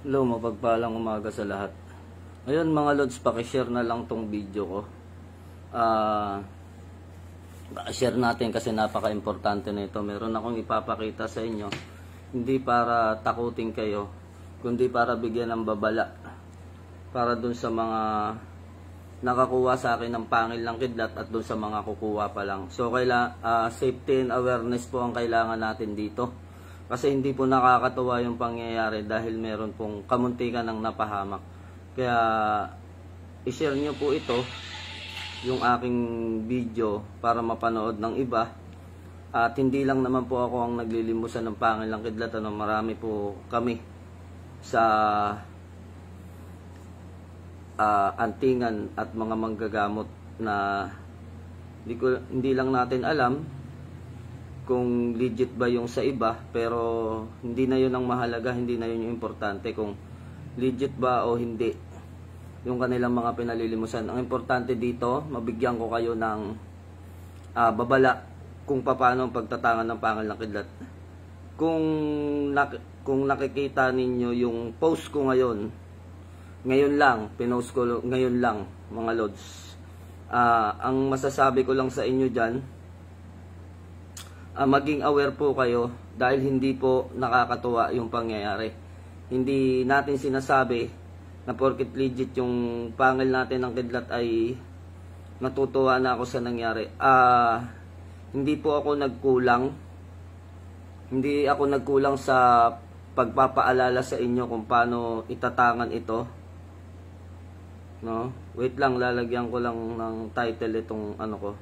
Hello, mapagpalang umaga sa lahat. Ngayon mga lods, pakishare na lang tong video ko. Pakishare natin kasi napaka-importante na ito. Meron akong ipapakita sa inyo. Hindi para takutin kayo, kundi para bigyan ng babala. Para dun sa mga nakakuha sa akin ng pangil ng kidlat at dun sa mga kukuha pa lang. So, safety and awareness po ang kailangan natin dito. Kasi hindi po nakakatuwa yung pangyayari dahil meron pong kamuntikan ng napahamak. Kaya i-share nyo po ito, yung aking video, para mapanood ng iba. At hindi lang naman po ako ang naglilimusan ng pangil ng kidlat. Marami po kami sa antingan at mga manggagamot na hindi lang natin alam kung legit ba yung sa iba, pero hindi na yun ang mahalaga, hindi na yun yung importante kung legit ba o hindi yung kanilang mga pinalilimusan. Ang importante dito, mabigyan ko kayo ng babala kung paano ang pagtatangan ng pangil ng kidlat. Kung nakikita ninyo yung post ko ngayon lang, pinost ko ngayon lang mga lods. Ang masasabi ko lang sa inyo dyan, maging aware po kayo dahil hindi po nakakatuwa yung pangyayari. Hindi natin sinasabi na porket legit yung pangil natin ng kidlat ay natutuwa na ako sa nangyari. Hindi po ako nagkulang. Hindi ako nagkulang sa pagpapaalala sa inyo kung paano itatangan ito. No? Wait lang, lalagyan ko lang ng title itong ano ko.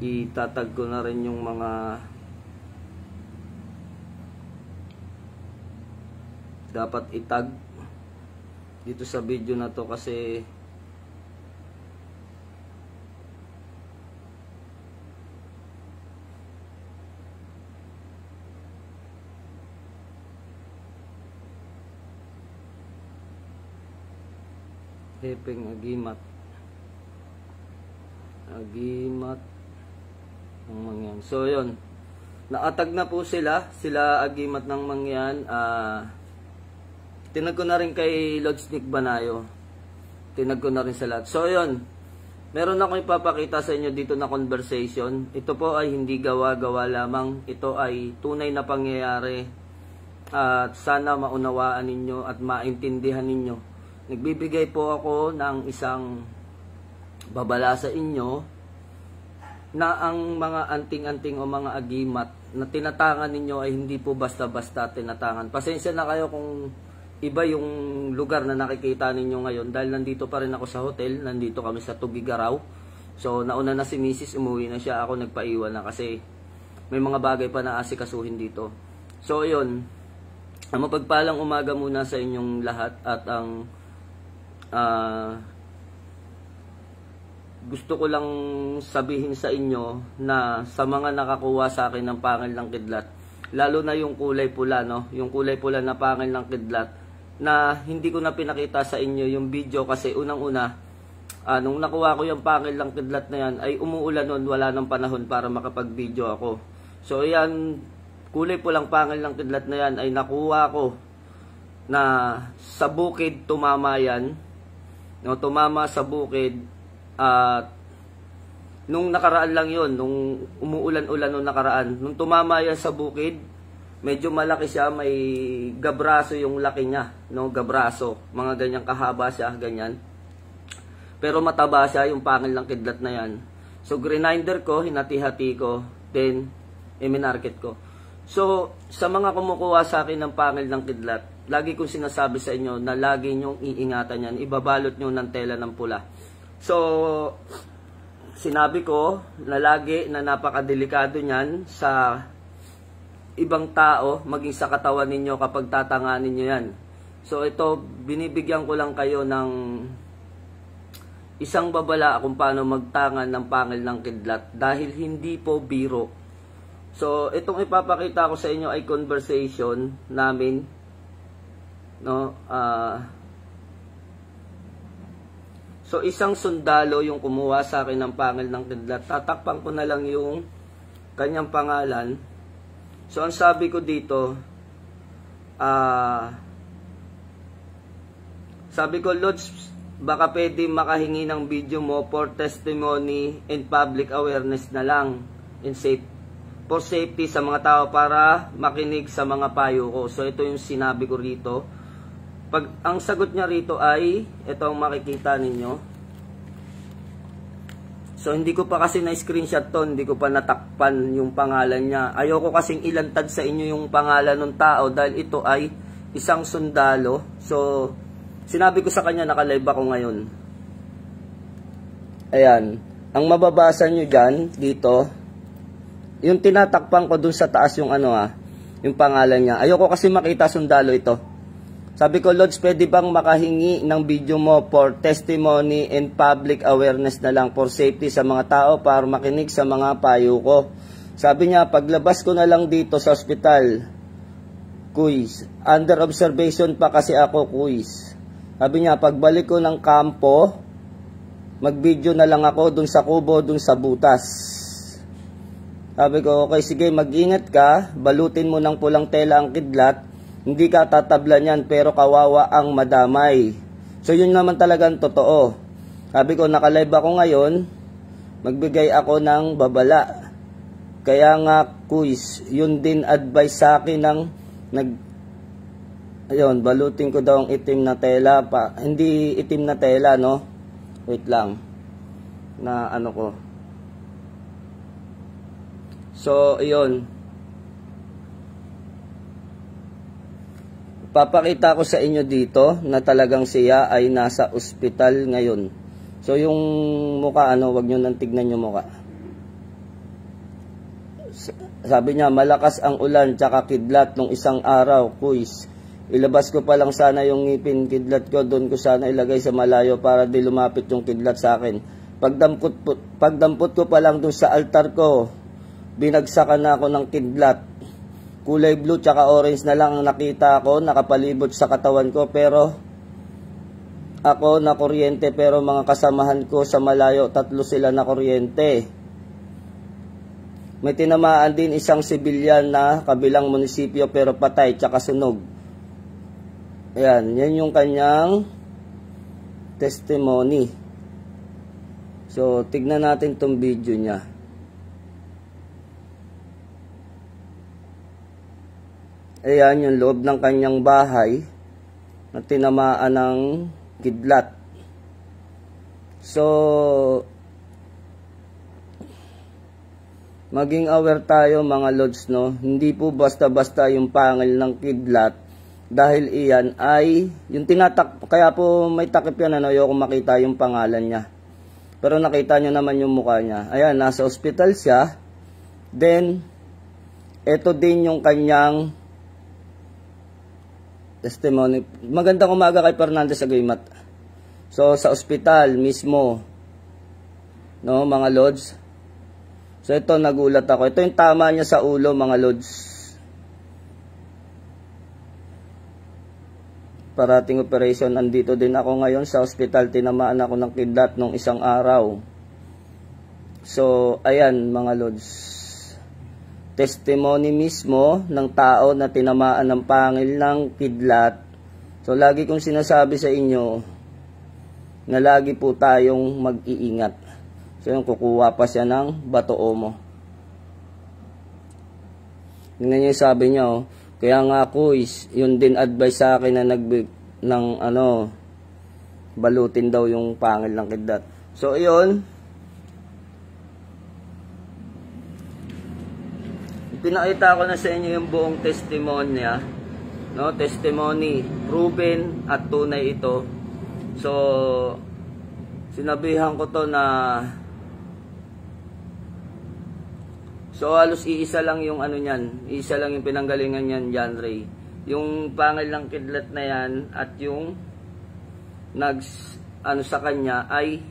Itatag ko na rin yung mga dapat itag dito sa video na to kasi Hepeng Agimat ng Mangyan. So yun, naatag na po sila Agimat ng Mangyan. Tinag ko na rin kay Lods Nick Banayo, tinag ko na rin sa lahat. So yun, meron akong ipapakita sa inyo dito na conversation. Ito po ay hindi gawa-gawa lamang, ito ay tunay na pangyayari at sana maunawaan ninyo at maintindihan ninyo. Nagbibigay po ako ng isang babala sa inyo na ang mga anting-anting o mga agimat na tinatangan ninyo ay hindi po basta-basta tinatangan. Pasensya na kayo kung iba yung lugar na nakikita ninyo ngayon dahil nandito pa rin ako sa hotel, nandito kami sa Tugigaraw. So nauna na si Mrs. umuwi na siya, ako nagpaiwan na kasi may mga bagay pa na asikasuhin dito. So yun, ang mapagpalang umaga muna sa inyong lahat at ang gusto ko lang sabihin sa inyo na sa mga nakakuha sa akin ng pangil ng kidlat, lalo na yung kulay pula, no? Yung kulay pula na pangil ng kidlat na hindi ko na pinakita sa inyo yung video kasi unang-una, nung nakuha ko yung pangil ng kidlat na yan ay umuulan noon, wala nang panahon para makapag-video ako. So yan, kulay pulang pangil ng kidlat na yan ay nakuha ko na sa bukid tumama yan, no? Tumama sa bukid. At nung nakaraan lang yon, nung umuulan-ulan nung nakaraan, nung tumama yan sa bukid, medyo malaki siya, may gabraso yung laki niya, no? Gabraso, mga ganyang kahaba siya, ganyan. Pero mataba siya yung pangil ng kidlat na yan. So grinder ko, hinati-hati ko, then minarket ko. So sa mga kumukuha sa akin ng pangil ng kidlat, lagi kong sinasabi sa inyo na lagi nyong iingatan yan, ibabalot nyo ng tela ng pula. So, sinabi ko na lagi na napakadelikado niyan sa ibang tao, maging sa katawan ninyo kapag tatanganin nyo yan. So, ito, binibigyan ko lang kayo ng isang babala kung paano magtangan ng pangil ng kidlat dahil hindi po biro. So, itong ipapakita ko sa inyo ay conversation namin, no? So, isang sundalo yung kumuha sa akin ng pangil ng kidlat. Tatakpan ko na lang yung kanyang pangalan. So, ang sabi ko dito, sabi ko, Lods, baka pwede makahingi ng video mo for testimony and public awareness na lang for safety sa mga tao para makinig sa mga payo ko. So, ito yung sinabi ko rito. Ang sagot niya rito ay, ito ang makikita ninyo. So, hindi ko pa kasi na-screenshot to, hindi ko pa natakpan yung pangalan niya. Ayoko kasing ilantad sa inyo yung pangalan ng tao dahil ito ay isang sundalo. So, sinabi ko sa kanya, naka-live ako ngayon. Ayan. Ang mababasa nyo dyan, dito, yung tinatakpan ko dun sa taas yung yung pangalan niya. Ayoko kasi makita sundalo ito. Sabi ko, Lods, pwede bang makahingi ng video mo for testimony and public awareness na lang for safety sa mga tao para makinig sa mga payo ko. Sabi niya, paglabas ko na lang dito sa ospital, quiz. Under observation pa kasi ako, quiz. Sabi niya, pagbalik ko ng kampo, mag-video na lang ako dun sa kubo, dun sa butas. Sabi ko, okay, sige, mag-ingat ka, balutin mo ng pulang tela ang kidlat, hindi ka tatablan yan, pero kawawa ang madamay. So, yun naman talagang totoo. Sabi ko, naka-live ako ngayon, magbigay ako ng babala. Kaya nga, quiz, yun din advice sa akin ng ayun, balutin ko daw ang itim na tela pa. Hindi itim na tela, no? Wait lang. Na ko. So, ayun. Papakita ko sa inyo dito na talagang siya ay nasa ospital ngayon. So, yung mukha, wag nyo nang tignan yung mukha. Sabi niya, malakas ang ulan tsaka kidlat nung isang araw, quiz. Ilabas ko pa lang sana yung ngipin kidlat ko, doon ko sana ilagay sa malayo para di lumapit yung kidlat sa akin. Pagdampot ko pa lang doon sa altar ko, binagsakan na ako ng kidlat. Kulay blue tsaka orange na lang ang nakita ko, nakapalibot sa katawan ko, pero ako na kuryente, pero mga kasamahan ko sa malayo, 3 sila na kuryente. May tinamaan din isang sibilyan na kabilang munisipyo pero patay tsaka sunog. Ayan, yan yung kanyang testimony. So, tignan natin tong video niya. Ayan, yung loob ng kanyang bahay na tinamaan ng kidlat. So, maging aware tayo mga Lods, no? Hindi po basta-basta yung pangil ng kidlat dahil iyan ay yung kaya po may takip yan, ayoko makita yung pangalan niya. Pero nakita nyo naman yung mukha niya. Ayan, nasa ospital siya. Then, eto din yung kanyang testimony. Magandang umaga kay Fernandez Aguymat. So, sa ospital mismo, no, mga Lods. So, ito, nagulat ako. Ito yung tama niya sa ulo, mga Lods. Parating operation. Andito din ako ngayon sa ospital. Tinamaan ako ng kidlat nung isang araw. So, ayan, mga Lods. Testimony mismo ng tao na tinamaan ng pangil ng kidlat. So, lagi kong sinasabi sa inyo na lagi po tayong mag-iingat. So, yung kukuha pa siya ng bato omo. Tingnan niyo yung sabi niya, oh. Kaya nga quiz, yun din advice sa akin na balutin daw yung pangil ng kidlat. So, yun. Pinakita ko na sa inyo yung buong testimonya, no? Testimony, proven at tunay ito. So, sinabihan ko to na halos iisa lang yung niyan, iisa lang yung pinanggalingan niyan, John Ray. Yung pangil ng kidlat na yan at yung sa kanya ay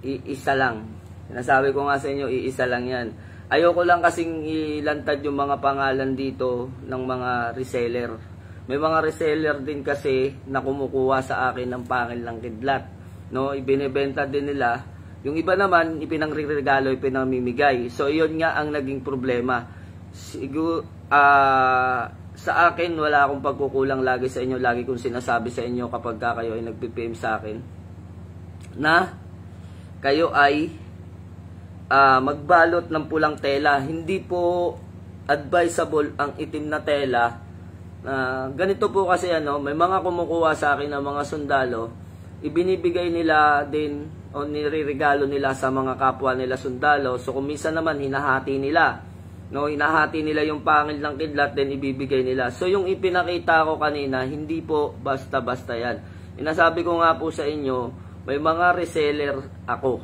iisa lang. Sinasabi ko nga sa inyo, iisa lang yan. Ayoko lang kasing ilantad yung mga pangalan dito ng mga reseller. May mga reseller din kasi na kumukuha sa akin ng pangil ng kidlat. no? Ibinebenta din nila. Yung iba naman, ipinangregalo, ipinamimigay. So, yun nga ang naging problema. Siguro, sa akin, wala akong pagkukulang lagi sa inyo. Lagi kong sinasabi sa inyo kapag kayo ay nagpipm sa akin, na kayo ay magbalot ng pulang tela. Hindi po advisable ang itim na tela. Ganito po kasi may mga kumukuha sa akin ng mga sundalo, ibinibigay nila din o nireregalo nila sa mga kapwa nila sundalo. So kung minsan naman hinahati nila, no, hinahati nila yung pangil ng kidlat, then ibibigay nila. So yung ipinakita ko kanina, hindi po basta-basta yan. Inasabi ko nga po sa inyo, may mga reseller ako.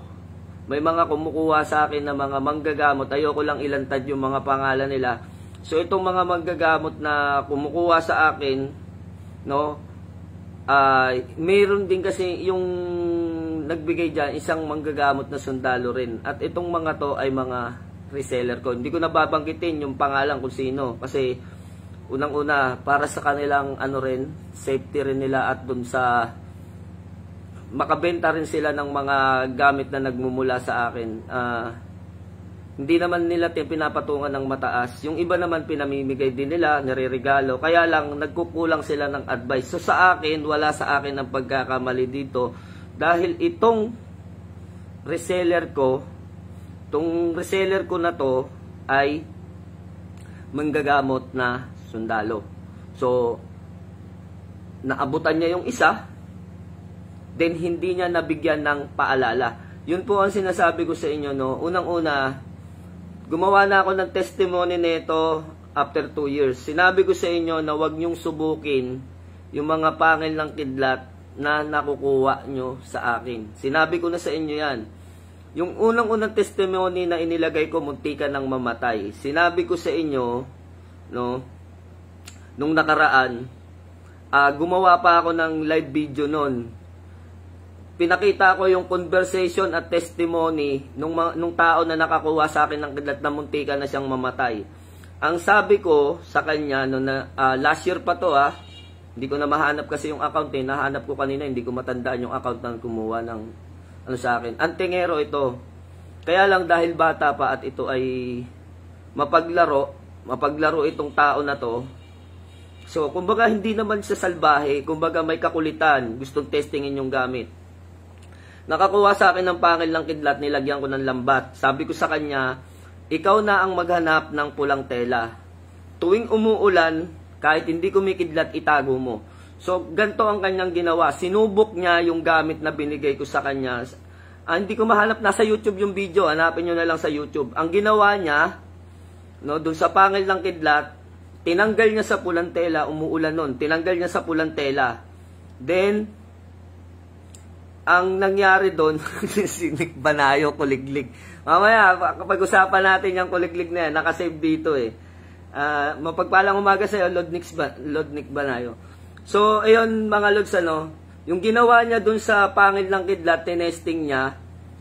May mga kumukuha sa akin na mga manggagamot. Ayoko lang ilantad yung mga pangalan nila. So itong mga manggagamot na kumukuha sa akin, no, mayroon din kasi yung nagbigay dyan, isang manggagamot na sundalo rin. At itong mga to ay mga reseller ko. Hindi ko nababanggitin yung pangalan kung sino. Kasi unang-una, para sa kanilang rin, safety rin nila at dun sa makabenta rin sila ng mga gamit na nagmumula sa akin. Hindi naman nila pinapatungan ng mataas. Yung iba naman pinamimigay din nila, nireregalo. Kaya lang nagkukulang sila ng advice. So sa akin, wala sa akin ang pagkakamali dito. Dahil itong reseller ko na to ay manggagamot na sundalo. So naabutan niya yung isa, then hindi niya nabigyan ng paalala. Yun po ang sinasabi ko sa inyo, no. Unang-una, gumawa na ako ng testimony nito after 2 years. Sinabi ko sa inyo na huwag niyong subukin yung mga pangil ng kidlat na nakukuha nyo sa akin. Sinabi ko na sa inyo yan. Yung unang-unang testimony na inilagay ko, munti ka nang mamatay. Sinabi ko sa inyo, no, nung nakaraan, gumawa pa ako ng live video noon. Pinakita ko yung conversation at testimony nung tao na nakakuha sa akin ng kidlat na muntika na siyang mamatay. Ang sabi ko sa kanya, last year pa to hindi ko na mahanap kasi yung account nahanap ko kanina, hindi ko matandaan yung account na kumuha ng sa akin. Antingero ito. Kaya lang dahil bata pa at ito ay mapaglaro itong tao na to. So, kumbaga hindi naman siya salbahe, kumbaga may kakulitan, gustong testingin yung gamit. Nakakuha sa akin ng pangil ng kidlat, nilagyan ko ng lambat. Sabi ko sa kanya, ikaw na ang maghanap ng pulang tela. Tuwing umuulan, kahit hindi kumikidlat, itago mo. So, ganito ang kanyang ginawa. Sinubok niya yung gamit na binigay ko sa kanya. Hindi ko mahanap, nasa YouTube yung video. Hanapin nyo na lang sa YouTube. Ang ginawa niya, dun sa pangil ng kidlat, tinanggal niya sa pulang tela, umuulan nun. Tinanggal niya sa pulang tela. Then, ang nangyari doon, si Nick Banayo, kuliglig. Mamaya, kapag usapan natin yung kuliglig na yan, nakasave dito mapagpalang umaga sa'yo, Lord Nick Banayo. So, ayun mga Lods, yung ginawa niya doon sa pangil ng kidlat, tinesting niya,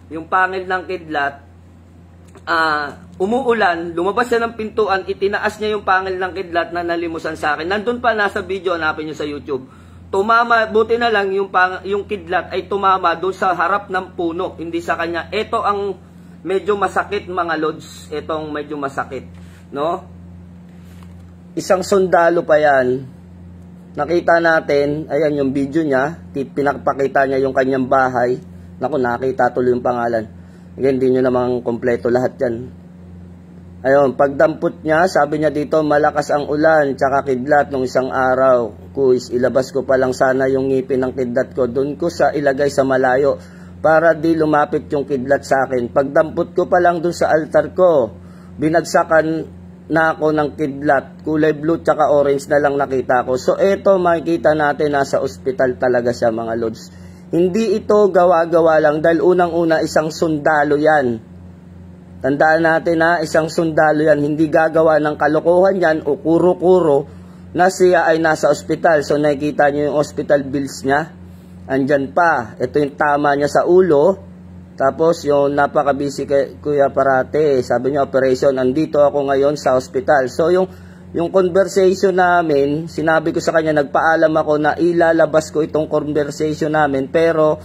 yung pangil ng kidlat, umuulan, lumabas siya ng pintuan, itinaas niya yung pangil ng kidlat na nalimusan sa akin. Nandun pa, nasa video, hanapin niyo sa YouTube. Tumama, buti na lang yung kidlat ay tumama doon sa harap ng puno, hindi sa kanya. Ito ang medyo masakit mga Lods. Itong medyo masakit, no? Isang sundalo pa yan. Nakita natin, ayan yung video niya, pinakapakita niya yung kanyang bahay. Naku, nakita tuloy yung pangalan. Again, hindi nyo namang kompleto lahat yan. Ayun, pagdampot niya, sabi niya dito, malakas ang ulan, tsaka kidlat nung isang araw. Kuis, ilabas ko pa lang sana yung ngipin ng kidlat ko. Doon ko sa ilagay sa malayo para di lumapit yung kidlat sa akin. Pagdampot ko pa lang doon sa altar ko, binagsakan na ako ng kidlat. Kulay blue tsaka orange na lang nakita ko. So, eto makikita natin, nasa ospital talaga siya mga Lods. Hindi ito gawa-gawa lang dahil unang-una isang sundalo yan. Tandaan natin na isang sundalo yan, hindi gagawa ng kalokohan yan o kuro-kuro na siya ay nasa ospital. So nakikita nyo yung hospital bills niya. Andyan pa, ito yung tama niya sa ulo. Tapos yung napaka-busy Kuya Parate, sabi niya operation, andito ako ngayon sa ospital. So yung conversation namin, sinabi ko sa kanya, nagpaalam ako na ilalabas ko itong conversation namin. Pero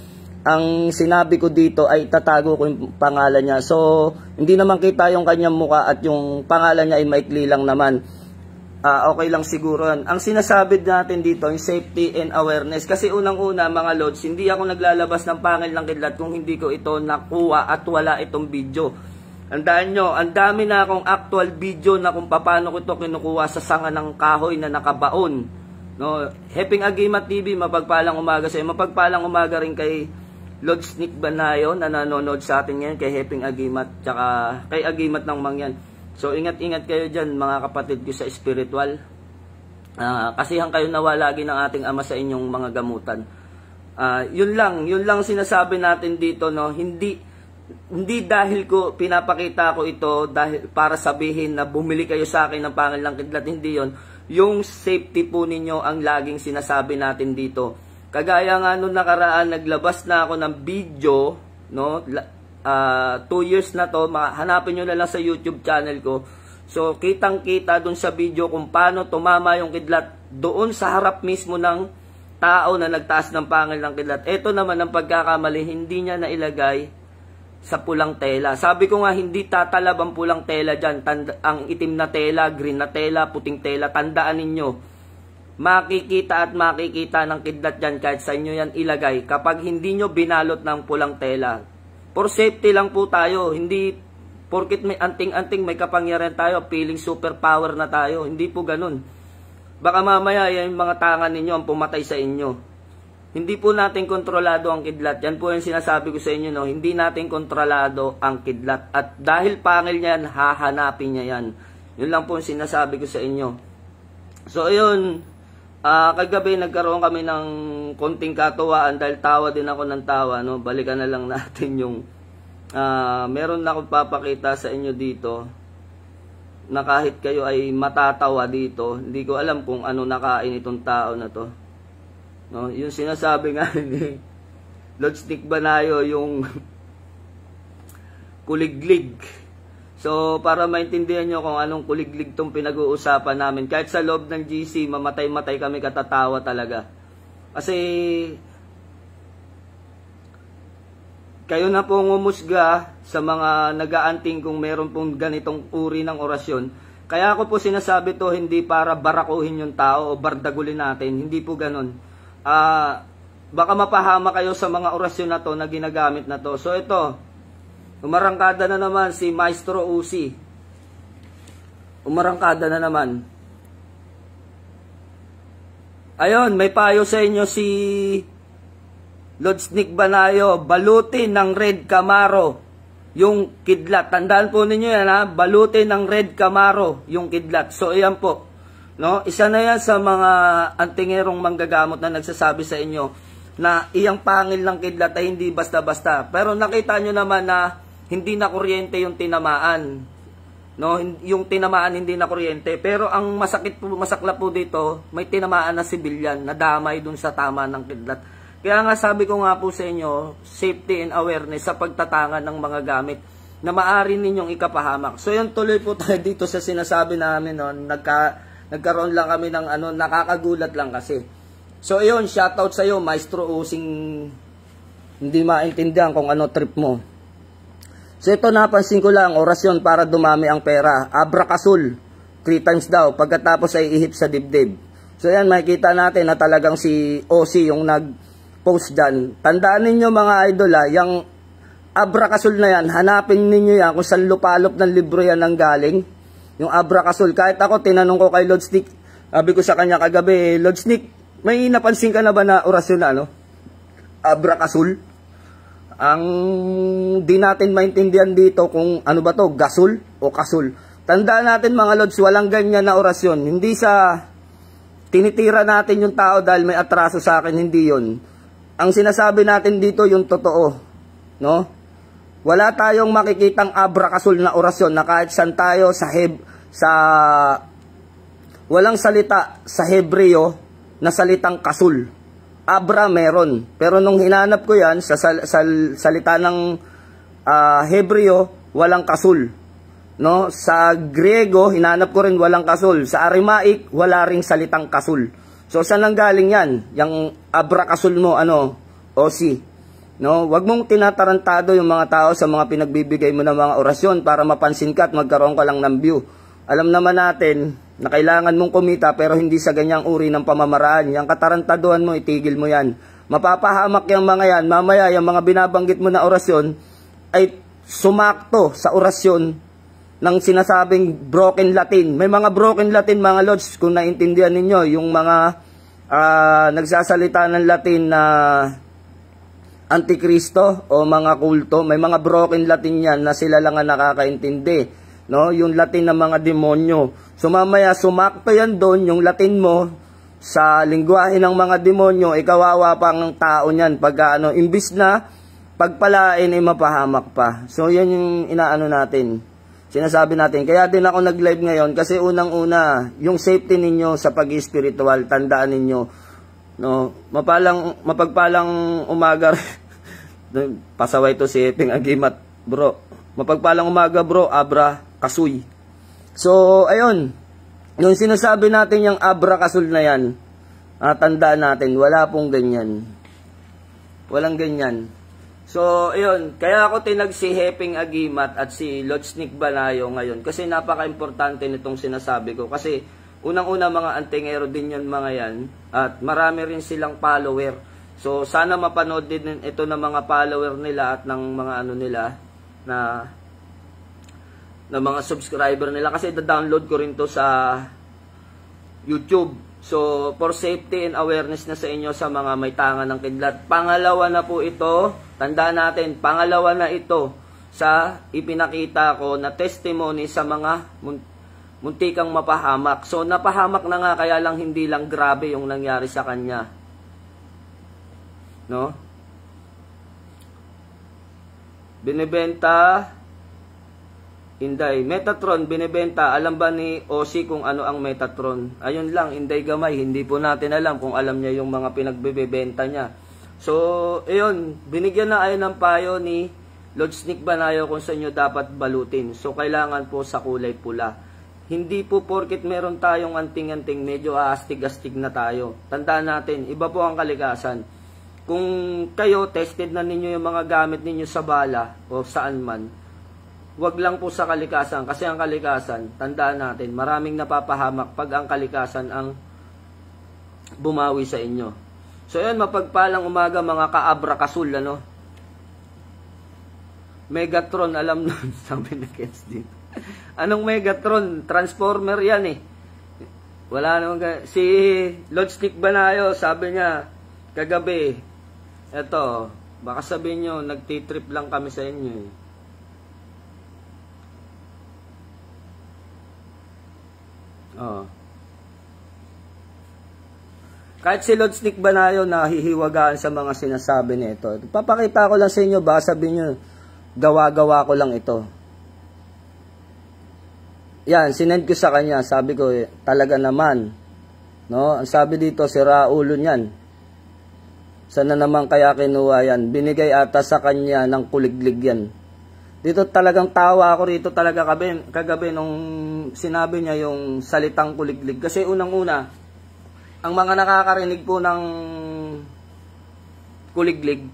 ang sinabi ko dito ay tatago ko yung pangalan niya. So, hindi naman kita yung kanyang muka at yung pangalan niya ay maikli lang naman. Okay lang siguro yan. Ang sinasabi natin dito, yung safety and awareness. Kasi unang-una mga lods, hindi ako naglalabas ng pangil ng kidlat kung hindi ko ito nakuha at wala itong video. Andaan nyo, ang dami na akong actual video na kung paano ko ito kinukuha sa sanga ng kahoy na nakabaon. No? Heping Agimat TV, mapagpalang umaga sa iyo. Mapagpalang umaga rin kay Lods Nick Banayo na nanonood sa atin ngayon, kay Heping Agimat, tsaka kay Agimat ng Mangyan. So, ingat-ingat kayo dyan, mga kapatid ko sa spiritual. Kasihan kayo nawa lagi ng ating Ama sa inyong mga gamutan. Yun lang sinasabi natin dito, no? Hindi dahil ko pinapakita ko ito dahil para sabihin na bumili kayo sa akin ng pangil ng kidlat, hindi yon. Yung safety po ninyo ang laging sinasabi natin dito. Kagaya nga nung nakaraan, naglabas na ako ng video, no? 2 years na to, hanapin nyo na lang sa YouTube channel ko. So, kitang-kita dun sa video kung paano tumama yung kidlat doon sa harap mismo ng tao na nagtaas ng pangil ng kidlat. Ito naman ang pagkakamali, hindi niya nailagay sa pulang tela. Sabi ko nga, hindi tatalab ang pulang tela dyan. Ang itim na tela, green na tela, puting tela, tandaan ninyo. Makikita at makikita ng kidlat dyan kahit sa inyo yan ilagay kapag hindi nyo binalot ng pulang tela. For safety lang po tayo, hindi porkit may anting-anting, may kapangyarihan tayo, feeling superpower na tayo, hindi po ganun. Baka mamaya yung mga tangan ninyo ang pumatay sa inyo. Hindi po natin kontrolado ang kidlat. Yan po yung sinasabi ko sa inyo, no? Hindi natin kontrolado ang kidlat. At dahil pangil niya yan, hahanapin niya yan. Yun lang po yung sinasabi ko sa inyo. So, ayun. Kagabi nagkaroon kami ng konting katuwaan dahil tawa din ako ng tawa, no? Balikan na lang natin yung meron na akong papakita sa inyo dito na kahit kayo ay matatawa dito. Hindi ko alam kung ano nakain itong tao na to, no? Yung sinasabi nga ni Lods Nick Banayo, yung kuliglig. So, para maintindihan nyo kung anong kuliglig tong pinag-uusapan namin. Kahit sa loob ng GC, mamatay-matay kami katatawa talaga. Kasi, kayo na pong umusga sa mga nag-aanting kung meron pong ganitong uri ng orasyon. Kaya ako po sinasabi to hindi para barakuhin yung tao o bardagulin natin. Hindi po ganun. Baka mapahama kayo sa mga orasyon na to na ginagamit na to. So, ito. Umarangkada na naman si Maestro Uzi. Umarangkada na naman. Ayun, may payo sa inyo si Lods Nick Banayo. Balutin ng Red Camaro yung kidlat. Tandaan po ninyo yan, ha? Balutin ng Red Camaro yung kidlat. So, ayan po. No? Isa na yan sa mga antingerong manggagamot na nagsasabi sa inyo na iyang pangil ng kidlat ay hindi basta-basta. Pero nakita nyo naman na hindi na kuryente yung tinamaan. No, yung tinamaan hindi na kuryente, pero ang masakla po dito, may tinamaan na sibilyan na damay dun sa tama ng kidlat. Kaya nga sabi ko nga po sa inyo, safety and awareness sa pagtatangan ng mga gamit na maaari ninyong ikapahamak. So yun, tuloy po tayo dito sa sinasabi namin, no? Nagkaroon lang kami ng nakakagulat lang kasi. So yun, shoutout sa iyo, Maestro Using, hindi maintindihan kung ano trip mo. So ito, napansin ko lang, orasyon para dumami ang pera. Abrakasul, 3 times daw, pagkatapos ay ihip sa dibdib. So yan, makikita natin na talagang si OC yung nag-post dyan. Tandaan ninyo mga idol, yung abrakasul na yan, hanapin ninyo yan kung saan lupalop ng libro yan ang galing. Yung abrakasul, kahit ako, tinanong ko kay Lods Nick, sabi ko sa kanya kagabi, Lods Nick, may napansin ka na ba na orasyon na abrakasul? Ang di natin maintindihan dito kung ano ba to, gasul o kasul. Tandaan natin mga Lods, walang ganyan na orasyon. Hindi sa tinitira natin yung tao dahil may atraso sa akin, hindi yon. Ang sinasabi natin dito yung totoo, no? Wala tayong makikitang abrakasul na orasyon na kahit saan tayo walang salita sa Hebreo na salitang kasul. Abra meron. Pero nung hinanap ko yan, sa salita ng Hebreo, walang kasul. No? Sa Griego, hinanap ko rin walang kasul. Sa Aramaic, wala ring salitang kasul. So, saan nang galing yan? Yung abra kasul mo, OC. No, wag mong tinatarantado yung mga tao sa mga pinagbibigay mo ng mga orasyon para mapansin ka at magkaroon ka lang ng view. Alam naman natin na kailangan mong kumita pero hindi sa ganyang uri ng pamamaraan. Yang katarantaduhan mo, itigil mo yan. Mapapahamak yung mga yan. Mamaya, yung mga binabanggit mo na orasyon ay sumakto sa orasyon ng sinasabing broken Latin. May mga broken Latin, mga Lods, kung naintindihan ninyo, yung mga nagsasalita ng Latin na Antikristo o mga kulto, may mga broken Latin yan na sila lang ang nakakaintindi, no? Yung Latin ng mga demonyo. So mamaya sumakto yan doon, yung Latin mo sa lingwahe ng mga demonyo, ikawawa pang tao niyan pag imbis na pagpalain ay mapahamak pa. So yan yung inaano natin, sinasabi natin. Kaya din ako nag-live ngayon kasi unang-una, yung safety ninyo sa pag-spiritual, tandaan ninyo. No, mapagpalang umaga. Pasaway to si Eping Agimat, bro. Mapagpalang umaga, bro. Abra Kasuy. So, ayun. Yung sinasabi natin yung Abra Kasul na yan, tandaan natin, wala pong ganyan. Walang ganyan. So, ayun. Kaya ako tinag si Eping Agimat at si Lods Nick Banayo ngayon kasi napaka-importante nitong sinasabi ko. Kasi unang-una mga antingero din yun mga yan at marami rin silang follower. So sana mapanood din ito ng mga follower nila at ng mga ano nila na mga subscriber nila kasi da-download ko rin to sa YouTube. So for safety and awareness na sa inyo sa mga may tangan ng kidlat. Pangalawa na po ito, tandaan natin, pangalawa na ito sa ipinakita ko na testimony sa mga muntikang mapahamak. So, napahamak na nga, kaya lang hindi lang grabe yung nangyari sa kanya. No? Binibenta, Inday. Metatron, binibenta. Alam ba ni Osi kung ano ang Metatron? Ayun lang, Inday Gamay. Hindi po natin alam kung alam niya yung mga pinagbibenta niya. So, ayun, binigyan na ayon ng payo ni Lods Nick Banayo kung sa inyo dapat balutin. So, kailangan po sa kulay pula. Hindi po porket meron tayong anting-anting, medyo astig-astig na tayo. Tandaan natin, iba po ang kalikasan. Kung kayo, tested na ninyo yung mga gamit ninyo sa bala o saan man, wag lang po sa kalikasan. Kasi ang kalikasan, tandaan natin, maraming napapahamak pag ang kalikasan ang bumawi sa inyo. So yun, mapagpalang umaga mga ka-Abra Kasul, ano? Megatron, alam nun, sabi na Kens din. Anong Megatron? Transformer yan eh. Wala naman. Si Lods Nick Banayo, sabi niya, kagabi, eto, baka sabihin nyo, nagtitrip lang kami sa inyo eh. Oh. Kahit si Lods Nick Banayo nahihiwagaan sa mga sinasabi nito. Papakita ko lang sa inyo, baka sabihin nyo, gawa-gawa ko lang ito. Yan, sinend ko sa kanya, sabi ko, talaga naman, no? Ang sabi dito, sira ulo niyan. Sana naman kaya kinuha yan? Binigay ata sa kanya ng kuliglig yan. Dito talagang tawa ako rito talaga kagabi nung sinabi niya yung salitang kuliglig. Kasi unang-una, ang mga nakakarinig po ng kuliglig,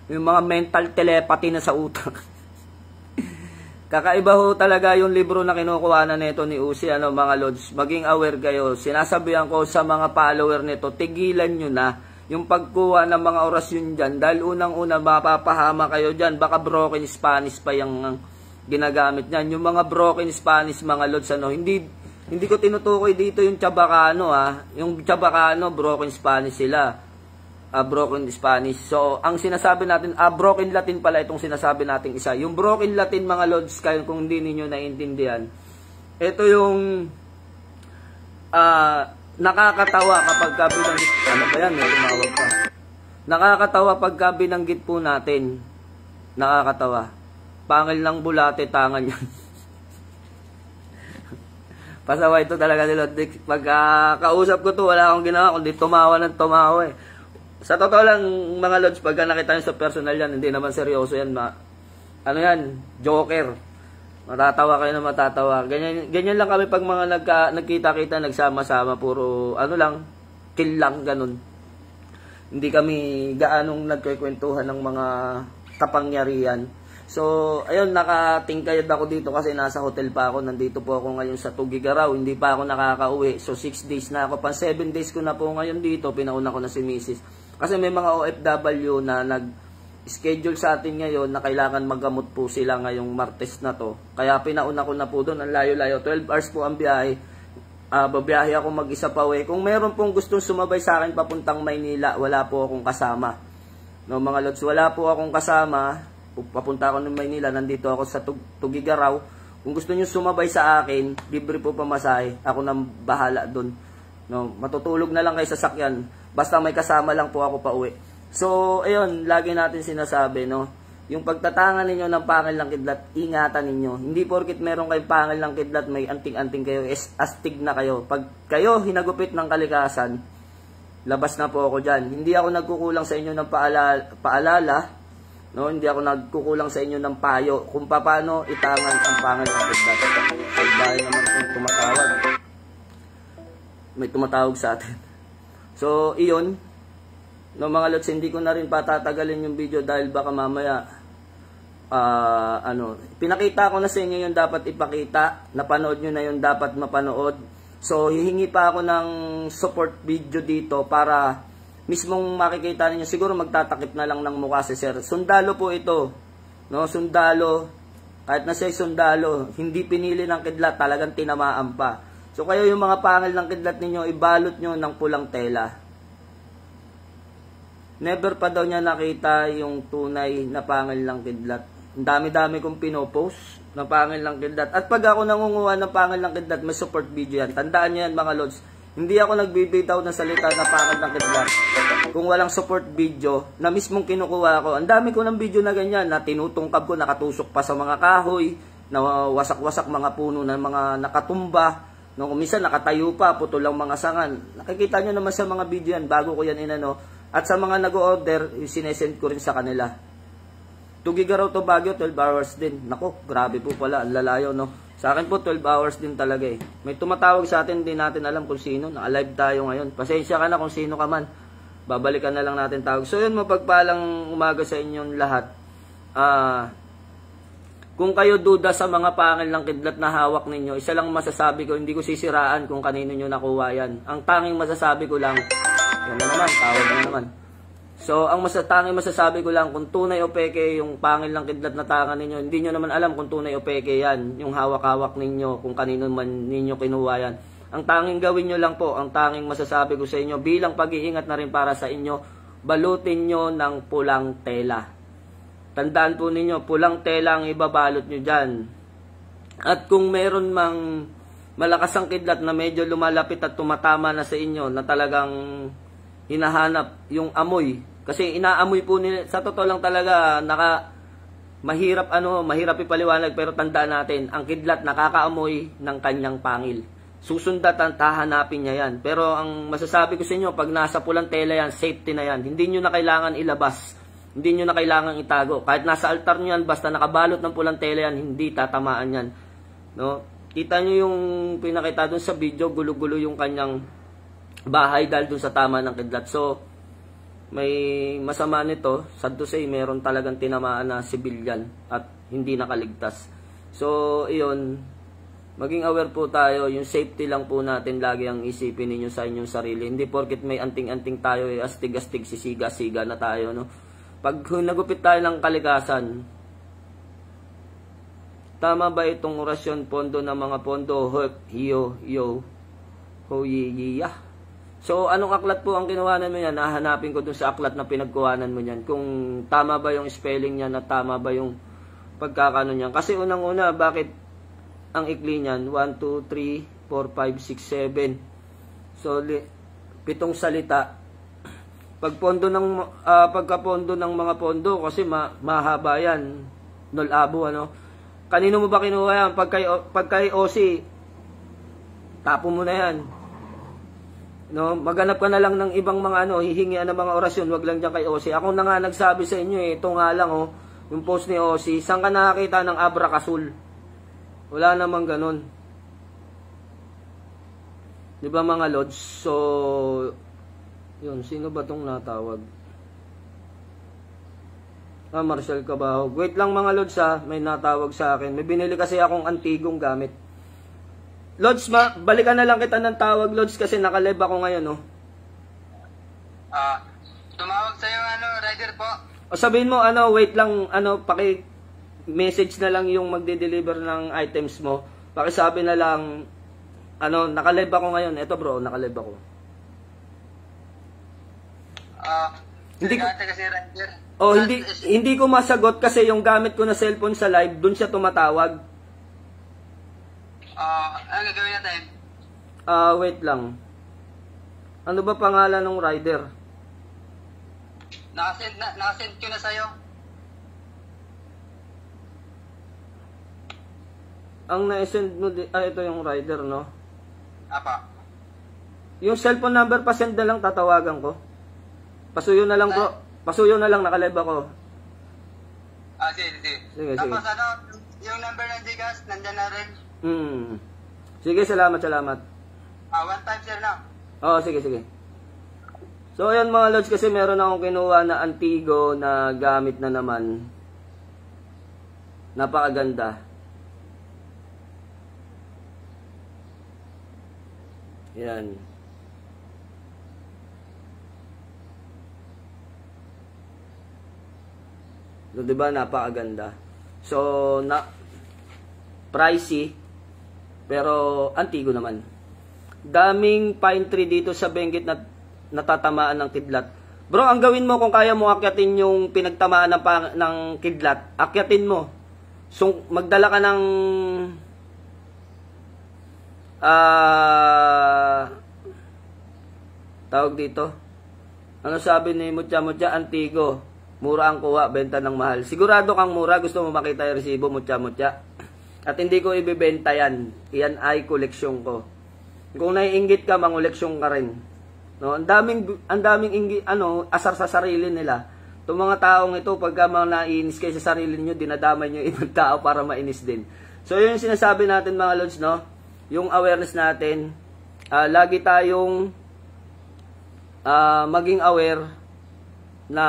yung mga mental telepathy na sa utak. Kakaiba ho talaga yung libro na kinukuhanan nito ni Uzi, ano mga Lods, maging aware kayo. Sinasabihan ko sa mga follower nito, tigilan nyo na yung pagkuha ng mga orasyon dyan. Dahil unang-una mapapahama kayo dyan, baka broken Spanish pa yung ginagamit nyan. Yung mga broken Spanish mga Lods, ano, hindi ko tinutukoy dito yung Chabacano, ha. Yung Chabacano, broken Spanish sila. Broken Spanish. So, ang sinasabi natin, broken Latin pala itong sinasabi natin isa. Yung broken Latin mga Lods, kayo kung hindi ninyo naiintindihan, ito yung nakakatawa kapag binanggit, ano ba yan, may tumawag pa. Nakakatawa pagka binanggit po natin. Nakakatawa. Pangil ng bulate, tangan yan. Pasawa ito talaga ni Lord. Pag kausap ko to, wala akong ginawa, kundi tumawa ng tumawa eh. Sa totoo lang, mga Lods, pagka nakita nyo sa personal yan, hindi naman seryoso yan. Ano yan? Joker. Matatawa kayo na matatawa. Ganyan lang kami pag mga nagkita-kita, nagsama-sama, puro, ano lang, kill lang, ganun. hindi kami gaanong nagkikwentuhan ng mga kapangyarihan. So, ayun, nakatingkayad ako dito kasi nasa hotel pa ako. Nandito po ako ngayon sa Tugigaraw. Hindi pa ako nakakauwi. So, 6 days na ako. 7 days ko na po ngayon dito. Pinauna ko na si Mrs. Kasi may mga OFW na nag-schedule sa atin ngayon na kailangan maggamot po sila ngayong Martes na to. Kaya pinauna ko na po doon. Ang layo-layo. 12 hours po ang biyahe. Babiyahe ako mag-isa pa uwi. Kung meron pong gustong sumabay sa akin papuntang Maynila, wala po akong kasama. No, mga lods, wala po akong kasama. Papunta ako ng Maynila, nandito ako sa Tugigaraw. Kung gusto niyo sumabay sa akin, libre po pamasahe. Ako nang bahala doon. No, matutulog na lang kayo sa sakyan. Basta may kasama lang po ako pa uwi. So, ayun, lagi natin sinasabi, no. Yung pagtatangan ninyo ng pangil ng kidlat, ingatan ninyo. Hindi porkit meron kayong pangil ng kidlat, may anting-anting kayo, astig na kayo. Pag kayo hinagupit ng kalikasan, labas na po ako dyan. Hindi ako nagkukulang sa inyo ng paalala, no? Hindi ako nagkukulang sa inyo ng payo kung paano itangan ang pangil ng kidlat. Ay, dahil naman kung tumatawag. May tumatawag sa atin. So, iyon. No, mga lods, hindi ko na rin patatagalin yung video dahil baka mamaya pinakita ko na sa inyo yung dapat ipakita, napanood nyo na yung dapat mapanood. So hihingi pa ako ng support video dito para mismong makikita niyo. Siguro magtatakip na lang ng mukha si sir. Sundalo po ito, no, sundalo. Kahit na siya sundalo, hindi pinili ng kidlat, talagang tinamaan pa. So kayo yung mga pangil ng kidlat ninyo, ibalot nyo ng pulang tela. Never pa daw niya nakita yung tunay na pangil ng kidlat. Ang dami-dami kong pinopost na pangil ng kidlat. At pag ako nangunguha ng pangil ng kidlat, may support video yan. Tandaan niyo yan mga lods. Hindi ako nagbibitaw ng salita na pangil ng kidlat kung walang support video na mismong kinukuha ko. Ang dami ko ng video na ganyan na tinutungkab ko, nakatusok pa sa mga kahoy, na wasak-wasak mga puno na mga nakatumba. No, minsan nakatayo pa, putol lang mga sangan. Nakikita nyo naman sa mga video yan bago ko yan inano. At sa mga nag-o-order, sinesend ko rin sa kanila. Tugigaraw to Baguio, 12 hours din. Nako, grabe po pala, ang lalayo, no? Sa akin po, 12 hours din talaga eh. May tumatawag sa atin, hindi natin alam kung sino. Naka-live tayo ngayon. Pasensya ka na kung sino ka man. Babalikan na lang natin tawag. So yun, mapagpalang umaga sa inyong lahat. Kung kayo duda sa mga pangil ng kidlat na hawak ninyo, isa lang masasabi ko, hindi ko sisiraan kung kanino nyo nakuha yan. Ang tanging masasabi ko lang, yan na naman, tawag na naman. So, ang tanging masasabi ko lang, kung tunay o peke yung pangil ng kidlat na tangan ninyo, hindi nyo naman alam kung tunay o peke yan, yung hawak-hawak ninyo, kung kanino man ninyo kinuha yan. Ang tanging gawin nyo lang po, ang tanging masasabi ko sa inyo, bilang pag-iingat na rin para sa inyo, balutin nyo ng pulang tela. Tandaan po ninyo, pulang tela ang ibabalot nyo dyan. At kung meron mang malakas ang kidlat na medyo lumalapit at tumatama na sa inyo, na talagang hinahanap yung amoy. Kasi inaamoy po nila, sa totoo lang talaga, mahirap ipaliwanag, pero tandaan natin, ang kidlat nakakaamoy ng kanyang pangil. Susundat at hahanapin niya yan. Pero ang masasabi ko sa inyo, pag nasa pulang tela yan, safety na yan. Hindi nyo na kailangan ilabas. Hindi nyo na kailangan itago. Kahit nasa altar nyo yan, basta nakabalot ng pulang tela yan, hindi tatamaan yan. No? Kita nyo yung pinakita dun sa video, gulo-gulo yung kanyang bahay dahil dun sa tama ng kidlat. So, may masama nito, sad to say, meron talagang tinamaan na civilian at hindi nakaligtas. So, iyon, maging aware po tayo, yung safety lang po natin lagi ang isipin ninyo sa inyong sarili. Hindi porket may anting-anting tayo, astig-astig, sisiga-siga na tayo, no? Pag nagupit tayo ng kalikasan, tama ba itong orasyon, pondo ng mga pondo, hop, hiyo, yo, ho, yiya? So, anong aklat po ang kinuhanan mo yan? Hahanapin ko dun sa aklat na pinagkuhanan mo yan. Kung tama ba yung spelling niya, na tama ba yung pagkakano niyan. Kasi unang-una, bakit ang ikli niyan? 1, 2, 3, 4, 5, 6, 7. So, 7 salita. Pagkapondo ng mga pondo, kasi mahaba yan. Nolabo, ano? Kanino mo ba kinuha yan? Pag kay OC, tapo mo na yan. No, maghanap ka na lang ng ibang mga hihingian ng mga orasyon, wag lang diyan kay OC. Ako na nga nagsabi sa inyo ito nga lang yung post ni OC, saan ka nakakita ng abracazul? Wala namang ganun. 'Di ba mga lods? So, Yun, sino ba tong natawag? Marshall Cabahog. Wait lang mga Lods ha, may natawag sa akin. May binili kasi akong antigong gamit. Lods, balikan na lang kita ng tawag Lods kasi nakalive ako ngayon, no? Tumawag sa'yo, rider po. O sabihin mo, wait lang, paki-message na lang yung magde-deliver ng items mo. Pakisabi na lang, nakalive ako ngayon. Eto bro, nakalive ako. Hindi ko kasi rider. Hindi ko masagot kasi yung gamit ko na cellphone sa live, dun siya tumatawag. Ano gagawin natin? Wait lang. Ano ba pangalan ng rider? Nakasend ko na sa'yo. Ang na-send mo, ito yung rider, no? Apa. Yung cellphone number pa send na lang, tatawagan ko. Pasuyo na lang bro. Pasuyo na lang, nakalive ako. Sige. Tapos yung number ng Gcash, nandyan na rin. Sige, salamat. 1 time sir na. Sige. So, ayan mga Lods, kasi meron akong kinuha na Antigo na gamit na naman. Napakaganda. Yan. So, diba, napakaganda. So, pricey, pero Antigo naman. Daming pine tree dito sa Benguet na natatamaan ng kidlat. Bro, ang gawin mo kung kaya mo akyatin yung pinagtamaan ng kidlat, akyatin mo. So, magdala ka ng tawag dito. Ano sabi ni Mutya Antigo? Mura ang kuha, benta ng mahal. Sigurado kang mura, gusto mo makita yung resibo, Mutya. At hindi ko ibibenta yan. Yan ay koleksyon ko. Kung naiinggit ka, mangoleksyon ka rin. No, ang daming asar sa sarili nila. Itong mga taong ito, pagka mga naiinis kayo sa sarili niyo, dinadamay niyo ibang tao para mainis din. So, yun yung sinasabi natin mga Lods, no? Yung awareness natin, lagi tayong maging aware na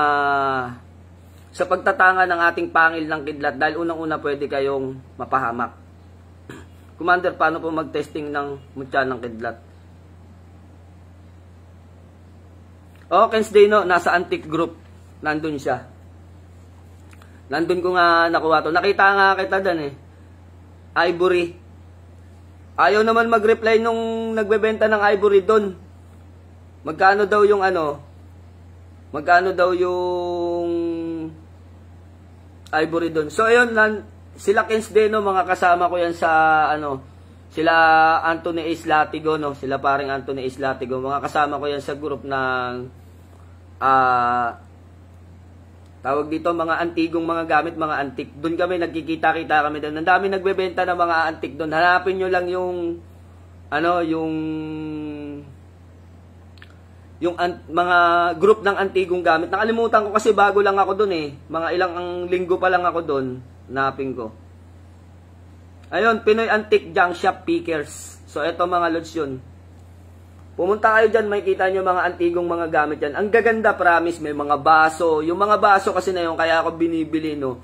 sa pagtatanga ng ating pangil ng kidlat dahil unang-una pwede kayong mapahamak. Commander, paano po mag-testing ng mutya ng kidlat? Kens Dino, nasa Antique Group. Nandun siya. Nandun ko nga nakuha to. Nakita nga kita dyan Ivory. Ayaw naman mag-reply nung nagbebenta ng Ivory doon. Magkano daw yung Ivory doon. So, ayun, sila Kens Deno, mga kasama ko yan sa, sila Anthony Ace Latigo, no? Sila paring Anthony Ace Latigo. Mga kasama ko yan sa group ng, tawag dito, mga antigong mga gamit, mga antik. Doon kami, nagkikita-kita kami doon. Ang dami nagbebenta ng mga antik doon. Hanapin nyo lang yung mga group ng antigong gamit. Nakalimutan ko kasi bago lang ako doon Mga ilang linggo pa lang ako doon. Hanapin ko. Ayun, Pinoy Antique Junk Shop Pickers. So, eto mga Lods yun. Pumunta kayo dyan, makikita nyo mga antigong mga gamit yan. Ang gaganda, promise. May mga baso. Yung mga baso kasi na yun, kaya ako binibili, no.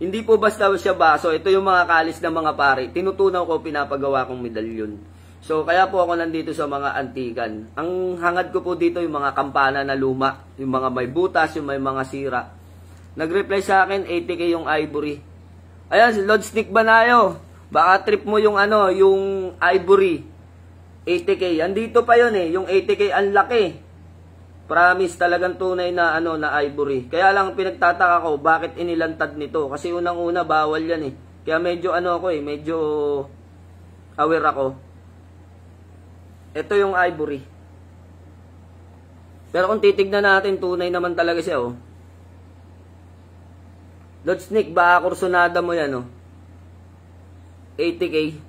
Hindi po basta siya baso. Ito yung mga kalis ng mga pare. Tinutunaw ko, pinapagawa kong medalyon. So, kaya po ako nandito sa mga antikan. Ang hangad ko po dito yung mga kampana na luma, yung mga may butas, yung may mga sira. Nag-reply sa akin, 80k yung Ivory. Ayan, si Lord Sneak Banayo. Baka trip mo yung yung Ivory. 80k. Andito pa yun yung 80k, ang laki. Promise, talagang tunay na na Ivory. Kaya lang pinagtataka ko, bakit inilantad nito? Kasi unang-una, bawal yan Kaya medyo medyo aware ako. Ito yung Ivory. Pero kung titignan natin, tunay naman talaga siya, Lord Sneak, baka kursunada mo yan, 80k.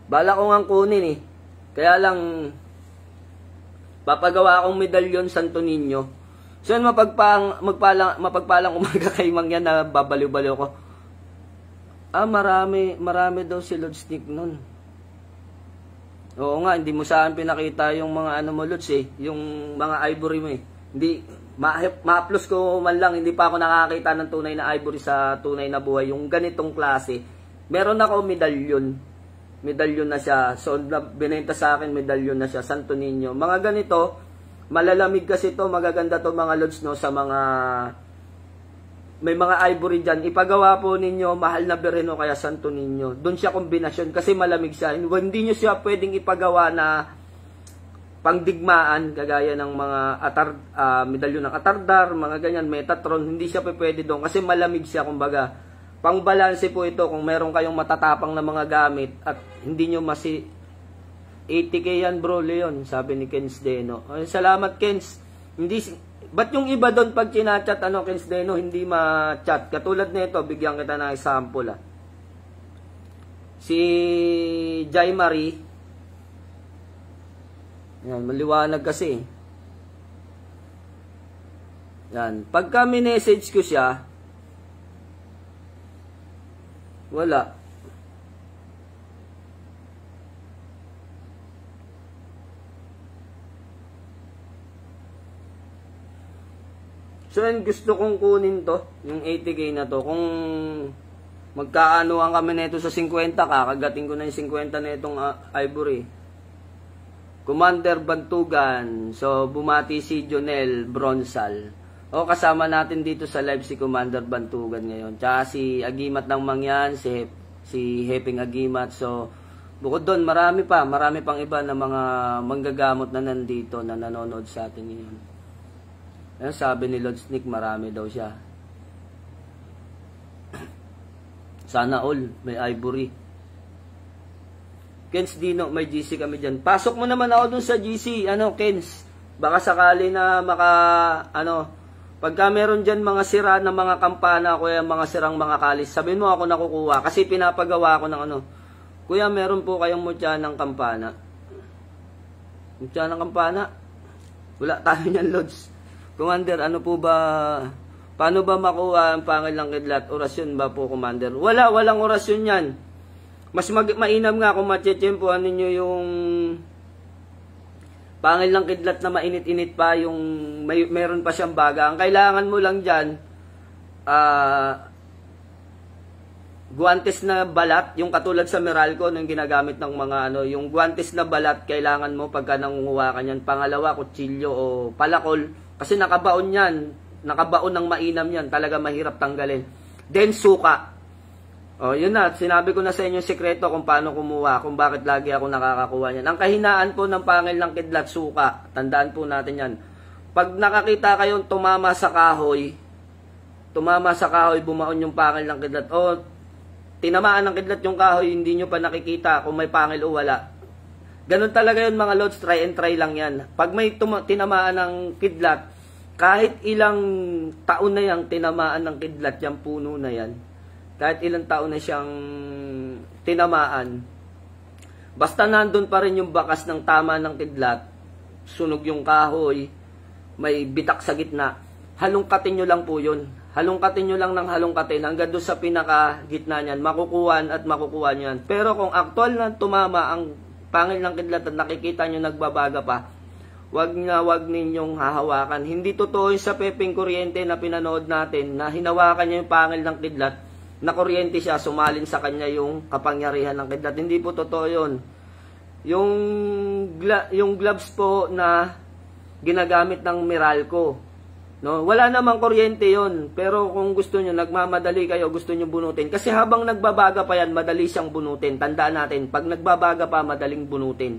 Bala ko nga kunin Kaya lang, papagawa akong medalyon Santo Niño. So yan, mapagpalang umaga kay Mang yan na babaliw-baliw ko. Marami daw si Lord Sneak nun. Oo nga, hindi mo sa akin pinakita yung mga ano mo, Lods eh. Yung mga ivory mo eh. Hindi, ma-upload ko man lang, hindi pa ako nakakita ng tunay na ivory sa tunay na buhay. Yung ganitong klase. Meron ako medalyon. Medalyon na siya. So, binenta sa akin, medalyon na siya. Santo Niño. Mga ganito, malalamig kasi to, magaganda to mga Lods, no, sa mga... May mga ivory dyan, ipagawa po ninyo, mahal na Bereno kaya Santo Niño. Doon siya kombinasyon kasi malamig siya. Hindi nyo siya pwedeng ipagawa na pangdigmaan, kagaya ng mga medalyon ng Atardar, mga ganyan, Metatron. Hindi siya pwede doon kasi malamig siya, kumbaga. Pangbalanse po ito kung meron kayong matatapang na mga gamit at hindi nyo 80k yan bro, Leon, sabi ni Kens Deno. Ay, salamat Kens. Ba't yung iba doon pag chinachat, Kens Deno, hindi ma-chat? Katulad nito, bigyan kita ng example. Si Jai Marie, yan, maliwanag kasi. Yan, pagka minessage ko siya, wala. So, yan, gusto kong kunin to, yung 80k na to. Kung magkaanoan kami nito sa 50, kakagating ko na yung 50 na itong ivory. Commander Bantugan. So, bumati si Jonel Bronsal. O, kasama natin dito sa live si Commander Bantugan ngayon. Tsaka si Agimat ng Mangyan, si Heping Agimat. So, bukod doon, marami pang iba na mga manggagamot na nandito na nanonood sa atin ngayon. Ayan, sabi ni Lord Sneak, marami daw siya. Sana all, may ivory. Kens Dino, may GC kami dyan. Pasok mo naman ako dun sa GC, Kens. Baka sakali na pagka meron dyan mga sira ng mga kampana, kuya, mga sirang mga kalis, sabihin mo ako nakukuha. Kasi pinapagawa ko ng kuya, meron po kayong mutya ng kampana. Mutya ng kampana? Wala tayo niyan, Lods. Commander, paano ba makuha ang pangil ng kidlat? Orasyon ba po, Commander? Walang orasyon yan. Mas mainam nga kung matsyempohan ninyo yung pangil ng kidlat na mainit-init pa, yung meron pa siyang baga. Ang kailangan mo lang dyan, guantes na balat, yung katulad sa Meralco, yung ginagamit ng mga yung guantes na balat, kailangan mo pagka nangunguha ka niyan. Pangalawa, kutsilyo o palakol. Kasi nakabaon yan. Nakabaon ng mainam yan. Talaga mahirap tanggalin. Then, suka. O, yun na. Sinabi ko na sa inyo yung sekreto kung paano kumuha. Kung bakit lagi ako nakakakuha yan. Ang kahinaan po ng pangil ng kidlat, suka. Tandaan po natin yan. Pag nakakita kayong tumama sa kahoy, bumaon yung pangil ng kidlat. O, tinamaan ng kidlat yung kahoy, hindi nyo pa nakikita kung may pangil o wala. Ganun talaga yun mga Lods, try and try lang yan. Pag may tinamaan ng kidlat, kahit ilang taon na yang tinamaan ng kidlat, yung puno na yan, kahit ilang taon na siyang tinamaan, basta nandun pa rin yung bakas ng tama ng kidlat, sunog yung kahoy, may bitak sa gitna, halongkatin nyo lang po yun. Halongkatin nyo lang ng halongkatin hanggang doon sa pinaka-gitna niyan, makukuhan at makukuha nyo yan. Pero kung aktual na tumama ang pangil ng kidlat at nakikita nyo nagbabaga pa, wag ninyong hahawakan. Hindi totoo yung sa pepeng kuryente na pinanood natin na hinawakan niya yung pangil ng kidlat, na kuryente siya, sumalin sa kanya yung kapangyarihan ng kidlat. Hindi po totoo yun. Yung gloves po na ginagamit ng Meralco, wala namang kuryente yon. Pero kung gusto nyo, nagmamadali kayo, gusto nyo bunutin. Kasi habang nagbabaga pa yan, madali siyang bunutin. Tandaan natin, pag nagbabaga pa, madaling bunutin.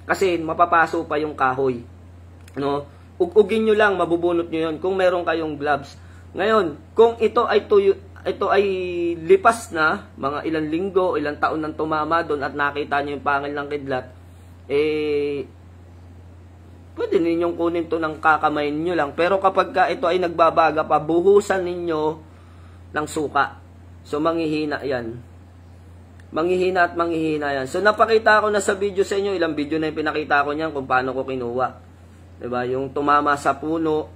Kasi mapapaso pa yung kahoy. Ugugin nyo lang, mabubunot nyo yon kung meron kayong gloves. Ngayon, kung ito ay lipas na, mga ilang linggo, ilang taon nang tumama doon at nakita nyo yung pangil ng kidlat, pwede ninyong kunin to ng kakamayin nyo lang. Pero kapag ito ay nagbabaga pa, buhusan ninyo ng suka. So, manghihina yan. Manghihina at manghihina yan. So, napakita ko na sa video sa inyo, ilang video na yung pinakita ko niyan kung paano ko kinuha. Diba? Yung tumama sa puno,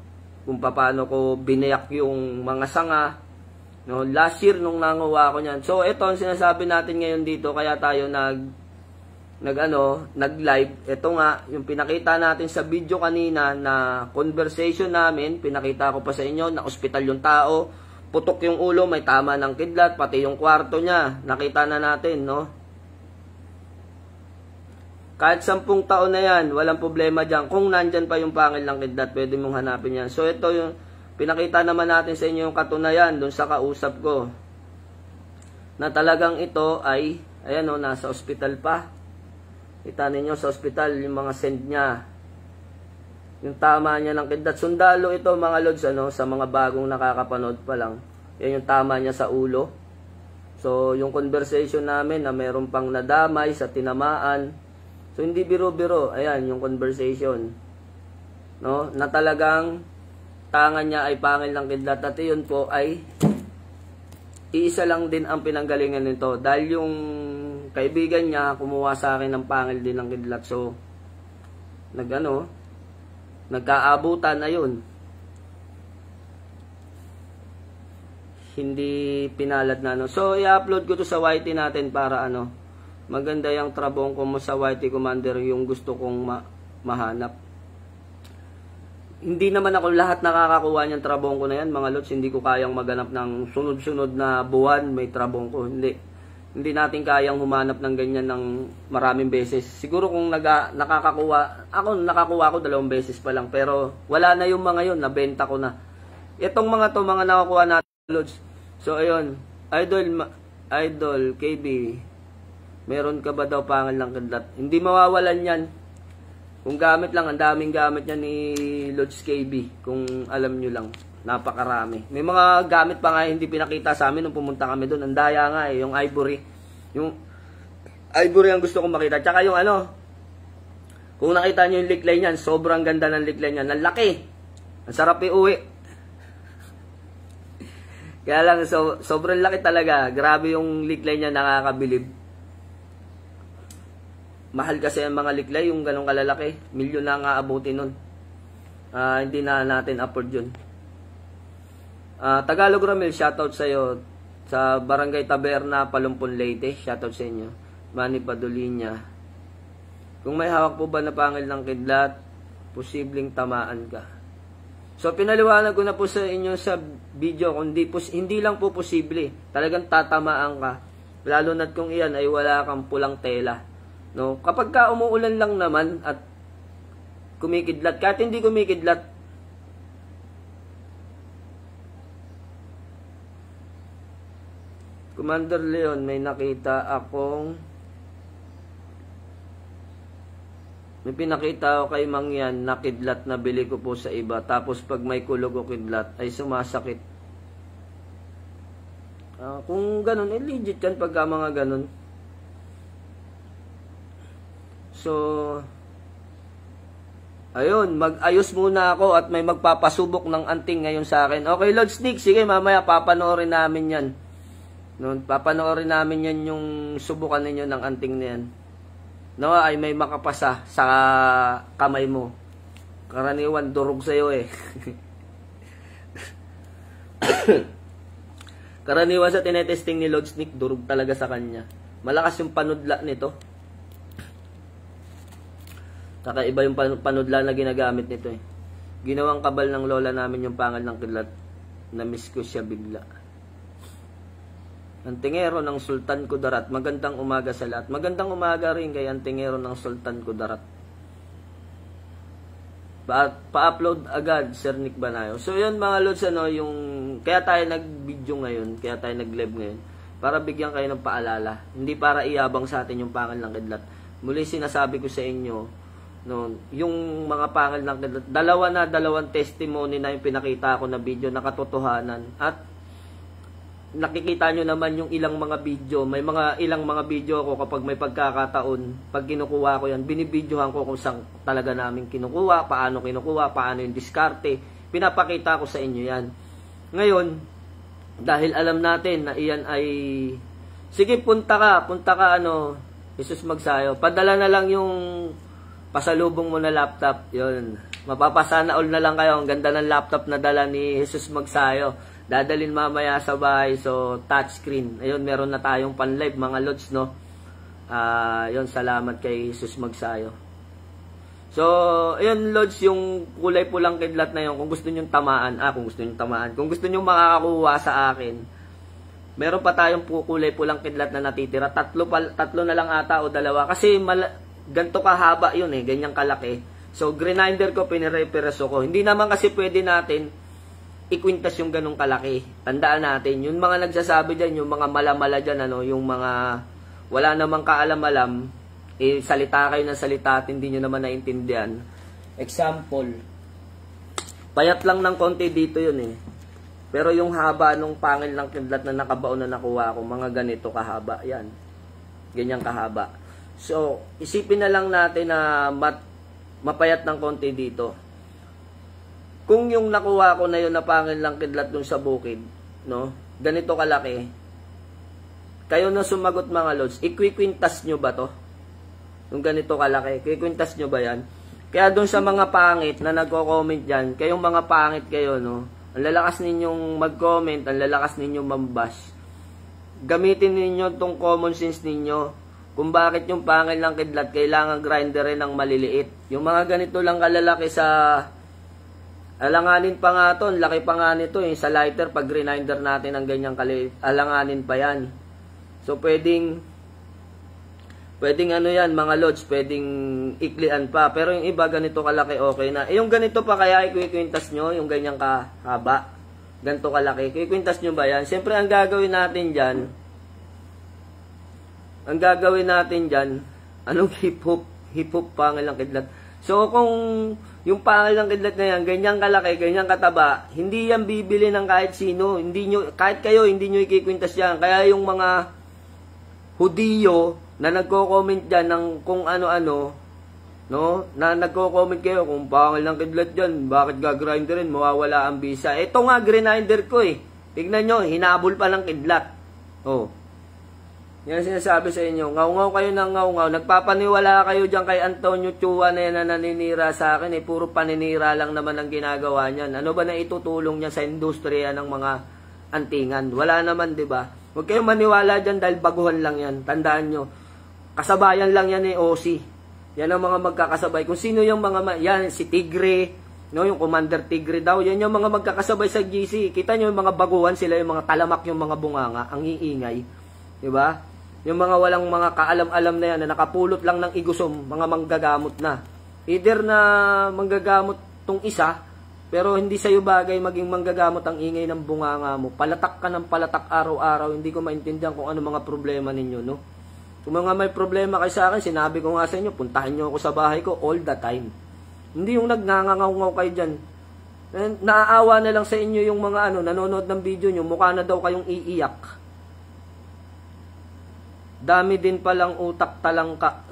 kung paano ko binayak yung mga sanga. Last year nung nanguha ko niyan. So, ito ang sinasabi natin ngayon dito, kaya tayo nag-live. Ito nga, yung pinakita natin sa video kanina na conversation namin, pinakita ko pa sa inyo, na ospital yung tao, putok yung ulo, may tama ng kidlat, pati yung kwarto niya, nakita na natin, no? Kahit 10 taon na yan, walang problema dyan. Kung nandyan pa yung pangil ng kidlat, pwede mong hanapin yan. So ito yung, pinakita naman natin sa inyo yung katunayan dun sa kausap ko, na talagang ito ay, ayan o, nasa ospital pa. Kita ninyo sa ospital, yung mga send niya. Yung tama niya ng kidlat. Sundalo ito mga lods, sa mga bagong nakakapanood pa lang. Yan yung tama niya sa ulo. So, yung conversation namin na meron pang nadamay sa tinamaan. So, hindi biro-biro. Ayan, yung conversation. No? Na talagang tangan niya ay pangil ng kidlat. At yun po ay iisa lang din ang pinanggalingan nito. Dahil yung kaibigan niya kumuha sa akin ng pangil din ng kidlat. So, nagkaabutan na yun. Hindi pinalad na, So, i-upload ko to sa YT natin para maganda yung trabong ko mo sa YT Commander, yung gusto kong mahanap. Hindi naman ako lahat nakakakuha niyang trabong ko na yan, mga lods. Hindi ko kayang maganap ng sunod-sunod na buwan may trabong ko. Hindi natin kayang humanap ng ganyan ng maraming beses. Siguro kung nakakakuha ko 2 beses pa lang. Pero wala na yung mga yun, nabenta ko na. Itong mga nakakuha natin, lods. So ayun, Idol KB, meron ka ba daw pangil ng kidlat? Hindi mawawalan yan. Kung gamit lang, ang daming gamit niya ni Lods KB. Kung alam nyo lang, napakarami. May mga gamit pa nga hindi pinakita sa amin nung pumunta kami doon. Ang daya nga yung ivory. Yung ivory ang gusto kong makita. Tsaka yung kung nakita nyo yung liklay niyan, sobrang ganda ng liklay niyan. Ang laki. Ang sarap iuwi. Kaya lang, sobrang laki talaga. Grabe yung liklay niya, nakakabilib. Mahal kasi ang mga liklay, yung ganong kalalaki. Milyon na nga abuti nun. Hindi na natin afford yun. Tagalog Ramil, shoutout sa'yo. Sa Barangay Taberna, Palumpon, Leyte. Shoutout sa inyo. Manny Padulinya. Kung may hawak po ba na pangil ng kidlat, posibleng tamaan ka. So, pinaliwanag ko na po sa inyo sa video, hindi lang po posible. Talagang tatamaan ka. Lalo na't kung iyan ay wala kang pulang tela. No? Kapag ka umuulan lang naman at kumikidlat, kahit hindi kumikidlat, Commander Leon, may pinakita ako kay Mangyan na kidlat na bili ko po sa iba. Tapos pag may kulog o kidlat ay sumasakit. Kung ganun, legit yan pagka mga ganun. So, ayun, mag-ayos muna ako at may magpapasubok ng anting ngayon sa akin. Okay, Lord Sneak, sige, mamaya papanoorin namin yan. Papanoorin namin yan yung subukan ninyo ng anting na yan. Ay may makapasa sa kamay mo. Karaniwan, durog sa'yo eh. Karaniwan sa tinetesting ni Lord Sneak, durog talaga sa kanya. Malakas yung panudla nito. Kakaiba yung panudla na ginagamit nito eh. Ginawang kabal ng lola namin yung pangil ng kidlat. Na-miss ko siya bigla. Antingero ng Sultan Kudarat. Magandang umaga sa lahat. Magandang umaga rin kay Antingero ng Sultan Kudarat. Pa-upload agad, Sir Nick Banayo. So yun mga lods, yung kaya tayo nag-video ngayon, kaya tayo nag-live ngayon, para bigyan kayo ng paalala. Hindi para iyabang sa atin yung pangil ng kidlat. Muli sinasabi ko sa inyo, yung mga pangil ng kidlat, dalawang testimony na yung pinakita ko na video na katotohanan. At nakikita nyo naman yung ilang mga video, ilang mga video ko kapag may pagkakataon, pag kinukuha ko yan, binibidyohan ko kung saan talaga namin kinukuha, paano yung diskarte, pinapakita ko sa inyo yan. Ngayon, dahil alam natin na iyan ay, sige punta ka, Jesus Magsayo, padala na lang yung pasalubong mo na laptop, yun, mapapasana all na lang kayo, ang ganda ng laptop na dala ni Jesus Magsayo. Dadalin mamaya sa bahay, so touchscreen. Ayun, meron na tayong pan-live mga lods, no? Yun, salamat kay Jesus Magsayo. So, ayun Lods, yung kulay pulang kidlat na yun, kung gusto nyo tamaan, kung gusto nyo makakakuha sa akin, meron pa tayong kulay pulang kidlat na natitira. Tatlo na lang ata o dalawa. Kasi ganito kahaba yun ganyang kalaki. So, grinder ko, pinire-pereso ko. Hindi naman kasi pwede natin ikwintas yung ganong kalaki. Tandaan natin, yung mga nagsasabi dyan, yung mga malamala dyan, yung mga wala namang kaalam-alam, salita kayo ng salita at hindi nyo naman naintindihan. Example, payat lang ng konti dito yun Pero yung haba nung pangil ng kidlat na nakabaon na nakuha ko, mga ganito kahaba, yan. Ganyang kahaba. So, isipin na lang natin na mapayat ng konti dito. Kung yung nakuha ko na yun na pangil ng kidlat dun sa bukid, ganito kalaki, kayo na sumagot mga Lods, ikwikwintas nyo ba to? Yung ganito kalaki, ikwikwintas nyo ba yan? Kaya dun sa mga pangit na nagko-comment dyan, kayong mga pangit kayo, ang lalakas ninyong mag-comment, ang lalakas ninyong mambash. Gamitin ninyo tong common sense ninyo, kung bakit yung pangil ng kidlat kailangan grinderin ng maliliit. Yung mga ganito lang kalalaki sa alanganin pa nga to, laki pa nga nito sa lighter, pag grinder natin ang ganyang kaliit, alanganin pa yan. So pwedeng yan mga Lods, pwedeng iklian pa. Pero yung iba ganito kalaki okay na. Yung ganito pa kaya ikwikwintas nyo, yung ganyang kahaba, ganito kalaki, ikwikwintas nyo ba yan? Siyempre ang gagawin natin dyan, anong hip-hop pangil ng kidlat. So kung yung pangil ng kidlat na yan, ganyang kalaki, ganyang kataba, hindi yan bibili ng kahit sino. Kahit kayo, hindi nyo ikikwintas yan. Kaya yung mga Hudiyo na nagko-comment dyan ng kung ano-ano, na nagko-comment kayo kung pangil ng kidlat dyan, bakit gagrinderin, mawawala ang bisa. Ito nga, grinder ko Tignan nyo, hinabol pa ng kidlat. Yan sinasabi sa inyo. Ngaw-ngaw kayo ng ngaw-ngaw. Nagpapaniwala kayo dyan kay Antonio Chua na yan na naninira sa akin. Puro paninira lang naman ang ginagawa niyan. Ano ba na itutulong niya sa industriya ng mga antingan? Wala naman, di ba? Huwag kayong maniwala dyan dahil baguhan lang yan. Tandaan nyo. Kasabayan lang yan OC. Yan ang mga magkakasabay. Kung sino yung mga, yan, si Tigre, yung Commander Tigre daw, yan yung mga magkakasabay sa GC. Kita nyo yung mga baguhan sila, yung mga talamak, yung mga bunganga, ang iingay. Diba? Yung mga walang mga kaalam-alam na yan, na nakapulot lang ng igusom, mga manggagamot na. Either na manggagamot tong isa, pero hindi sa'yo bagay maging manggagamot ang ingay ng bunganga mo. Palatak ka ng palatak araw-araw, hindi ko maintindihan kung ano mga problema ninyo, Kung mga may problema kayo sa akin, sinabi ko nga sa inyo, puntahan nyo ako sa bahay ko all the time. Hindi yung nagngangangaw kayo dyan. Naaawa na lang sa inyo yung mga nanonood ng video nyo, mukha na daw kayong iiyak. Dami din palang utak talangka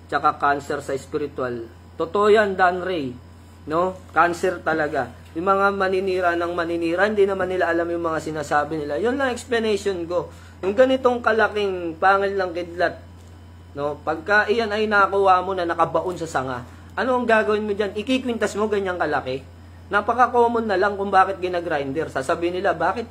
tsaka cancer sa spiritual. Totoo yan, Dan Ray. Cancer talaga. Yung mga maninira ng maninira, hindi naman nila alam yung mga sinasabi nila. Yun lang explanation ko. Yung ganitong kalaking pangil ng kidlat, pagka iyan ay nakuha mo na nakabaon sa sanga, ano ang gagawin mo dyan? Ikikwintas mo ganyang kalaki. Napaka-common na lang kung bakit ginagrinder. Sasabihin nila, bakit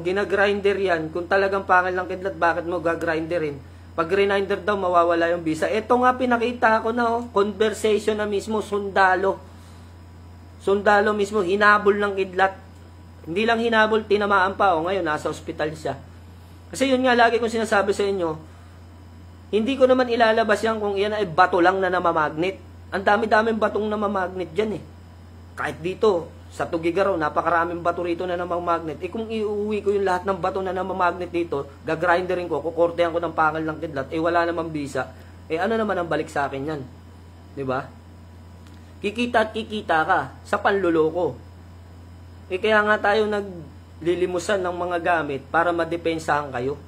ginagrinder yan? Kung talagang pangil ng kidlat, bakit mo gagrinderin? Pag grinder daw, mawawala yung bisa. Ito nga pinakita ko na, conversation na mismo, sundalo. Sundalo mismo, hinabol ng kidlat. Hindi lang hinabol, tinamaan pa. Ngayon, nasa ospital siya. Kasi yun nga, lagi kong sinasabi sa inyo, hindi ko naman ilalabas yan kung yan ay bato lang na namamagnet. Ang dami-daming batong namamagnet dyan Kahit dito, sa Tugigaraw, napakaraming bato rito na namamagnet. Kung iuwi ko yung lahat ng bato na namamagnet dito, gagrinderin ko, kukortehan ko ng pangil ng kidlat, wala namang bisa. Ano naman ang balik sa akin yan? Diba? Kikita at kikita ka sa panluloko. Kaya nga tayo naglilimusan ng mga gamit para madepensahan kayo.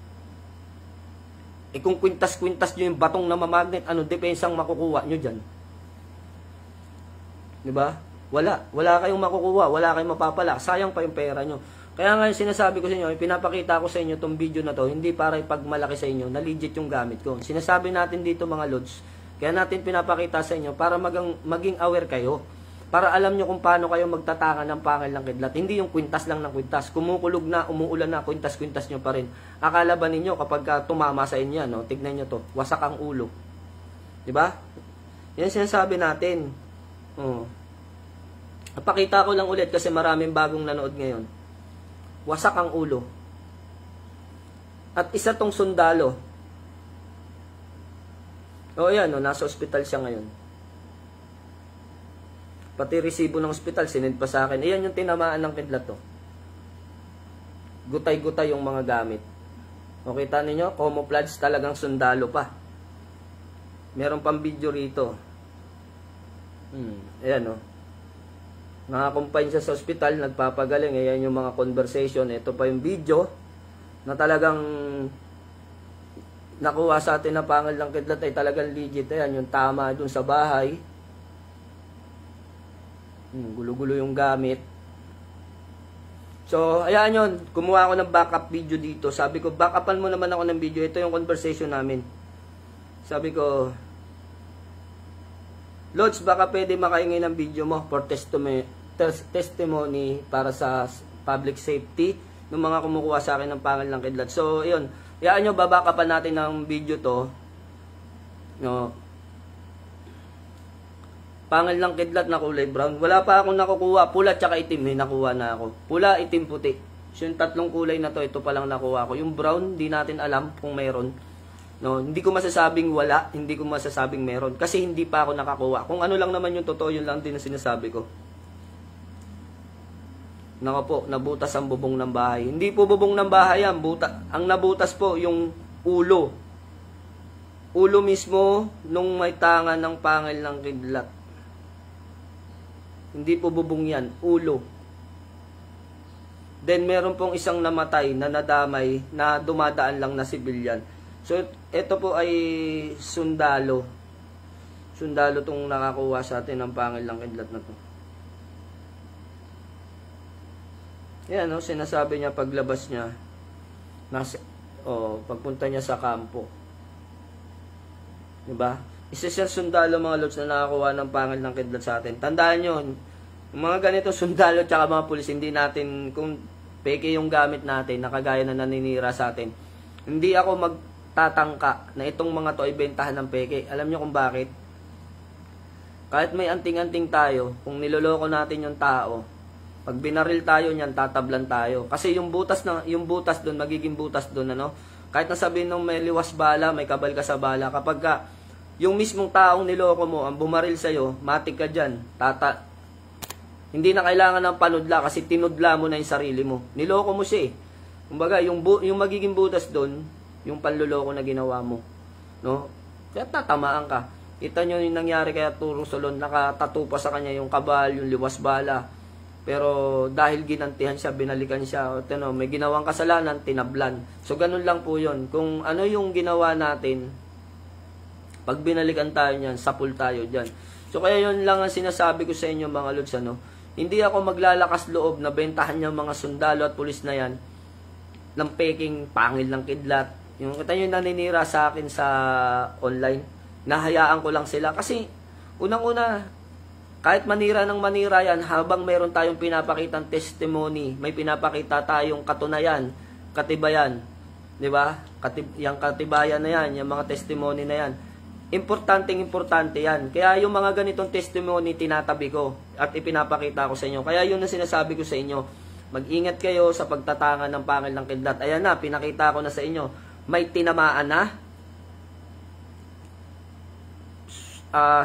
Kung kwintas-kwintas nyo yung batong namamagnet, ano depensang makukuha nyo dyan? Diba? Wala kayong makukuha, wala kayong mapapala, sayang pa yung pera nyo. Kaya nga yung sinasabi ko sa inyo, pinapakita ko sa inyo itong video na to, hindi para ipagmalaki sa inyo, na legit yung gamit ko. Sinasabi natin dito mga Lods, kaya natin pinapakita sa inyo para maging aware kayo. para alam nyo kung paano kayo magtatanga ng pangil ng kidlat. Hindi yung kwintas lang ng kwintas. Kumukulog na, umuulan na, kwintas-kwintas nyo pa rin. Akala ba ninyo kapag tumama sa inyo, no? Tignan nyo to, wasak ang ulo. Diba? Yan sinasabi natin. Napakita ko lang ulit kasi maraming bagong nanood ngayon. Wasak ang ulo. At isa tong sundalo. Ayan, no, nasa ospital siya ngayon. Pati resibo ng ospital, sinend pa sa akin. Ayan yung tinamaan ng kidlat to. Gutay-gutay yung mga gamit. O kita ninyo, camouflage talagang sundalo pa. Meron pang video rito. Ayan o. Nakakumpay siya sa ospital, nagpapagaling. Ayan yung mga conversation. Ito pa yung video na talagang nakuha sa atin na pangil ng kidlat ay talagang legit. Ayan yung tama dun sa bahay. Gulo-gulo yung gamit. So, ayan yun. Kumuha ako ng backup video dito. Sabi ko, backupan mo naman ako ng video. Ito yung conversation namin. Sabi ko, Lods, baka pwede makaingay ng video mo for testimony para sa public safety ng mga kumukuha sa akin ng pangil ng kidlat. So, yun. Ayan nyo, babackupan natin ng video to. No. Pangil ng kidlat na kulay brown. Wala pa akong nakukuha. Pula tsaka itim. May nakuha na ako. Pula, itim, puti. So, yung tatlong kulay na to, ito pa lang nakuha ko. Yung brown, di natin alam kung mayroon. No, hindi ko masasabing wala. Hindi ko masasabing meron. Kasi hindi pa ako nakakuha. Kung ano lang naman yung totoo, yun lang din ang sinasabi ko. Naka po, nabutas ang bubong ng bahay. Hindi po bubong ng bahay yan. Ang nabutas po, yung ulo. Ulo mismo nung may tanga ng pangil ng kidlat. Hindi po bubong yan, ulo. Then meron pong isang namatay na nadamay na dumadaan lang na sibilyan. So ito po ay sundalo. Sundalo tong nakakuha sa atin ng pangil ng kidlat na to. Yan, no, sinasabi niya paglabas niya, pagpunta niya sa kampo. Diba? Isa siya sundalo mga lods na nakakuha ng pangil ng kidlat sa atin. Tandaan nyo, mga ganito sundalo tsaka mga pulis, hindi natin, kung peke yung gamit natin, nakagaya na naninira sa atin, hindi ako magtatangka na itong mga to ay bentahan ng peke. Alam nyo kung bakit? Kahit may anting-anting tayo, kung niloloko natin yung tao, pag binaril tayo niyan, tatablan tayo. Kasi yung butas doon, magiging butas doon, ano? Kahit nasabihin nung may liwas bala, may kabal ka sa bala, kapag yung mismong taong niloko mo, ang bumaril sa'yo, matik ka dyan. Hindi na kailangan ng panudla kasi tinudla mo na yung sarili mo. Niloko mo siya eh. Kumbaga, yung magiging butas doon, yung panluloko na ginawa mo. No? Kaya tatamaan ka. Kita nyo yung nangyari kaya Turong Solon, nakatatupa sa kanya yung kabal, yung liwas bala. Pero dahil ginantihan siya, binalikan siya, may ginawang kasalanan, tinablan. So ganun lang po yun. Kung ano yung ginawa natin, pag binalikan tayo niyan, sapul tayo dyan. So kaya yun lang ang sinasabi ko sa inyo mga lods, ano? Hindi ako maglalakas loob na bentahan yung mga sundalo at pulis na yan ng peking pangil ng kidlat. Yung kita nyo naninira sa akin sa online, nahayaan ko lang sila. Kasi unang-una, kahit manira ng manira yan, habang meron tayong pinapakitang testimony, may pinapakita tayong katunayan, katibayan, di ba? Yung katibayan na yan, yung mga testimony na yan, importante yan. Kaya yung mga ganitong testimony, tinatabi ko at ipinapakita ko sa inyo. Kaya yun ang sinasabi ko sa inyo, mag-ingat kayo sa pagtatangan ng pangil ng kidlat. Ayan na, pinakita ko na sa inyo, may tinamaan na,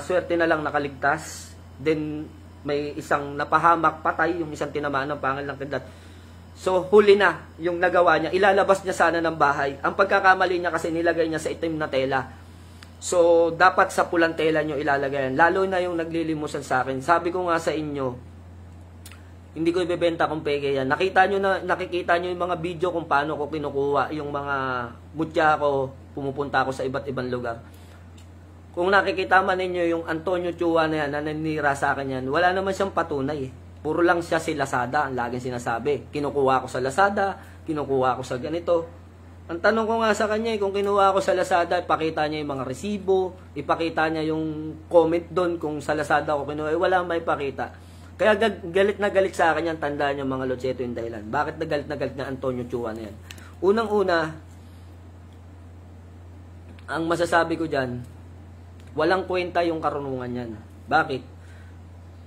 swerte na lang nakaligtas. Then may isang napahamak, patay yung isang tinamaan ng pangil ng kidlat. So huli na yung nagawa niya, ilalabas niya sana ng bahay. Ang pagkakamali niya kasi nilagay niya sa itim na tela. So dapat sa pulang tela niyo ilalagay yan. Lalo na yung naglilimusan sa akin. Sabi ko nga sa inyo, hindi ko ibebenta kung peke yan. Nakikita niyo yung mga video kung paano ko kinukuha yung mga mutya ko, pumupunta ako sa iba't ibang lugar. Kung nakikita man ninyo yung Antonio Chua na yan, na nanira sa akin yan, wala naman siyang patunay. Puro lang siya si Lazada, ang laging sinasabi. Kinukuha ko sa Lazada, kinukuha ko sa ganito. Ang tanong ko nga sa kanya, kung kinuha ko sa Lazada, ipakita niya yung mga resibo, ipakita niya yung comment doon kung sa Lazada ko kinuha, wala may pakita. Kaya galit na galit sa akin yan, tandaan niyo mga Lods, ito yung dahilan. Bakit na galit na Antonio Chua na yan? Unang-una, ang masasabi ko dyan, walang kwenta yung karunungan yan. Bakit?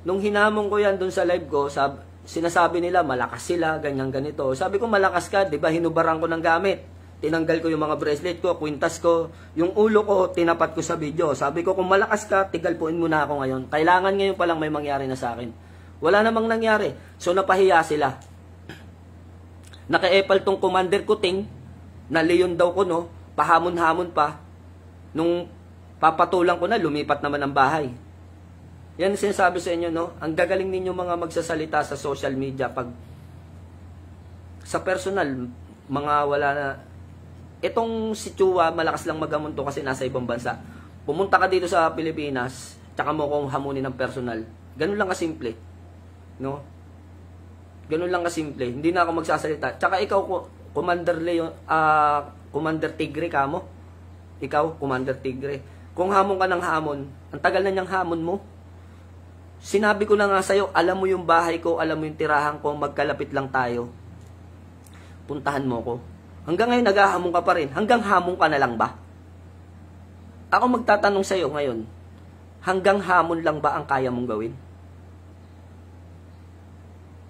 Nung hinamon ko yan doon sa live ko, sinasabi nila, malakas sila, ganyan ganito. Sabi ko, malakas ka, di ba hinubaran ko ng gamit. Tinanggal ko yung mga bracelet ko, kwintas ko, yung ulo ko, tinapat ko sa video. Sabi ko, kung malakas ka, tigalpuin mo na ako ngayon. Kailangan ngayon palang may mangyari na sa akin. Wala namang nangyari. So, napahiya sila. Naka-epal tong Commander Kuting, na Leon daw ko, no? Pahamon-hamon pa. Nung papatulang ko na, lumipat naman ang bahay. Yan sinasabi sa inyo, no? Ang gagaling ninyo mga magsasalita sa social media pag sa personal, mga wala na. Itong si Chua, malakas lang maghamunto kasi nasa ibang bansa. Pumunta ka dito sa Pilipinas, tsaka mo kong hamunin ng personal. Ganun lang kasimple. No? Ganun lang kasimple. Hindi na ako magsasalita. Tsaka ikaw, Commander Leon, Commander Tigre ka mo. Ikaw, Commander Tigre. Kung hamon ka ng hamon, ang tagal na niyang hamon mo. Sinabi ko na nga sa'yo, alam mo yung bahay ko, alam mo yung tirahan ko, magkalapit lang tayo. Puntahan mo ko. Hanggang ngayon, naghahamon ka pa rin. Hanggang hamon ka na lang ba? Ako magtatanong sa'yo ngayon, hanggang hamon lang ba ang kaya mong gawin?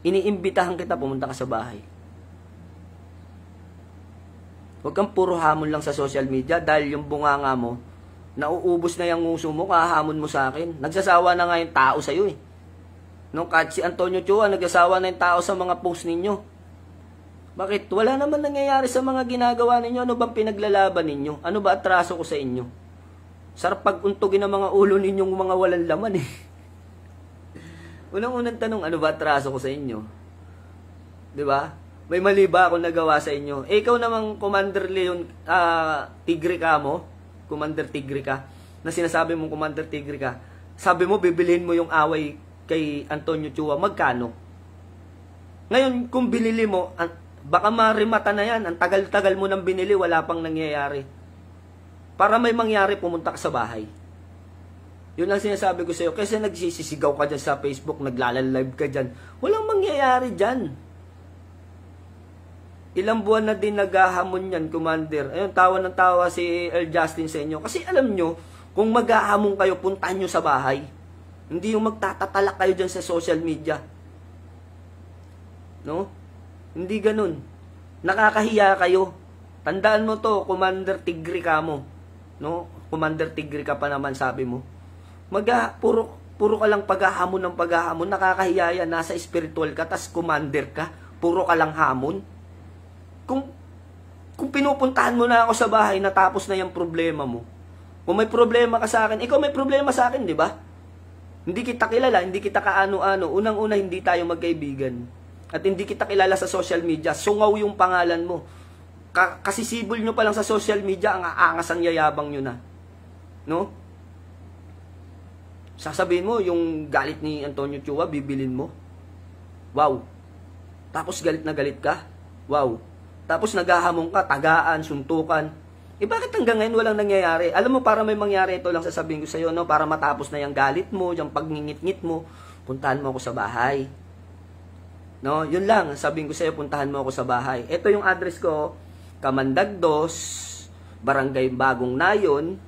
Iniimbitahan kita, pumunta ka sa bahay. Huwag kang puro hamon lang sa social media dahil yung bunganga mo, nauubos na yung nguso mo, kahamon mo sa akin. Nagsasawa na nga yung tao sa'yo eh. No, kahit si Antonio Chua, nagsasawa na yung tao sa mga post ninyo. Bakit? Wala naman nangyayari sa mga ginagawa ninyo. Ano bang pinaglalaban ninyo? Ano ba atraso ko sa inyo? Sarap pag-untugin ng mga ulo ninyong mga walang laman eh. Unang-unang tanong, ano ba atraso ko sa inyo? 'Di ba? May mali ba akong nagawa sa inyo? Eh, ikaw namang Commander Leon, Tigre ka mo? Commander Tigre ka? Na sinasabi mong Commander Tigre ka? Sabi mo, bibilhin mo yung away kay Antonio Chua. Magkano? Ngayon, kung binili mo, baka marimata na yan. Ang tagal-tagal mo nang binili, wala pang nangyayari. Para may mangyari, pumunta ka sa bahay. Yun ang sinasabi ko sa'yo. Kasi nagsisisigaw ka dyan sa Facebook, naglalalive ka dyan. Walang mangyayari dyan. Ilang buwan na din naghahamon yan, Commander. Ayun, tawa ng tawa si Earl Justin sa inyo. Kasi alam nyo, kung maghahamon kayo, puntahan nyo sa bahay. Hindi yung magtatatalak kayo dyan sa social media. No? Hindi ganun. Nakakahiya kayo. Tandaan mo to, Commander Tigre ka mo. No? Commander Tigre ka pa naman, sabi mo. Puro ka lang paghahamon ng paghahamon. Nakakahiya yan. Nasa spiritual ka, tas commander ka. Puro ka lang hamon. Kung pinupuntahan mo na ako sa bahay, natapos na yung problema mo. Kung may problema ka sa akin, ikaw may problema sa akin, di ba? Hindi kita kilala, hindi kita kaano-ano. Unang-una, hindi tayo magkaibigan. At hindi kita kilala sa social media. Sungaw yung pangalan mo. Kasisibol nyo pa lang sa social media, ang aangas ang yayabang nyo na. No? Sasabihin mo, yung galit ni Antonio Chua, bibilin mo. Wow. Tapos galit na galit ka. Wow. Tapos naghahamon ka, tagaan, suntukan. Eh bakit hanggang ngayon walang nangyayari? Alam mo, para may mangyari, ito lang sasabihin ko sa iyo, no? Para matapos na yung galit mo, yung pagngingit-ngit mo, puntahan mo ako sa bahay. No, yun lang, sabihin ko sa iyo, puntahan mo ako sa bahay. Ito yung address ko, Kamandag 2, Barangay Bagong Nayon,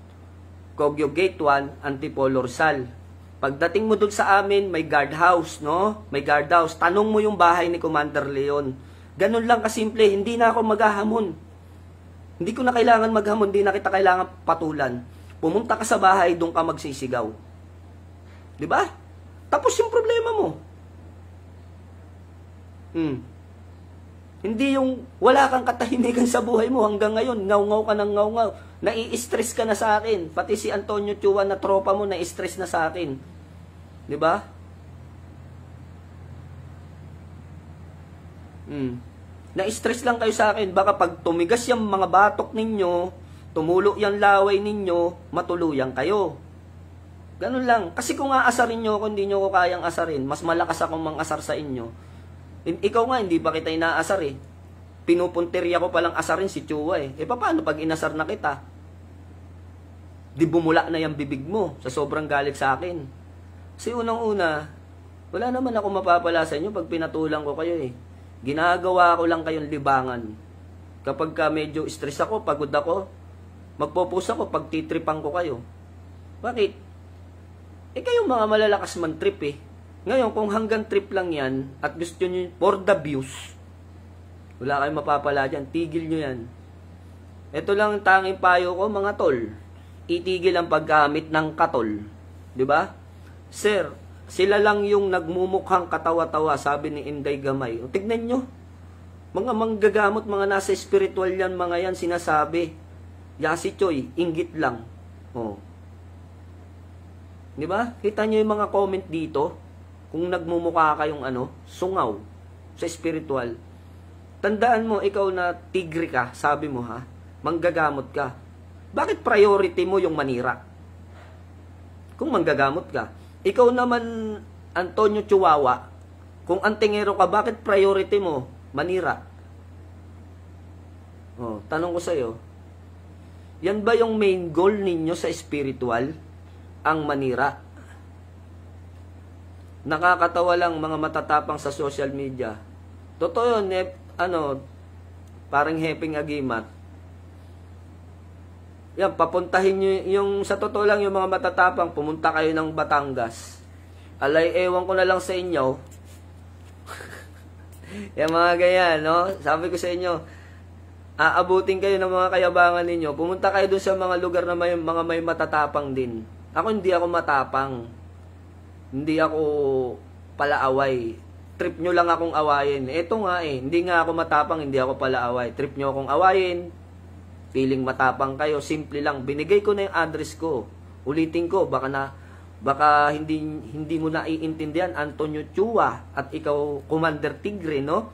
Kogyo Gate 1, Antipolo Rizal. Pagdating mo dun sa amin, may guardhouse, no? May guardhouse. Tanong mo yung bahay ni Commander Leon. Ganun lang kasimple, hindi na ako maghahamon. Hindi ko na kailangan maghamon, hindi na kita kailangan patulan. Pumunta ka sa bahay, doon ka magsisigaw. 'Di ba? Tapos yung problema mo. Hindi yung wala kang katahimikan sa buhay mo hanggang ngayon, ngaw-ngaw ka ng ngaw-ngaw. Nai-stress ka na sa akin. Pati si Antonio Chua na tropa mo, na-stress na sa akin. 'Di ba? Na-stress lang kayo sa akin. Baka pag tumigas yung mga batok ninyo, tumulo yung laway ninyo, matuluyan kayo. Ganun lang. Kasi kung aasarin nyo, kung hindi nyo ko kayang asarin, mas malakas akong mang-asar sa inyo. Ikaw nga, hindi pa kita inaasar eh. pinupunteriya ko palang asarin si Chua eh. Paano pag inasar na kita? Di bumula na yung bibig mo sa sobrang galit sa akin. Kasi unang-una, wala naman ako mapapala sa inyo pag pinatulang ko kayo eh. Ginagawa ko lang kayong libangan. Kapag ka medyo stress ako, pagod ako, magpo-post ako pag titripan ko kayo. Bakit? Kayong mga malalakas man trip eh. Ngayon, kung hanggang trip lang yan, at gusto nyo for the views, wala kayong mapapala dyan. Tigil nyo yan. Ito lang ang tanging payo ko, mga tol. Itigil ang paggamit ng katol. Diba? Sir, sila lang yung nagmumukhang katawa-tawa, sabi ni Inday Gamay. O, tignan nyo. Mga manggagamot, mga nasa spiritual yan, mga yan, sinasabi. Yasi Choy, inggit lang. O. Diba? Kita nyo yung mga comment dito. Kung nagmumukha kayong sungaw sa spiritual. Tandaan mo, ikaw na tigre ka, sabi mo ha, manggagamot ka. Bakit priority mo yung manira? Kung manggagamot ka. Ikaw naman, Antonio Chihuahua, kung antingero ka, bakit priority mo manira? Oh, tanong ko sa'yo, yan ba yung main goal ninyo sa spiritual? Ang manira? Nakakatawa lang mga matatapang sa social media. Totoo yun, parang heping agimat. Yan, papuntahin nyo, yung sa totoo lang yung mga matatapang, pumunta kayo ng Batangas. Alay, ewan ko na lang sa inyo. Yan mga ganyan, no? Sabi ko sa inyo, aabutin kayo ng mga kayabangan ninyo. Pumunta kayo dun sa mga lugar na may matatapang din. Ako hindi ako matapang. Hindi ako palaaway. Trip nyo lang akong awayin. Ito nga hindi nga ako matapang, hindi ako palaaway. Trip nyo akong awayin. Feeling matapang kayo, simple lang. Binigay ko na yung address ko. Ulitin ko, baka hindi mo na iintindihan, Antonio Chua at ikaw Commander Tigre, no?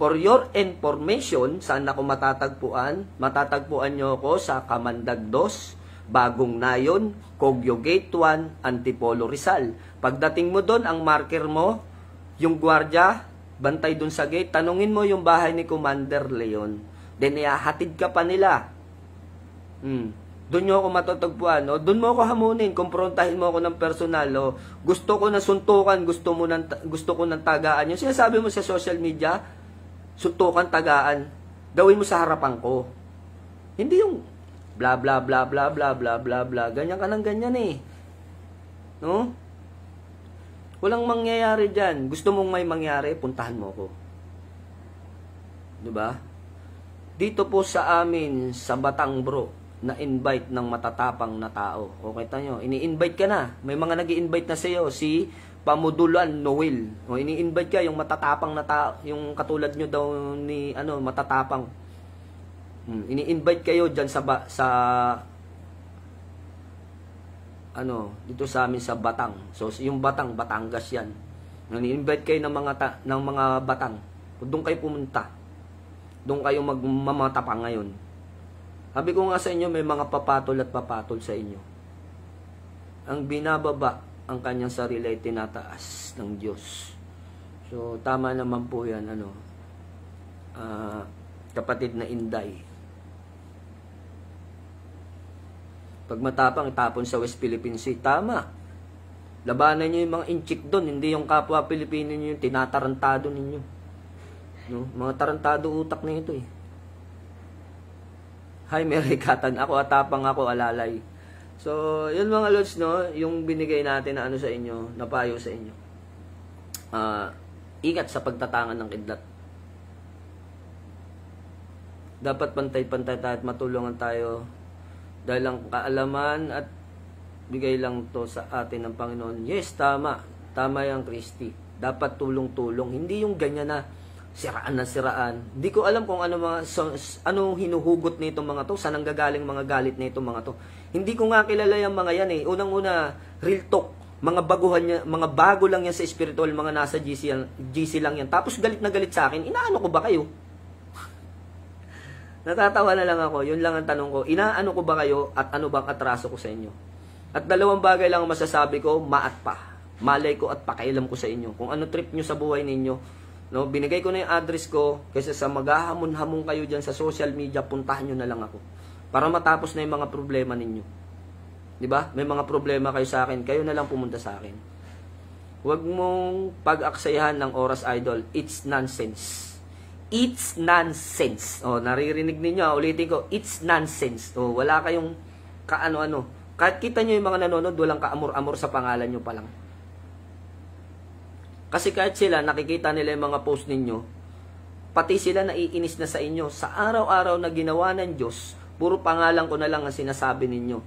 For your information, saan ako matatagpuan? Matatagpuan nyo ako sa Kamandag 2, Bagong Nayon, Kogyo Gate 1, Antipolo Rizal. Pagdating mo doon, ang marker mo, yung gwardiya, bantay doon sa gate, tanungin mo yung bahay ni Commander Leon. Then, ihahatid ka pa nila. Doon nyo ako matutagpuan. No? Doon mo ako hamunin, kumprontahin mo ako ng personal. No? Gusto ko na suntukan, gusto ko ng tagaan. Yung sinasabi mo sa social media, suntukan, tagaan, gawin mo sa harapan ko. Hindi yung bla bla bla bla bla bla bla bla. Ganyan ka ng ganyan eh. No? Walang mangyayari dyan. Gusto mong may mangyari, puntahan mo ko. Diba? Dito po sa amin, sa Batang Bro, na-invite ng matatapang na tao. Okay tayo, ini-invite ka na. May mga nag-i-invite na sa'yo, si Pamudulan Noel. O, ini-invite ka, yung matatapang na tao, yung katulad nyo daw ni, matatapang. Ini-invite kayo dyan dito sa amin sa Batang. So, yung Batang, Batangas yan. Ini-invite kayo ng mga Batang. Doon kayo pumunta. Doon kayo magmamatapang ngayon. Sabi ko nga sa inyo, may mga papatol at papatol sa inyo. Ang binababa, ang kanyang sarili ay tinataas ng Diyos. So, tama naman po yan, kapatid na Inday. Pag matapang, itapon sa West Philippine Sea. Tama. Labanan nyo yung mga inchik doon, hindi yung kapwa Pilipino nyo yung tinatarantado ninyo. No? Mga tarantado utak na ito eh. Hi, Mary Katan. Ako atapang, ako alalay. So, yun mga lods, no? Yung binigay natin na sa inyo, na payo sa inyo. Ingat sa pagtatangan ng kidlat. Dapat pantay-pantay tayo at matulungan tayo. Dahil ang kaalaman at bigay lang to sa atin ng Panginoon. Yes, tama. Tama yung Christy. Dapat tulong-tulong. Hindi yung ganyan na siraan na siraan. Hindi ko alam kung anong hinuhugot nitong mga to, saan nanggagaling mga galit nitong mga to. Hindi ko nga kilala yung mga yan eh. Unang-una, real talk. Mga baguhan niya, mga bago lang yan sa spiritual, mga nasa GC lang yan. Tapos galit na galit sa akin, inaano ko ba kayo? Natatawa na lang ako. Yun lang ang tanong ko. Inaano ko ba kayo at ano bang atraso ko sa inyo? At dalawang bagay lang ang masasabi ko, maat pa. Malay ko at pakialam ko sa inyo. Kung ano trip nyo sa buhay ninyo, No, binigay ko na yung address ko, kaysa sa maghahamon-hamon kayo dyan sa social media, puntahan nyo na lang ako. Para matapos na yung mga problema ninyo. Di ba? May mga problema kayo sa akin, kayo na lang pumunta sa akin. Huwag mong pag-aksayahan ng oras, idol. It's nonsense. It's nonsense. O, naririnig ninyo, ulitin ko, it's nonsense. O, wala kayong kaano-ano. Kahit kita nyo yung mga nanonood, walang kaamor-amor sa pangalan nyo pa lang. Kasi kahit sila, nakikita nila yung mga post ninyo, pati sila naiinis na sa inyo. Sa araw-araw na ginawa ng Diyos, puro pangalan ko na lang ang sinasabi ninyo.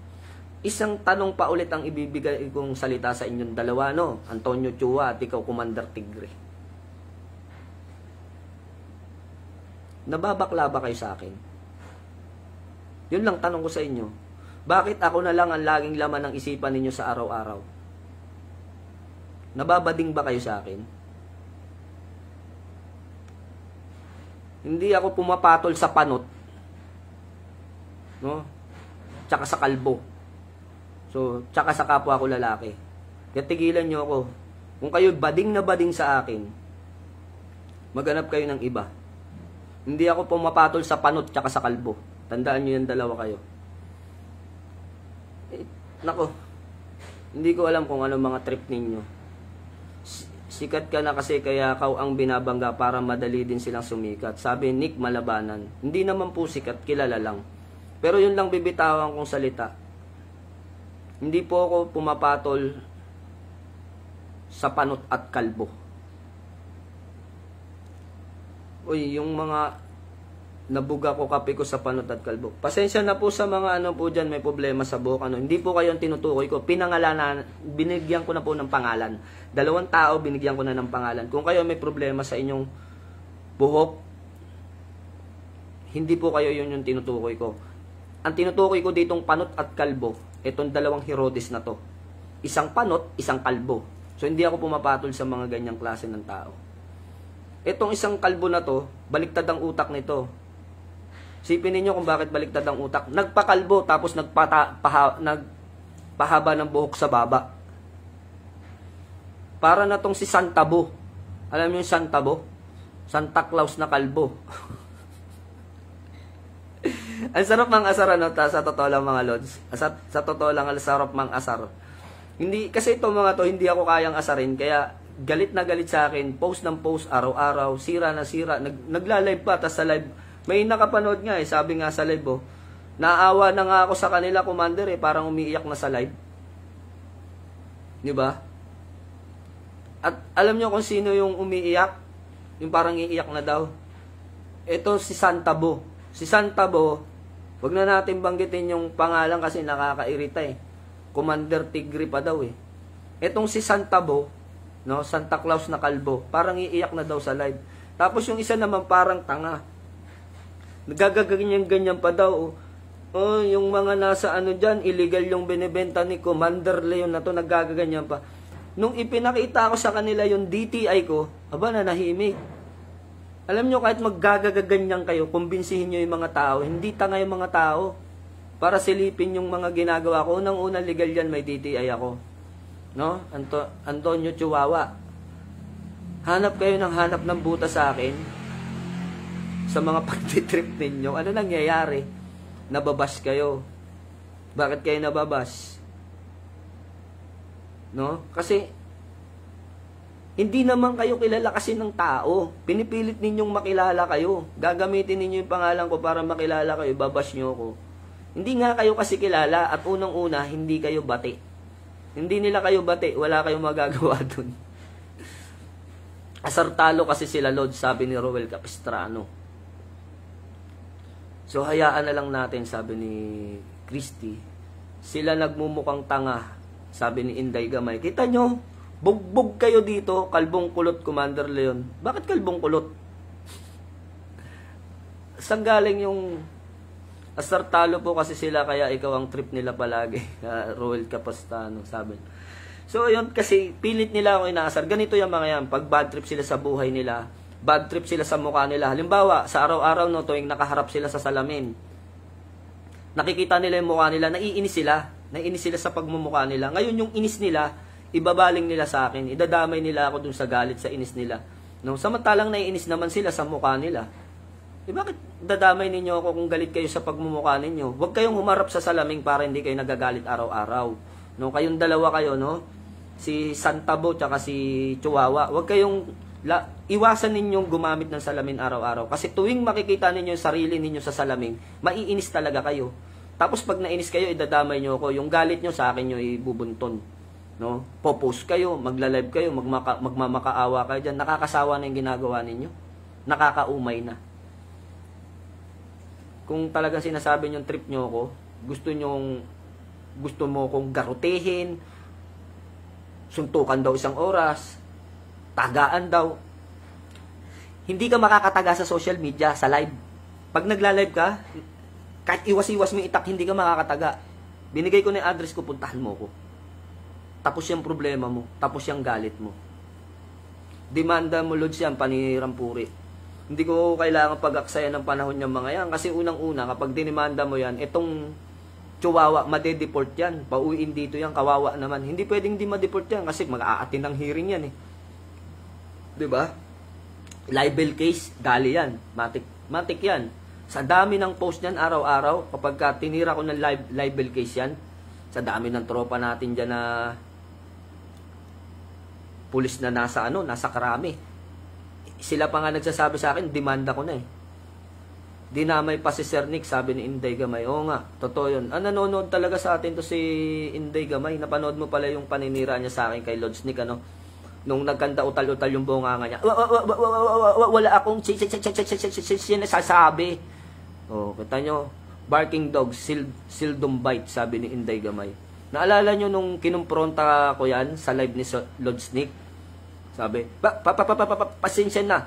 Isang tanong pa ulit ang ibibigay kong salita sa inyong dalawa, no? Antonio Chua at ikaw, Commander Tigre. Nababakla ba kayo sa akin? Yun lang tanong ko sa inyo. Bakit ako na lang ang laging laman ng isipan ninyo sa araw-araw? Nababading ba kayo sa akin? Hindi ako pumapatol sa panot, no? Tsaka sa kalbo. So, tsaka sa kapwa ko lalaki. Kaya tigilan nyo ako. Kung kayo bading na bading sa akin, maghanap kayo ng iba. Hindi ako pumapatol sa panot tsaka sa kalbo. Tandaan nyo yan, dalawa kayo. Nako, hindi ko alam kung ano mga trip ninyo. Sikat ka na kasi kaya kau ang binabangga para madali din silang sumikat. Sabi Nick Malabanan. Hindi naman po sikat, kilala lang. Pero yun lang bibitawan kong salita. Hindi po ako pumapatol sa panot at kalbo. Uy, yung mga nabuga ko kape ko sa panot at kalbo. Pasensya na po sa mga ano po dyan, may problema sa buhok. Ano. Hindi po kayo ang tinutukoy ko. Pinangalanan, binigyan ko na po ng pangalan. 2 tao, binigyan ko na ng pangalan. Kung kayo may problema sa inyong buhok, hindi po kayo yun yung tinutukoy ko. Ang tinutukoy ko ditong panot at kalbo, itong 2 Herodes na to. Isang panot, isang kalbo. So hindi ako pumapatol sa mga ganyang klase ng tao. Itong isang kalbo na to, baliktad ang utak nito. Sipin ninyo kung bakit baliktad ang utak. Nagpakalbo tapos nagpahaba ng buhok sa baba. Para na tong si Santabo. Alam niyo yung Santabo? Santa Claus na kalbo. Ang sarap mang asar, ano, sa totoo lang mga lods. Sa totoo lang, ang sarap mang asar. Hindi, kasi itong mga to, hindi ako kayang asarin. Kaya galit na galit sa akin. Post ng post, araw-araw. Sira na sira. Nagla-live pa, tas sa live. May nakapanood nga sabi nga sa live, oh. Naawa na nga ako sa kanila, Commander, parang umiiyak na sa live. Di ba? At alam nyo kung sino yung umiiyak? Yung parang iiyak na daw. Ito si Santabo. Si Santabo, wag na natin banggitin yung pangalan kasi nakakairita eh. Commander Tigre pa daw eh. Etong si Santabo, no, Santa Claus na kalbo, parang iiyak na daw sa live. Tapos yung isa naman parang tanga. Nagagaganyan-ganyan pa daw. Oh, yung mga nasa ano dyan, illegal yung binibenta ni Commander Leon na to, nagagaganyan pa. Nung ipinakita ko sa kanila yung DTI ko, aba na nahimik. Alam nyo, kahit maggagaganyan kayo, kumbinsihin nyo yung mga tao, hindi tanga yung mga tao. Para silipin yung mga ginagawa ko. Unang-unang legal yan, may DTI ako. No? Antonio Chihuahua. Hanap kayo ng hanap ng buta sa akin. Sa mga pagtitrip ninyo, ano nangyayari? Nababash kayo. Bakit kayo nababash? No? Kasi hindi naman kayo kilala kasi ng tao. Pinipilit ninyong makilala kayo. Gagamitin ninyo yung pangalan ko para makilala kayo, babash nyo ako. Hindi nga kayo kasi kilala at unang-una, hindi kayo bati. Hindi nila kayo bati, wala kayong magagawa dun. Asartalo kasi sila, Lord, sabi ni Roel Capistrano. So, hayaan na lang natin, sabi ni Christy. Sila nagmumukhang tanga, sabi ni Inday Gamay. Kita nyo, bugbog kayo dito, kalbong kulot, Commander Leon. Bakit kalbong kulot? Saan galing yung asartalo po kasi sila, kaya ikaw ang trip nila palagi. Roel Capistano, sabi. So, yun, kasi pilit nila ako inaasar. Ganito yung mga yan, pag bad trip sila sa buhay nila, bad trip sila sa mukha nila. Halimbawa, sa araw-araw, no, tuwing nakaharap sila sa salamin, nakikita nila yung mukha nila, naiinis sila. Naiinis sila sa pagmumukha nila. Ngayon, yung inis nila, ibabaling nila sa akin. Idadamay nila ako dun sa galit sa inis nila. No? Samantalang naiinis naman sila sa mukha nila. Bakit dadamay ninyo ako kung galit kayo sa pagmumukha ninyo? Huwag kayong humarap sa salamin para hindi kayo nagagalit araw-araw. No? Kayong dalawa kayo, no? Si Santabo tsaka si Chihuahua. Huwag kayong iwasan ninyong gumamit ng salamin araw-araw. Kasi tuwing makikita ninyo yung sarili ninyo sa salamin, maiinis talaga kayo. Tapos pag nainis kayo, idadamay nyo ako. Yung galit nyo sa akin nyo ibubunton. No? Popost kayo, magla-live kayo, magmamakaawa kayo dyan. Nakakasawa na yung ginagawa ninyo. Nakakaumay na. Kung talagang sinasabi nyo trip nyo ako, gusto mo kong garutehin, suntukan daw isang oras, tagaan daw. Hindi ka makakataga sa social media, sa live. Pag nagla-live ka, kahit iwas-iwas mo itak, hindi ka makakataga. Binigay ko na yung address ko, puntahan mo ko. Tapos yung problema mo, tapos yung galit mo. Demanda mo, Lods, yan, paninirang puri. Hindi ko kailangan pag-aksaya ng panahon yung mga yan. Kasi unang-una, kapag dinimanda mo yan, itong Chihuahua, madedeport yan. Pauwiin dito yan, kawawa naman. Hindi pwedeng di madeport yan kasi mag-aatin ng hearing yan eh. Diba? Libel case, dali yan. Matik yan. Sa dami ng post yan araw-araw, kapag tinira ko ng libel case yan, sa dami ng tropa natin dyan na pulis na nasa karami. Sila pa nga nagsasabi sa akin, demanda ko na eh. Dinamay pa si Sir Nick, sabi ni Inday Gamay. Oo nga, totoo yun. Nanonood talaga sa atin to si Inday Gamay. Napanood mo pala yung paninira niya sa akin kay Lods Nick, ano? Nung nagkanta utal-utal yung bunganga niya. Wala akong sinasabi. Oh, kita nyo, barking dog, seldom bite, sabi ni Inday Gamay. Naalala nyo nung kinumpronta ko yan sa live ni Lods Nick? Sabi, pasensya na,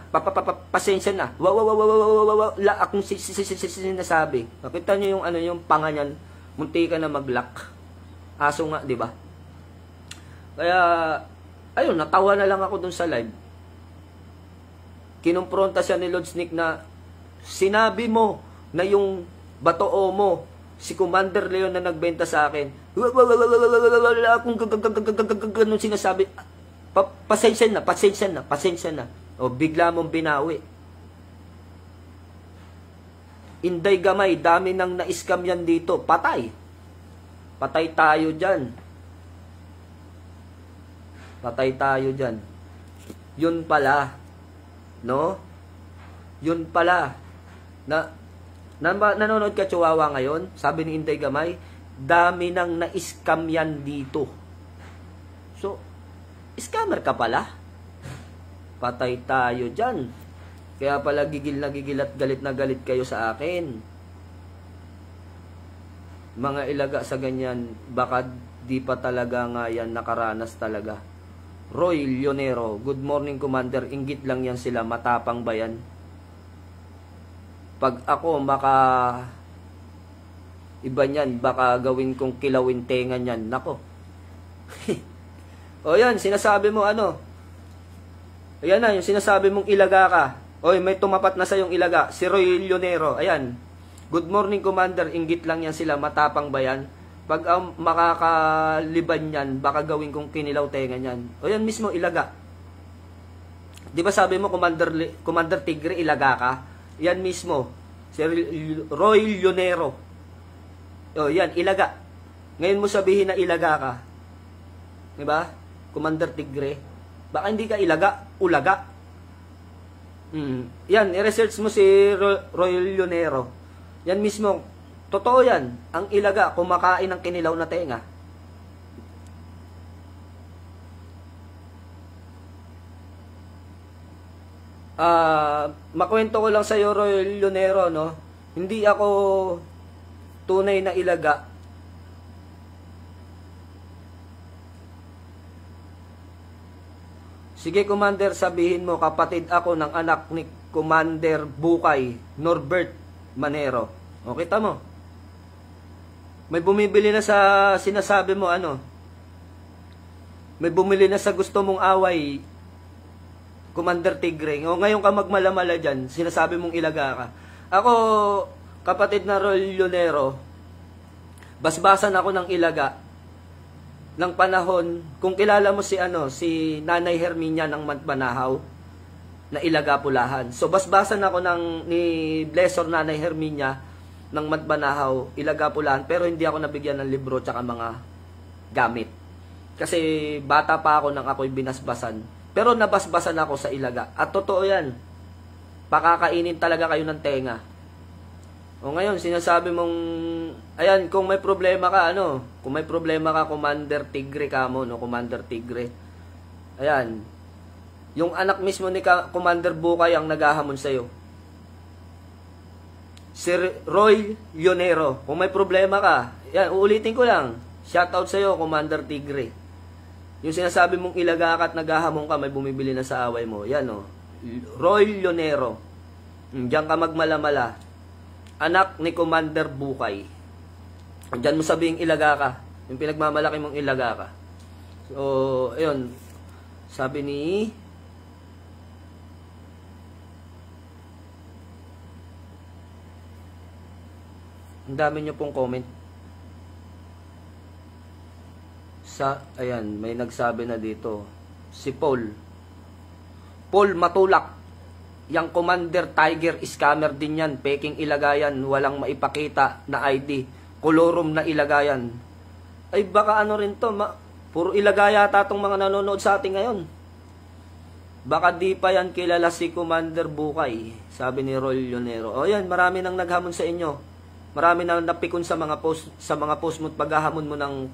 pasensya na. Wala akong sinasabi. Nakita nyo yung panga niyan, munti ka na mag-lock. Aso nga, di ba? Kaya, ayun, natawa na lang ako dun sa live. Kinumpronta siya ni Lods Nick na, sinabi mo na yung batoo mo, si Commander Leon na nagbenta sa akin, wala akong ganun sinasabi. Pasensya na. O, bigla mong binawi. Inday Gamay, dami nang na-scam yan dito. Patay tayo dyan. Yun pala. No? Yun pala. Nanonood ka, Chihuahua, ngayon? Sabi ni Inday Gamay, dami nang na-scam yan dito. So, scammer ka pala. Patay tayo dyan. Kaya pala gigil at galit na galit kayo sa akin. Mga ilaga sa ganyan, baka di pa talaga nga yan nakaranas talaga. Roy Leonero, good morning Commander, inggit lang yan sila, matapang ba yan? Pag ako iba niyan, baka gawin kong kilawin tenga niyan. Nako. O yan, sinasabi mo ano? Ayan na, yung sinasabi mong ilaga ka. Oy, may tumapat na sa yung ilaga. Si Roy Leonero. Ayan. Good morning, Commander. Inggit lang yan sila. Matapang ba yan? Pag makakaliban yan, baka gawin kong kinilaw tenga yan. O yan mismo, ilaga. Di ba sabi mo, Commander Tigre, ilaga ka? Yan mismo. Si Roy Leonero. O yan, ilaga. Ngayon mo sabihin na ilaga ka. Di ba? Commander Tigre. Baka hindi ka ilaga, ulaga. Yan, i-research mo si Roy Leonero. Yan mismo, totoo yan. Ang ilaga, kumakain ng kinilaw na tenga. Makwento ko lang sa iyo, Roy Leonero, no? Hindi ako tunay na ilaga. Sige, Commander, sabihin mo, kapatid ako ng anak ni Commander Bukay, Norbert Manero. O, kita mo. May bumibili na sa sinasabi mo, ano? May bumili na sa gusto mong away, Commander Tigre. O, ngayon ka magmalamala dyan, sinasabi mong ilaga ka. Ako, kapatid na Roy Leonero, basbasan ako ng ilaga ng panahon, kung kilala mo si Nanay Herminia ng Mantbanahaw, na Ilaga Pulahan. So basbasan ako ni Blessor Nanay Herminia ng Matbanahaw, Ilaga Pulahan, pero hindi ako nabigyan ng libro tsaka mga gamit. Kasi bata pa ako nang ako'y binasbasan. Pero nabasbasan ako sa Ilaga. At totoo yan. Pakakainin talaga kayo ng tenga. O ngayon, sinasabi mong, ayan, kung may problema ka, kung may problema ka, Commander Tigre ka mo, Commander Tigre. Ayan, yung anak mismo ni Commander Bukay ang naghahamon sa'yo. Si Roy Leonero, kung may problema ka, yan, uulitin ko lang, shoutout sa'yo, Commander Tigre. Yung sinasabi mong Ilaga ka at naghahamon ka, may bumibili na sa away mo. Yan, Roy Leonero. Diyan ka magmalamala. Anak ni Commander Bukay. Diyan mo sabihing Ilaga ka. Yung pinagmamalaki mong Ilaga ka. So, ayun. Sabi ni ang dami nyo pong comment. Ayan, may nagsabi na dito. Si Paul Matulak. Yang Commander Tiger scammer din yan. Peking ilagayan. Walang maipakita na ID. Kolorum na ilagayan. Ay baka rin to. Puro ilagaya yata itong mga nanonood sa atin ngayon. Baka di pa yan kilala si Commander Bukay. Sabi ni Roy Leonero. O yan, marami nang naghamon sa inyo. Marami nang napikon sa mga post mo at paghahamon mo ng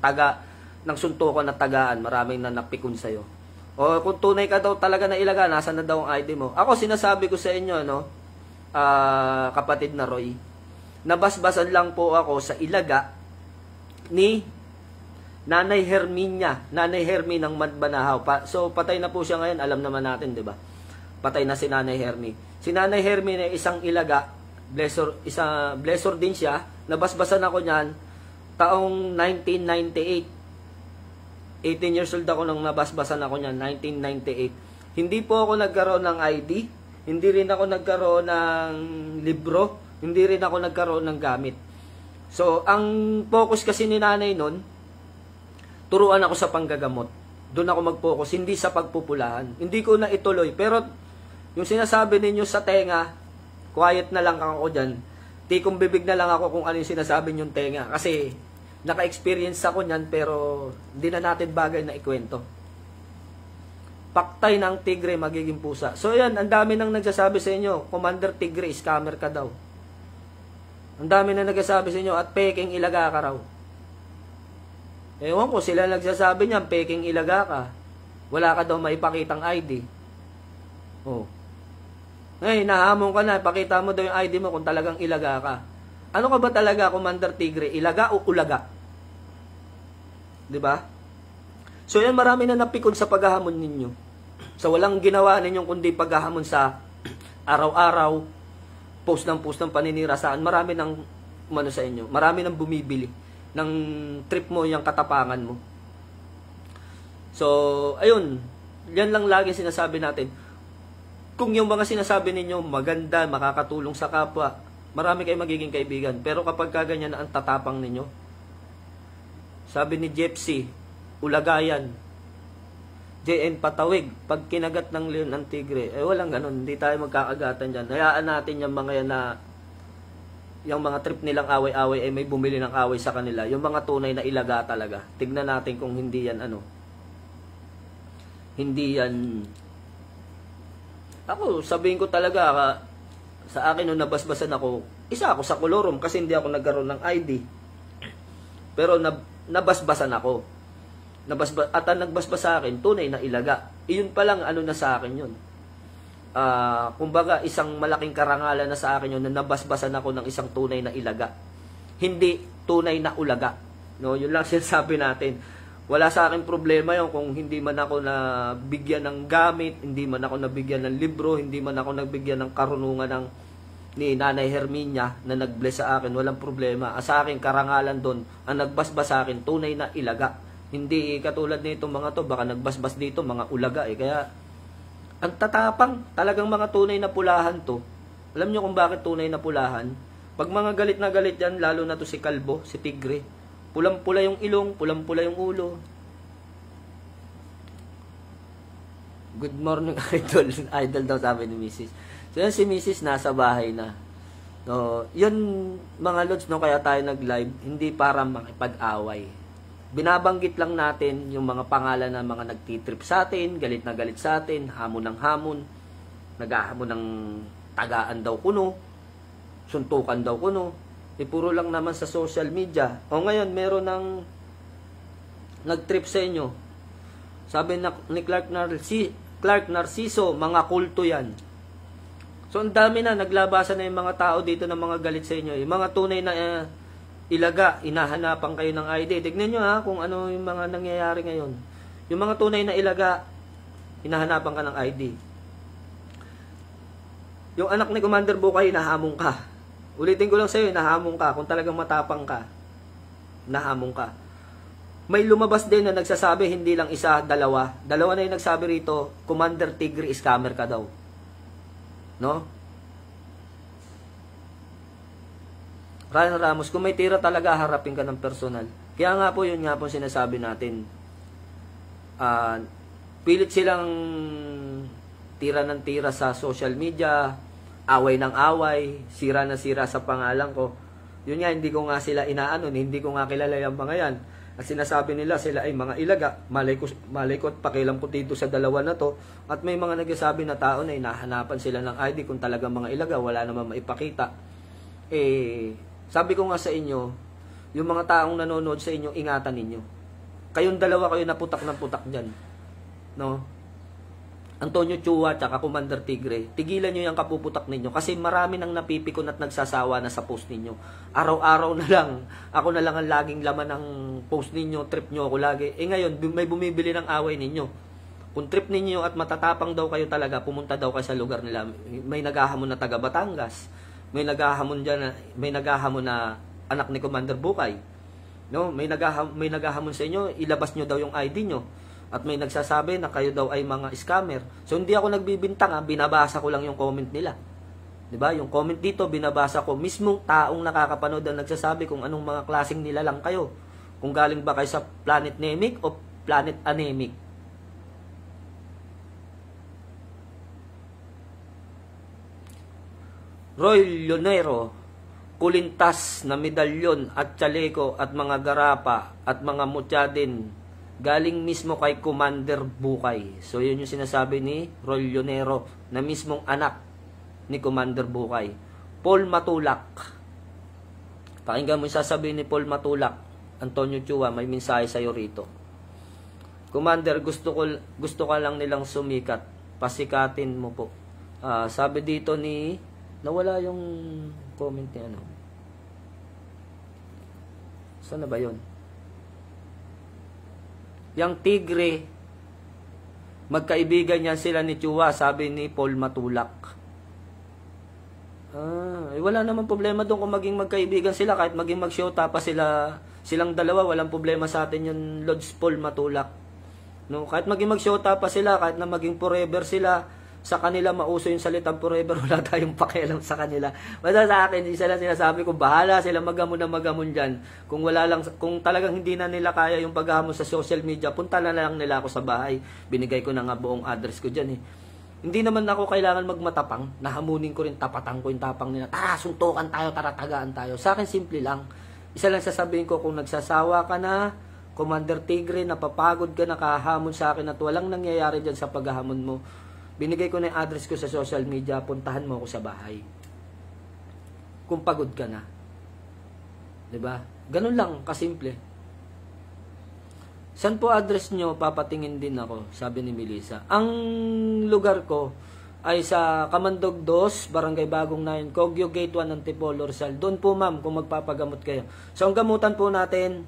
ng suntukan na tagaan. Maraming na napikon sa'yo. O kung tunay ka daw talaga na Ilaga, nasa na daw ang ID mo? Ako sinasabi ko sa inyo, kapatid na Roy, nabasbasan lang po ako sa Ilaga ni Nanay Herminia, Nanay Hermi ng Matbanahaw. So patay na po siya ngayon, alam naman natin, 'di ba? Patay na si Nanay Hermi. Si Nanay Hermi na isang Ilaga, blessor din siya. Nabasbasan ako niyan taong 1998. 18 years old ako nang nabasbasan ako niyan, 1998. Hindi po ako nagkaroon ng ID, hindi rin ako nagkaroon ng libro, hindi rin ako nagkaroon ng gamit. So, ang focus kasi ni nanay nun, turuan ako sa panggagamot. Doon ako mag-focus, hindi sa pagpupulahan. Hindi ko na ituloy. Pero, yung sinasabi ninyo sa tenga, quiet na lang ako dyan. Tikong bibig na lang ako kung ano yung sinasabi nyong tenga. Kasi, naka-experience ako niyan, pero hindi na natin bagay na ikwento. Paktay ng tigre, magiging pusa. So, yan, ang dami nang nagsasabi sa inyo, Commander Tigre, scammer ka daw. Ang dami na nagsasabi sa inyo, at peking Ilaga ka raw. Ewan ko, sila nagsasabi niyan, peking Ilaga ka. Wala ka daw maipakitang ID. Oh. Ngayon, nahamon ka na, pakita mo daw yung ID mo kung talagang Ilaga ka. Ano ka ba talaga, Commander Tigre? Ilaga o ulaga? 'Di ba? So yan, marami na napikon sa paghahamon ninyo. So walang ginawa ninyong kundi paghahamon sa araw-araw, post ng paninira saan. Marami nang sa inyo. Marami nang bumibili ng trip mo, yung katapangan mo. So, ayun. Yan lang lagi sinasabi natin. Kung yung mga sinasabi ninyo maganda, makakatulong sa kapwa, marami kayong magiging kaibigan. Pero kapag kaganyan na ang tatapang ninyo, sabi ni Jepsy, ulagayan. JN Patawig, pag kinagat ng leon ng tigre, walang ganun, hindi tayo magkakagatan dyan. Hayaan natin yung mga yan na, yung mga trip nilang away-away, may bumili ng away sa kanila. Yung mga tunay na Ilaga talaga. Tignan natin kung hindi yan hindi yan. Ako, sabihin ko talaga, sa akin nung nabasbasan ako, isa ako sa kolorum kasi hindi ako nagkaroon ng ID. Pero nabasbasan ako. At ang nagbasbas sa akin, tunay na Ilaga. Iyon pa lang na sa akin yun. Kumbaga, isang malaking karangalan na sa akin yun na nabasbasan ako ng isang tunay na Ilaga. Hindi tunay na ulaga. No, yun lang sinasabi natin. Wala sa akin problema yun kung hindi man ako nabigyan ng gamit, hindi man ako nabigyan ng libro, hindi man ako nabigyan ng karunungan ni Nanay Herminia na nag-bless sa akin. Walang problema. Sa akin, karangalan doon, ang nagbasbas sa akin, tunay na Ilaga. Hindi katulad nito mga to, baka nagbasbas dito, mga ulaga Kaya, ang tatapang, talagang mga tunay na pulahan to. Alam nyo kung bakit tunay na pulahan? Pag mga galit na galit yan, lalo na to si Kalbo, si Tigre, pulang-pula yung ilong, pulang-pula yung ulo. Good morning, idol. Idol daw sabi ni Mrs. So, yan si Mrs. nasa bahay na. No, yun mga lods, no, kaya tayo nag-live, hindi para makipag-away. Binabanggit lang natin yung mga pangalan ng mga nagtitrip sa atin, galit na galit sa atin, hamon ng hamon, naghahamon ng tagaan daw kuno, suntukan daw kuno. Puro lang naman sa social media. O ngayon, meron ng nag-trip sa inyo. Sabi ni Clark Narciso, mga kulto yan. So, ang dami na, naglabasan na yung mga tao dito ng mga galit sa inyo. Yung mga tunay na ilaga, inahanapan kayo ng ID. Tignan nyo ha, kung ano yung mga nangyayari ngayon. Yung mga tunay na ilaga, hinahanapan ka ng ID. Yung anak ni Commander Bukay, nahamon ka. Ulitin ko lang sa'yo, nahamon ka. Kung talagang matapang ka, nahamon ka. May lumabas din na nagsasabi, hindi lang isa, dalawa. Dalawa na yung nagsabi rito, Commander Tigre, scammer ka daw. No? Ryan Ramos, kung may tira talaga, harapin ka ng personal. Kaya nga po, yun nga po sinasabi natin. Pilit silang tira ng tira sa social media, away ng away, sira na sira sa pangalan ko. Yun nga, hindi ko nga sila inaano, hindi ko nga kilala yung mga yan. At sinasabi nila sila ay mga ilaga, malay ko at pakialam ko dito sa dalawa na to. At may mga nagsasabi na tao na hinahanapan sila ng ID kung talagang mga ilaga, wala naman maipakita. Sabi ko nga sa inyo, yung mga taong nanonood sa inyo, ingatan ninyo. Kayong dalawa kayo naputak ng putak dyan. No? Antonio Chua at Commander Tigre, tigilan nyo yung kapuputak ninyo kasi marami nang napipikon at nagsasawa na sa post ninyo. Araw-araw na lang, ako na lang ang laging laman ng post ninyo, trip nyo ako lagi. Ngayon, may bumibili ng away ninyo. Kung trip ninyo at matatapang daw kayo talaga, pumunta daw kayo sa lugar nila. May naghahamon na taga Batangas. May naghahamon dyan, may naghahamon na anak ni Commander Bukay. No? May naghahamon sa inyo, ilabas nyo daw yung ID nyo. At may nagsasabi na kayo daw ay mga scammer. So, hindi ako nagbibintang, binabasa ko lang yung comment nila. Diba? Yung comment dito, binabasa ko. Mismong taong nakakapanood ang nagsasabi kung anong mga klaseng nilalang kayo. Kung galing ba kayo sa planet Nemic o planet Anemic. Roy Leonero, kulintas na medalyon at chaleco at mga garapa at mga mutya din galing mismo kay Commander Bukay. So, yun yung sinasabi ni Roy Leonero na mismong anak ni Commander Bukay. Paul Matulak. Pakinggan mo yung sasabihin ni Paul Matulak. Antonio Chua, may mensahe sa'yo rito. Commander, gusto ka lang nilang sumikat. Pasikatin mo po. Sabi dito ni... Nawala yung comment ni ano. Saan na ba yun? Yang Tigre, magkaibigan yan sila ni Chua, sabi ni Paul Matulak. Wala naman problema doon kung maging magkaibigan sila, kahit maging magsyota pa silang dalawa, walang problema sa atin yung Lods Paul Matulak. No, kahit maging magsyota pa sila, kahit na maging forever sila, sa kanila mauso yung salitang forever, wala tayong pakialam sa kanila. Basta sa akin, hindi sila sinasabi ko, bahala sila magamon na magamon dyan. Kung talagang hindi na nila kaya yung paghamon sa social media, punta na lang nila ako sa bahay. Binigay ko na nga buong address ko dyan eh. Hindi naman ako kailangan magmatapang, nahamunin ko rin, tapatan ko yung tapang nila. Tara, suntukan tayo, tara, tagaan tayo. Sa akin, simple lang. Isa lang sasabihin ko, kung nagsasawa ka na, Commander Tigre, napapagod ka, nakahamon sa akin at walang nangyayari dyan sa paghahamon mo, binigay ko na yung address ko sa social media, puntahan mo ako sa bahay. Kung pagod ka na. 'Di ba? Ganun lang, kasimple. Saan po address nyo? Papatingin din ako, sabi ni Melissa. Ang lugar ko ay sa Kamandog 2, Barangay Bagong 9, Kogyo Gate 1, Antipolo, Rizal. Doon po ma'am, kung magpapagamot kayo. So ang gamutan po natin,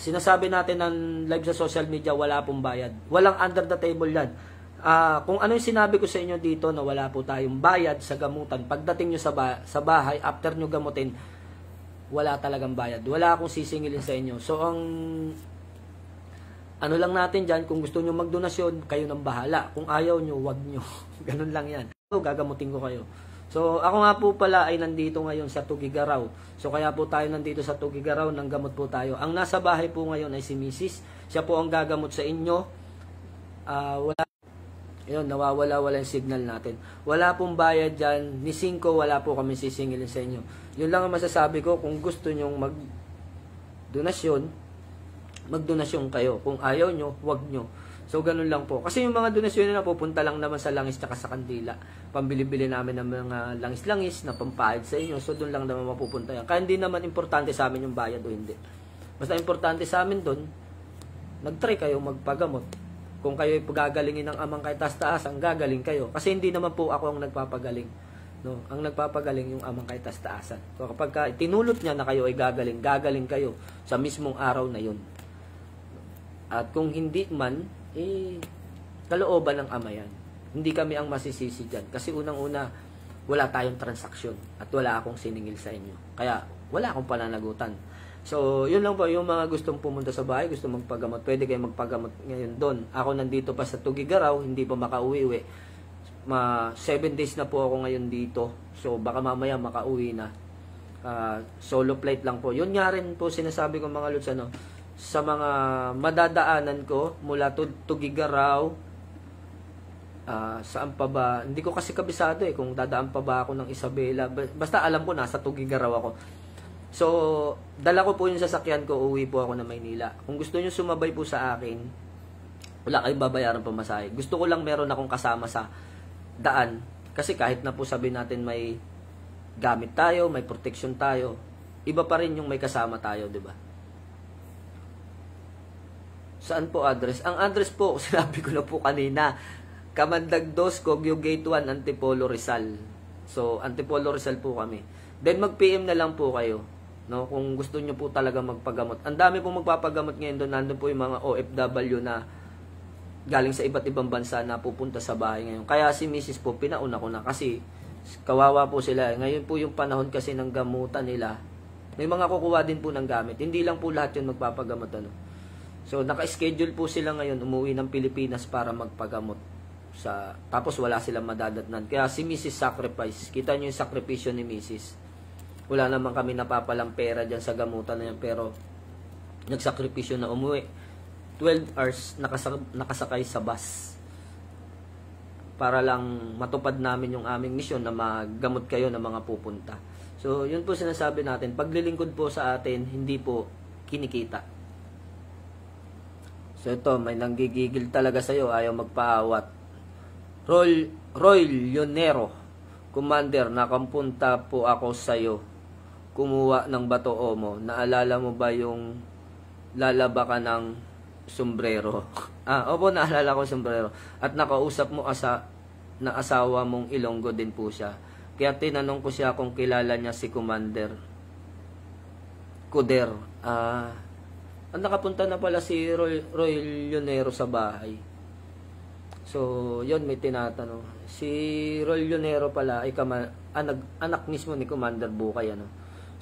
sinasabi natin ng live sa social media, wala pong bayad. Walang under the table yan. Kung ano yung sinabi ko sa inyo dito na wala po tayong bayad sa gamutan, pagdating nyo sa bahay, after nyo gamutin, wala talagang bayad. Wala akong sisingilin sa inyo. So, ang ano lang natin dyan, kung gusto nyo magdonasyon, kayo nang bahala. Kung ayaw nyo, wag nyo. Ganun lang yan. So, gagamutin ko kayo. So, ako nga po pala ay nandito ngayon sa Tugigaraw. So, kaya po tayo nandito sa Tugigaraw, nang gamot po tayo. Ang nasa bahay po ngayon ay si Mrs. Siya po ang gagamot sa inyo. Yun, nawawala-wala yung signal natin. Wala pong bayad dyan. Ni 5, wala po kami sisingilin sa inyo. Yun lang ang masasabi ko. Kung gusto nyong mag-donasyon, mag-donasyon kayo. Kung ayaw nyo, wag nyo. So, ganun lang po. Kasi yung mga donasyon na pupunta lang naman sa langis at sa kandila. Pambili-bili namin ng mga langis-langis na pampahid sa inyo. So, doon lang naman mapupunta yan. Kaya hindi naman importante sa amin yung bayad o hindi. Basta importante sa amin doon, nag-try kayo magpagamot. Kung kayo gagalingin ng amang kay taas-taasan, gagaling kayo. Kasi hindi naman po ako ang nagpapagaling. No? Ang nagpapagaling yung amang kay taas-taasan. So, kapag tinulot niya na kayo ay gagaling kayo sa mismong araw na yun. At kung hindi man, kalooban ng ama yan. Hindi kami ang masisisi dyan. Kasi unang-una, wala tayong transaksyon at wala akong siningil sa inyo. Kaya, wala akong pananagutan. So, yun lang po, yung mga gustong pumunta sa bahay, gusto magpagamot, pwede kayo magpagamot ngayon doon. Ako nandito pa sa Tugigaraw, hindi pa makauwi-uwi. 7 days na po ako ngayon dito. So, baka mamaya makauwi na. Solo flight lang po. Yun nga rin po sinasabi ko mga lods, sa mga madadaanan ko mula Tugigaraw, saan pa ba, hindi ko kasi kabisado kung dadaan pa ba ako ng Isabela, basta alam ko nasa Tugigaraw ako. So, dala ko po yung sasakyan ko, uwi po ako na Maynila. Kung gusto nyo sumabay po sa akin, wala kayong babayaran pamasahe. Gusto ko lang meron akong kasama sa daan, kasi kahit na po sabihin natin may gamit tayo, may protection tayo, iba pa rin yung may kasama tayo, di ba? Saan po address? Ang address po, sinabi ko na po kanina, Kamandag 2, Cogyo Gate 1, Antipolo, Rizal. So, Antipolo, Rizal po kami. Then, mag-PM na lang po kayo. No? Kung gusto nyo po talaga magpagamot. Ang dami po magpapagamot ngayon doon. Nandun po yung mga OFW na galing sa iba't ibang bansa na pupunta sa bahay ngayon. Kaya si Mrs. po, pinauna ko na kasi kawawa po sila. Ngayon po yung panahon kasi ng gamutan nila. May mga kukuha din po ng gamit. Hindi lang po lahat yun magpapagamot. So, naka-schedule po sila ngayon umuwi ng Pilipinas para magpagamot. Tapos wala silang madadatnan. Kaya si Mrs. sacrifice. Kita nyo yung sakripisyo ni Mrs. Wala naman kami napapalang pera dyan sa gamutan na yan. Pero, nagsakripisyo na umuwi. 12 hours nakasakay sa bus. Para lang matupad namin yung aming misyon na magamot kayo ng mga pupunta. So, yun po sinasabi natin. Paglilingkod po sa atin, hindi po kinikita. So ito, may nanggigigil talaga sa'yo, ayaw magpaawat. Roy Leonero, Commander, nakampunta po ako sa'yo. Kumuha ng bato mo. Naalala mo ba yung lalaba ka ng sombrero? Opo, naalala ko sombrero. At nakausap mo na asawa mong Ilonggo din po siya. Kaya tinanong ko siya kung kilala niya si Commander Kuder. Nakapunta na pala si Roy Leonero sa bahay. So, yon may tinatanong. Si Roy Leonero pala ay anak mismo ni Commander Bukay.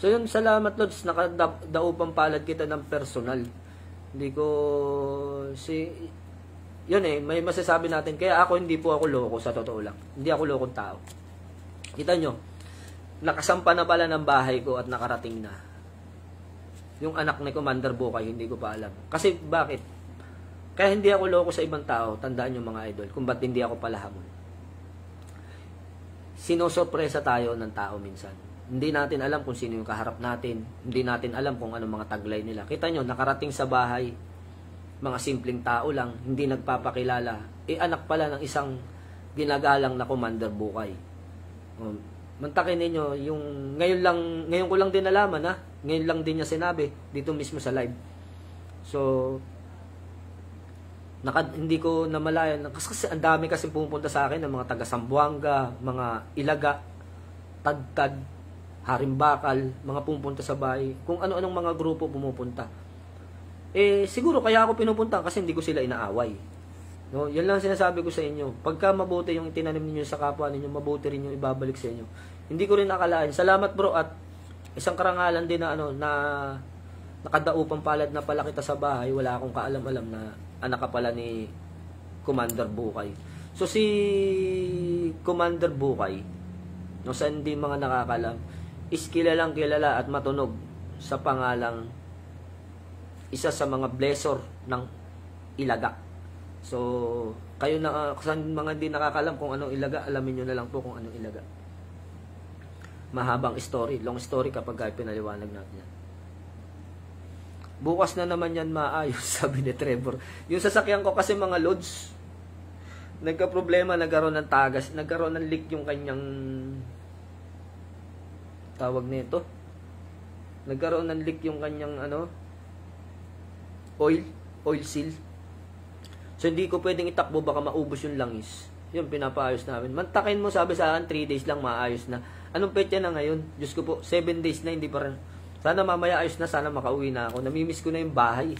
So, yun, salamat Lods. Nakadaupang palad kita ng personal. Hindi ko, yun may masasabi natin. Kaya hindi po ako loko sa totoo lang. Hindi ako lokong tao. Kita nyo, nakasampa na pala ng bahay ko at nakarating na. Yung anak ni Commander Bukay, hindi ko pa alam. Kasi bakit? Kaya hindi ako loko sa ibang tao, tandaan nyo mga idol, kung ba't hindi ako palahamon. Sinosorpresa tayo ng tao minsan. Hindi natin alam kung sino yung kaharap natin. Hindi natin alam kung anong mga taglay nila. Kita nyo, nakarating sa bahay, mga simpleng tao lang, hindi nagpapakilala. Anak pala ng isang ginagalang na Commander Bukay. Mantakin ninyo, ngayon ko lang din nalaman, ngayon lang din niya sinabi, dito mismo sa live. So, hindi ko namalayan, kasi ang dami kasi pumupunta sa akin, ng mga taga Sambuanga, mga Ilaga, Tagtad, Harimbakal, mga pumupunta sa bahay, kung ano-anong mga grupo pumupunta. Siguro kaya ako pinupunta kasi hindi ko sila inaaway. No, yan lang sinasabi ko sa inyo. Pagka mabuti yung tinanim niyo sa kapwa ninyo, mabuti rin yung ibabalik sa inyo. Hindi ko rin nakalain. Salamat bro, at isang karangalan din na na nakadaupang palad na pala kita sa bahay. Wala akong kaalam-alam na anak ka pala ni Commander Bukay. So si Commander Bukay, no, sa hindi mga nakakalam, is kilalang kilala at matunog sa pangalang isa sa mga blessor ng Ilaga. So, Kayo na, sa mga hindi nakakalam kung anong ilaga, alamin nyo na lang po kung anong ilaga. Mahabang story, long story kapag kayo pinaliwanag natin yan. Bukas na naman yan maayos, sabi ni Trevor. Yung sasakyan ko kasi mga loads, nagka-problema, nagkaroon ng tagas, nagkaroon ng leak yung kanyang tawag nito. Nagkaroon ng leak yung kanyang oil seal. So hindi ko pwedeng itakbo, baka maubos yung langis. Yun, pinapaayos namin. Mantakin mo, sabi sa akin, 3 days lang maayos na. Anong petya na ngayon? Diyos ko po, 7 days na, hindi pa rin. Sana mamaya ayos na, sana makauwi na ako. Namimiss ko na yung bahay.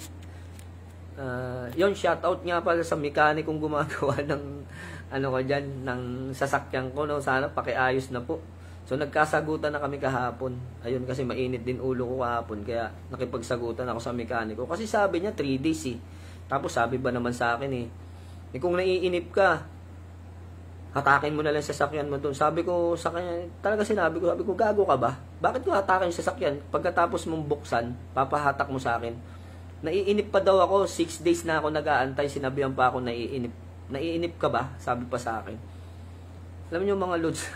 Yun, shoutout nga pala sa mekanikong gumagawa ng ng sasakyan ko, no? Sana pakiayos na po. So nagkasagutan na kami kahapon. Ayun, kasi mainit din ulo ko kahapon, kaya nakipagsagutan ako sa mekaniko. Kasi sabi niya 3 days eh. Tapos sabi ba naman sa akin kung naiinip ka, hatakin mo na lang sasakyan mo doon. Sabi ko sa kanya, talaga sabi ko, gago ka ba? Bakit ko hatakin yung sasakyan? Pagkatapos mong buksan, papahatak mo sa akin. Naiinip pa daw ako, 6 days na ako nag-aantay, sinabihan pa ako naiinip. Naiinip ka ba? Sabi pa sa akin. Alam niyo mga lods,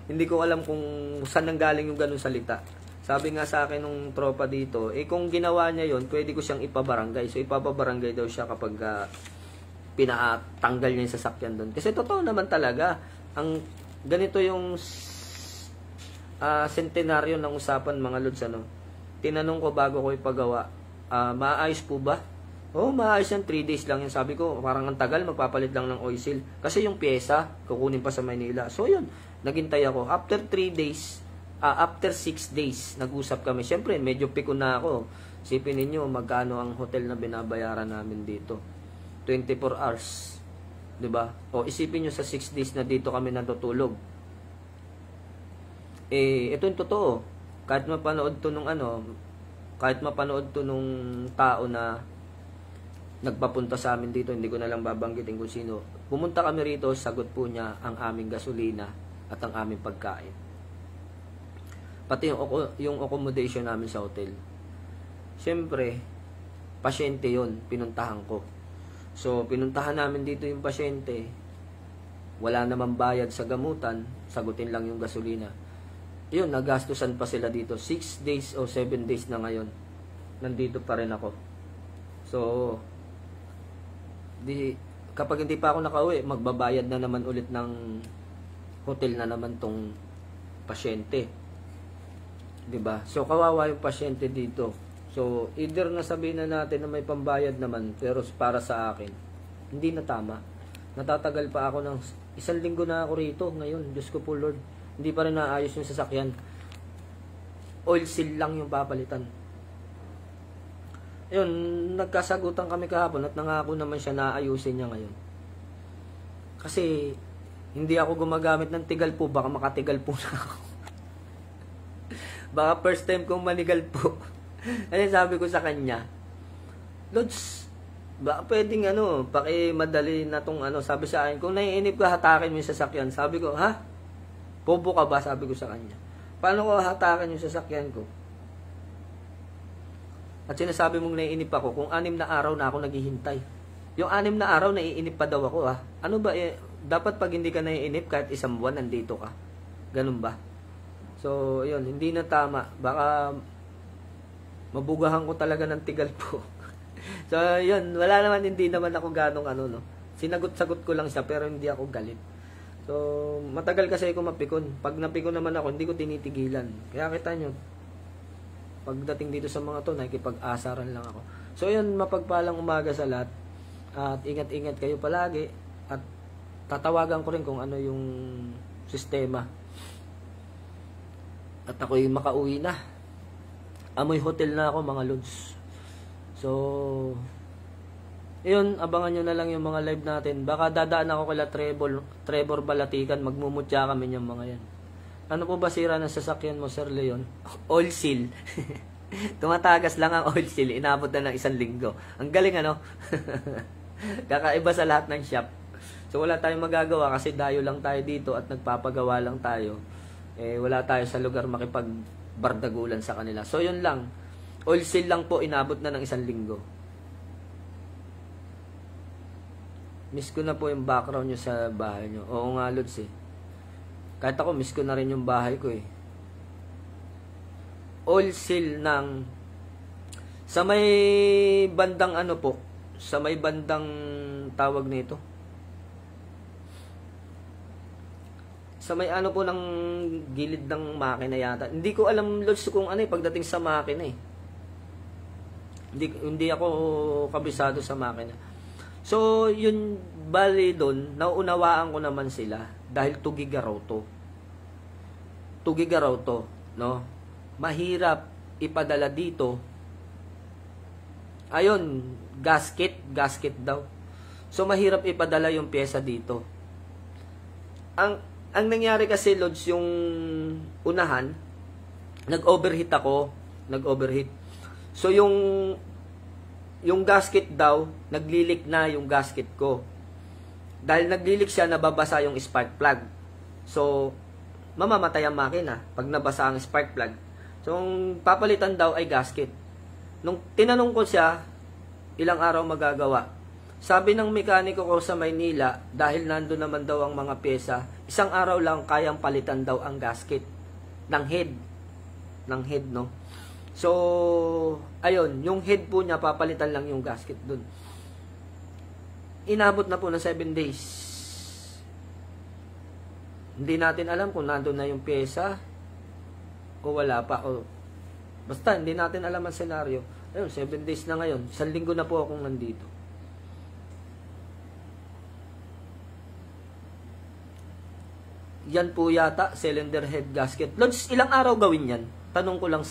hindi ko alam kung saan nanggaling yung ganung salita. Sabi nga sa akin nung tropa dito, kung ginawa niya yon, pwede ko siyang ipabarangay. So ipapabarangay daw siya kapag pinatanggal niya yung sasakyan doon. Kasi totoo naman talaga, ang ganito yung sentenaryo ng usapan mga lods. Tinanong ko bago ko ipagawa, maayos po ba? Oo, maayos yan, 3 days lang yan. Sabi ko, parang ang tagal, magpapalit lang ng oil seal. Kasi yung pyesa, kukunin pa sa Maynila. So yun, naghintay ako. After 6 days, nag-usap kami. Siyempre, medyo pikon na ako. Isipin ninyo, magkano ang hotel na binabayaran namin dito. 24 hours. 'Di ba? O isipin nyo sa 6 days na dito kami natutulog. Ito yung totoo. Kahit mapanood to nung tao na nagpapunta sa amin dito, hindi ko na lang babanggitin kung sino. Pumunta kami rito, sagot po niya ang aming gasolina at ang aming pagkain. Pati yung accommodation namin sa hotel. Siyempre, pasyente yon, pinuntahan ko. So, pinuntahan namin dito yung pasyente. Wala naman bayad sa gamutan, sagutin lang yung gasolina. Yun, nagastusan pa sila dito. 6 days o 7 days na ngayon. Nandito pa rin ako. So, kapag hindi pa ako nakauwi, magbabayad na naman ulit ng hotel na naman tong pasyente. 'Di ba? So kawawa yung pasyente dito. So either na sabihin na natin na may pambayad naman, pero para sa akin hindi na tama. Natatagal pa ako ng 1 linggo na ako rito ngayon. Diyos ko po Lord, hindi pa rin naayos yung sasakyan. Oil seal lang yung papalitan. Ayun, nagkasagutan kami kahapon at nangako naman siya na ayusin niya ngayon. Kasi hindi ako gumagamit ng tigal po, baka makatigal po na ako. Baka first time kong manigal po. Ayun, sabi ko sa kanya, Lods, baka pwedeng pakimadali na tong sabi sa akin, kung naiinip ka, hatakin mo yung sasakyan. Sabi ko, ha? Bobo ka ba? Sabi ko sa kanya. Paano ko hatakin yung sasakyan ko? At sinasabi mong naiinip ako, kung 6 na araw na ako naghihintay. Yung 6 na araw, naiinip pa daw ako, ha? Ano ba, dapat pag hindi ka naiinip, kahit 1 buwan, nandito ka. Ganun ba? So, yun, hindi na tama. Baka mabugahan ko talaga ng tigal po. So, yun, wala naman, hindi naman ako ganong Sinagot-sagot ko lang siya, pero hindi ako galit. So, matagal kasi ako mapikon. Pag napikon naman ako, hindi ko tinitigilan. Kaya kita nyo, pagdating dito sa mga to, nakikipag-asaran lang ako. So, yun, mapagpalang umaga sa lahat. At ingat-ingat kayo palagi. At tatawagan ko rin kung ano yung sistema. At ako'y makauwi na. Amoy hotel na ako, mga lods. So, yun, abangan nyo na lang yung mga live natin. Baka dadaan ako kila Trevor Balatikan, magmumutya kami yung mga yan. Ano po ba sira ng sasakyan mo, Sir Leon? Oil seal. Tumatagas lang ang oil seal, inabot na ng 1 linggo. Ang galing Kakaiba sa lahat ng shop. So wala tayong magagawa kasi dayo lang tayo dito at nagpapagawa lang tayo. Wala tayo sa lugar makipagbardagulan sa kanila. So yun lang. Oil seal lang po, inabot na ng 1 linggo. Miss ko na po yung background nyo sa bahay nyo. Oo nga, Lods eh. Kahit ako, miss ko na rin yung bahay ko eh. All seal ng sa may bandang ano po, sa may bandang tawag nito. Sa may ano po ng gilid ng makina yata. Hindi ko alam, Lods, kung ano eh, pagdating sa makina eh. Hindi ako kabisado sa makina. So, yun, bali doon, nauunawaan ko naman sila dahil 2 giga raw to. 2 giga raw to, no? Mahirap ipadala dito. Ayun, gasket daw. So, mahirap ipadala yung pyesa dito. Ang nangyari kasi, Lods, yung unahan, nag-overheat ako. So, yung gasket daw, naglilik na yung gasket ko. Dahil naglilik siya, nababasa yung spark plug. So, mamamatay ang makina pag nabasa ang spark plug. So, ang papalitan daw ay gasket. Nung tinanong ko siya, ilang araw magagawa? Sabi ng mekaniko ko sa Maynila, dahil nandun naman daw ang mga pyesa, 1 araw lang kayang palitan daw ang gasket ng head. No? So, ayun, yung head po niya, papalitan lang yung gasket dun. Inabot na po ng 7 days. Hindi natin alam kung nandun na yung pyesa o wala pa. Basta, hindi natin alam ang senaryo. Ayun, 7 days na ngayon. 1 linggo na po akong nandito. Yan po yata, cylinder head gasket. Lods, ilang araw gawin yan? Tanong ko lang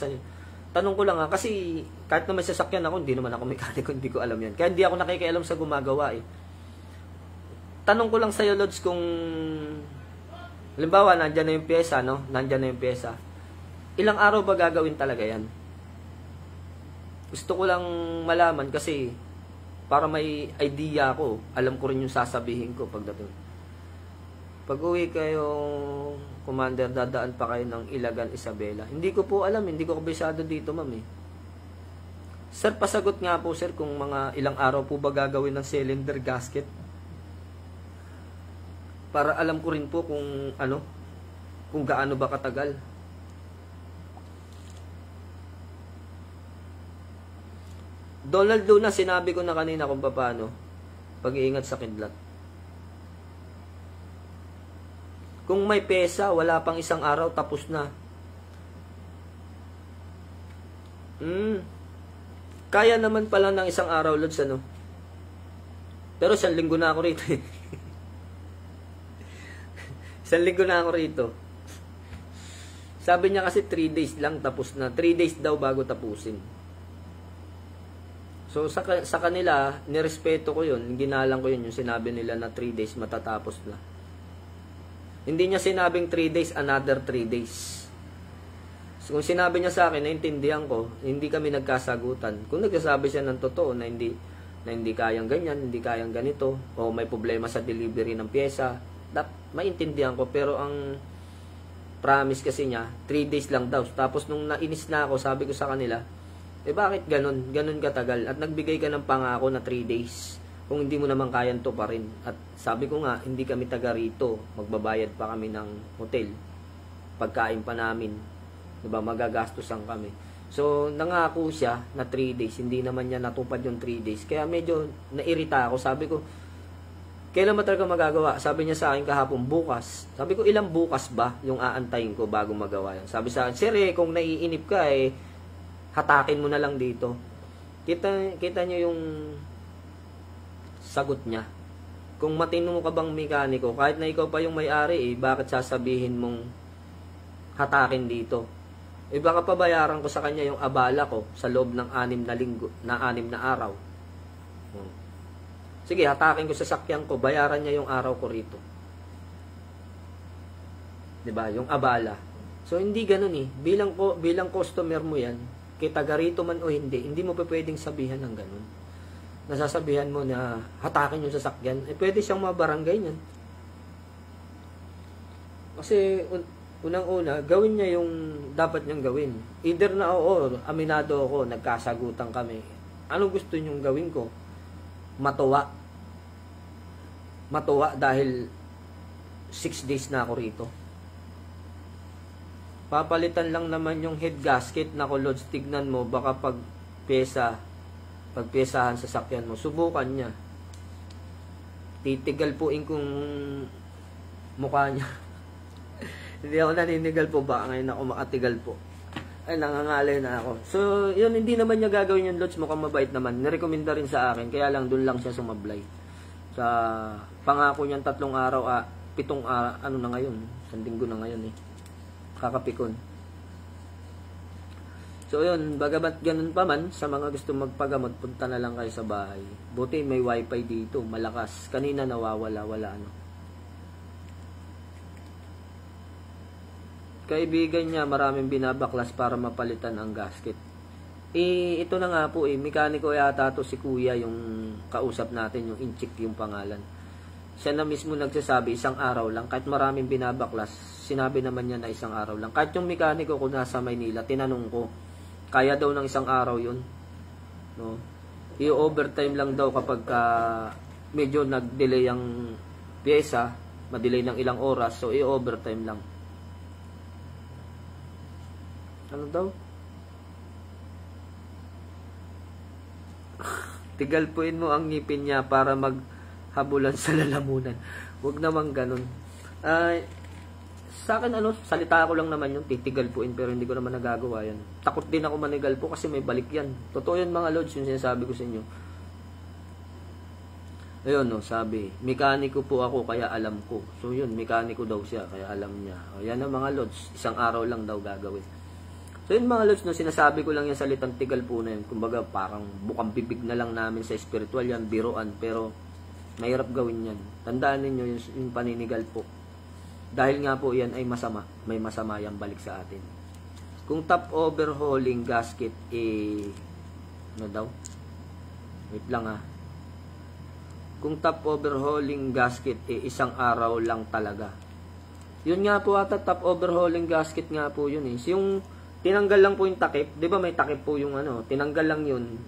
kasi kahit na may sasakyan ako, hindi naman ako mekaniko, hindi ko alam yan. Kaya hindi ako nakikialam sa gumagawa eh. Tanong ko lang sa'yo, Lods, kung halimbawa, nandyan na yung pyesa, no? Ilang araw ba gagawin talaga yan? Gusto ko lang malaman kasi para may idea ako, alam ko rin yung sasabihin ko pagdating. Pag uwi kayo, Commander, dadaan pa kayo ng Ilagan, Isabela. Hindi ko po alam, hindi ko kabisado dito, ma'am eh. Sir, pasagot nga po, sir, kung mga ilang araw po ba gagawin ng cylinder gasket. Para alam ko rin po kung kung gaano ba katagal. Donald Luna, sinabi ko na kanina kung paano pag-iingat sa kidlat. Kung may pyesa, wala pang 1 araw, tapos na. Kaya naman pala ng 1 araw, Lods, ano? Pero 1 linggo na ako rito. 1 linggo na ako rito. Sabi niya kasi 3 days lang, tapos na. 3 days daw bago tapusin. So, sa kanila, nirespeto ko yun. Ginalang ko yun, yung sinabi nila na 3 days matatapos na. Hindi niya sinabing 3 days, another 3 days. So, kung sinabi niya sa akin, naintindihan ko, hindi kami nagkasagutan. Kung nagsasabi siya ng totoo na hindi kayang ganyan, hindi kayang ganito, o may problema sa delivery ng pyesa, maintindihan ko. Pero ang promise kasi niya, 3 days lang daw. Tapos nung nainis na ako, sabi ko sa kanila, bakit ganun? Ganun katagal? At nagbigay ka ng pangako na 3 days. Kung hindi mo naman kayan to pa rin. At sabi ko nga, hindi kami taga rito. Magbabayad pa kami ng hotel. Pagkain pa namin. Diba? Magagastusan kami. So, nangako siya na 3 days. Hindi naman niya natupad yung 3 days. Kaya medyo nairita ako. Sabi ko, kailan ba talaga magagawa? Sabi niya sa akin kahapon, bukas. Sabi ko, ilang bukas ba yung aantayin ko bago magawa yan? Sabi sa akin, sir, kung naiinip ka, hatakin mo na lang dito. Kita niyo yung sagot niya. Kung matino ka bang mekaniko, kahit na ikaw pa yung may-ari, bakit sasabihin mong hatakin dito? Baka pabayaran ko sa kanya yung abala ko sa loob ng 6 na araw. Sige, hatakin ko sa sakyan ko, bayaran niya yung araw ko rito. 'Di ba? Yung abala. So hindi ganoon eh. Bilang customer mo 'yan, kita garito man o hindi mo pa pwedeng sabihan ng ganoon. Nasasabihan mo na hatakin yung sasakyan, pwede siyang mabarangay niyan. Kasi unang-una, gawin niya yung dapat niyang gawin. Either na aminado ako, nagkasagutan kami. Anong gusto niyong gawin ko? Matuwa. matuwa dahil 6 days na ako rito. Papalitan lang naman yung head gasket na Lods, tignan mo, baka pagpesahan sa sakyan mo, subukan niya. Titigal po kung mukha niya. Hindi ako naninigal po, baka ngayon ako makatigal po. Ay, nangangalay na ako. So, yun, hindi naman niya gagawin yung Lods, mukhang mabait naman. Nirekomenda rin sa akin, kaya lang doon lang siya sumablay. Sa pangako niyang 3 araw, 7 ano na ngayon, 1 linggo na ngayon kakapikon. So yun, bagamat ganun pa man, sa mga gusto magpagamot, punta na lang kayo sa bahay. Buti may wifi dito, malakas. Kanina nawawala, wala ano. Kaibigan niya, maraming binabaklas para mapalitan ang gasket. Ito na nga po mekaniko yata to si Kuya, yung kausap natin, yung Inchik yung pangalan. Siya na mismo nagsasabi 1 araw lang, kahit maraming binabaklas, sinabi naman niya na 1 araw lang. Kahit yung mekaniko ko nasa Maynila, tinanong ko, kaya daw ng 1 araw yun. No? I-overtime lang daw kapag medyo nag-delay ang pyesa, madelay ng ilang oras, so i-overtime lang. Ano daw? Tigalpuin mo ang ngipin niya para maghabulan sa lalamunan. Huwag naman ganun. Sa akin, salita ko lang naman yung titigalpuin, pero hindi ko naman nagagawa yan. Takot din ako manigalpo kasi may balik yan. Totoo yan mga Lods, yung sinasabi ko sa inyo. Ayun, sabi, mekaniko po ako kaya alam ko. So yun, mekaniko daw siya kaya alam niya. O, yan ang mga Lods, 1 araw lang daw gagawin. So yun mga Lods, sinasabi ko lang yung salitang tigal po na yun. Kumbaga parang bukang bibig na lang namin sa spiritual yan, biruan, pero mahirap gawin yan. Tandaan ninyo yung paninigal po. Dahil nga po yan ay masama, may masama yan balik sa atin. Kung top overhauling gasket, ano daw? Wait lang Kung top overhauling gasket, 1 araw lang talaga. Yun nga po ata, top overhauling gasket nga po yun Yung tinanggal lang po yung takip, di ba may takip po yung tinanggal lang yun.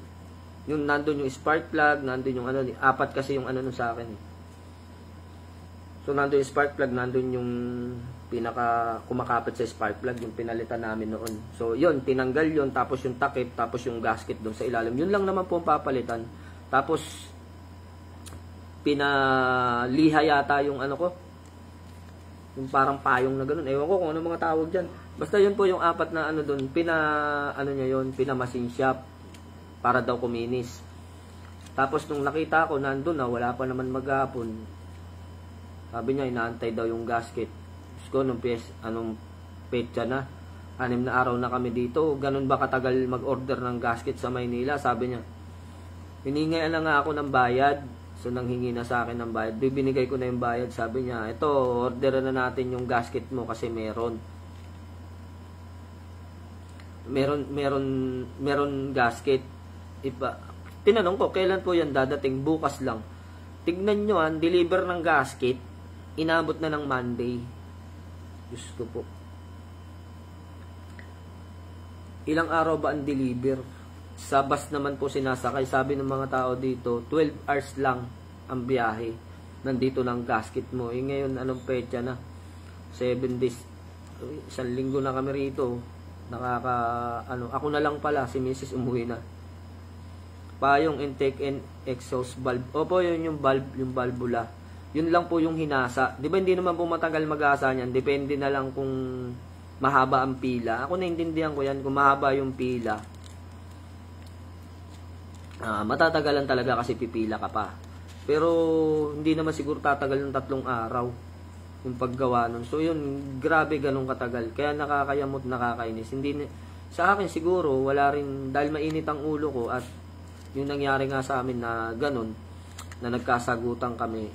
Yung nandun yung spark plug, nandun yung 4 kasi yung sa akin So nandun yung spark plug, nandun yung pinaka kumakapit sa spark plug, yung pinalitan namin noon. So yun, tinanggal yun, tapos yung takip, tapos yung gasket doon sa ilalim. Yun lang naman po ang papalitan. Tapos pinaliha yata yung ko, yung parang payong na ganun. Ewan ko kung ano mga tawag dyan. Basta yun po yung 4 na doon, pinamasin shop para daw kuminis. Tapos nung nakita ko, nandun wala pa naman maghapon. Sabi niya, inaantay daw yung gasket. Ko nung petsa na, 6 na araw na kami dito. Ganun ba katagal mag-order ng gasket sa Maynila? Sabi niya, hiningayan na nga ako ng bayad. So nanghingi na sa akin ng bayad. Binigay ko na yung bayad. Sabi niya, ito, order na natin yung gasket mo kasi meron gasket. Tinanong ko, kailan po yan dadating? Bukas lang. Tignan nyo, deliver ng gasket, inabot na ng Monday. Diyos ko po. Ilang araw ba ang deliver? Sa bus naman po sinasakay. Sabi ng mga tao dito, 12 hours lang ang biyahe. Nandito ng gasket mo. Ngayon, anong petsa na? 7 days. 1 linggo na kami rito. Ako na lang pala, si Mrs. umuwi na. Payong intake and exhaust valve. Opo, yun yung valve, yung valvula. Yun lang po yung hinasa. Di ba hindi naman po matagal mag-asa niyan? Depende na lang kung mahaba ang pila. Ako naintindihan ko yan, kung mahaba yung pila. Matatagalan talaga kasi pipila ka pa. Pero hindi naman siguro tatagal ng 3 araw yung paggawa nun. So yun, grabe ganun katagal. Kaya nakakayamot, nakakainis. Sa akin siguro, wala rin, dahil mainit ang ulo ko at yung nangyari nga sa amin na ganun, na nagkasagutan kami.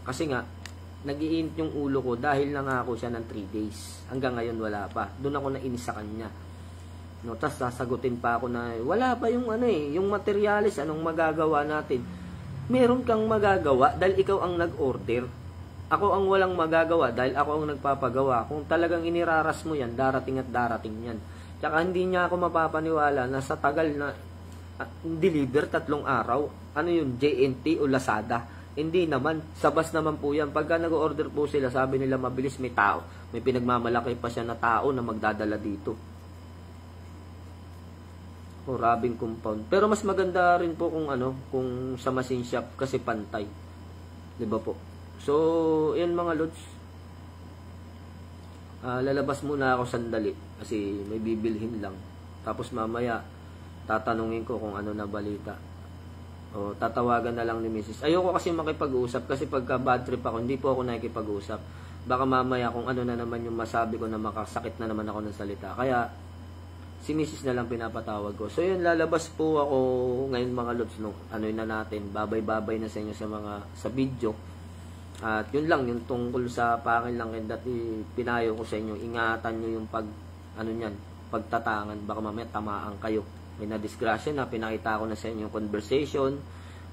Kasi nga, nag-iinit yung ulo ko dahil nangako siya ng 3 days. Hanggang ngayon wala pa. Doon ako nainis sa kanya. Tapos sasagutin pa ako na, wala pa yung yung materialis, anong magagawa natin? Meron kang magagawa dahil ikaw ang nag-order. Ako ang walang magagawa dahil ako ang nagpapagawa. Kung talagang iniraras mo yan, darating at darating yan. Tsaka hindi niya ako mapapaniwala na sa tagal na deliver 3 araw. Ano yun, JNT o Lazada? Hindi naman. Sabas naman po yan. Pagka nag-order po sila, sabi nila mabilis, may tao. May pinagmamalaki pa siya na tao na magdadala dito. Rabing compound. Pero mas maganda rin po kung kung sa machine shop kasi pantay. 'Di ba po? So, 'yan mga lods. Lalabas muna ako sandali kasi may bibilhin lang. Tapos mamaya tatanungin ko kung ano na balita. O tatawagan na lang ni Mrs. Ayoko kasi makipag-usap kasi pagka bad trip ako, hindi po ako nakikipag-usap. Baka mamaya kung ano na naman yung masabi ko na makasakit na naman ako ng salita. Kaya si Mrs. na lang pinapatawag ko. So yun, lalabas po ako ngayon mga lods, no. Ano na natin, babay-babay na sa inyo sa video. At yun lang, yung tungkol sa pangil lang kidlat, pinayo ko sa inyo, ingatan nyo yung pagtatangan, baka mamaya tamaan kayo. May nadisgrasya na, pinakita ko na sa inyo conversation,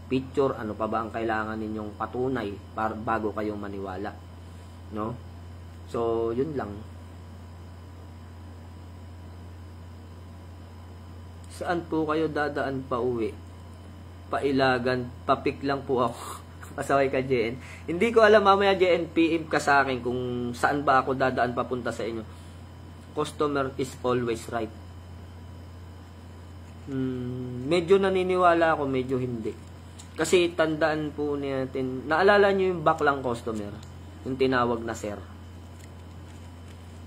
picture, ano pa ba ang kailangan ninyong patunay para bago kayong maniwala. No? So, yun lang. Saan po kayo dadaan pa uwi? Pailagan, papik lang po ako. Pasaway ka, JN. Hindi ko alam, mamaya JN, PM ka sa akin kung saan ba ako dadaan papunta sa inyo. Customer is always right. Medyo naniniwala ako, medyo hindi. Kasi tandaan po natin, naalala nyo yung baklang customer, yung tinawag na sir.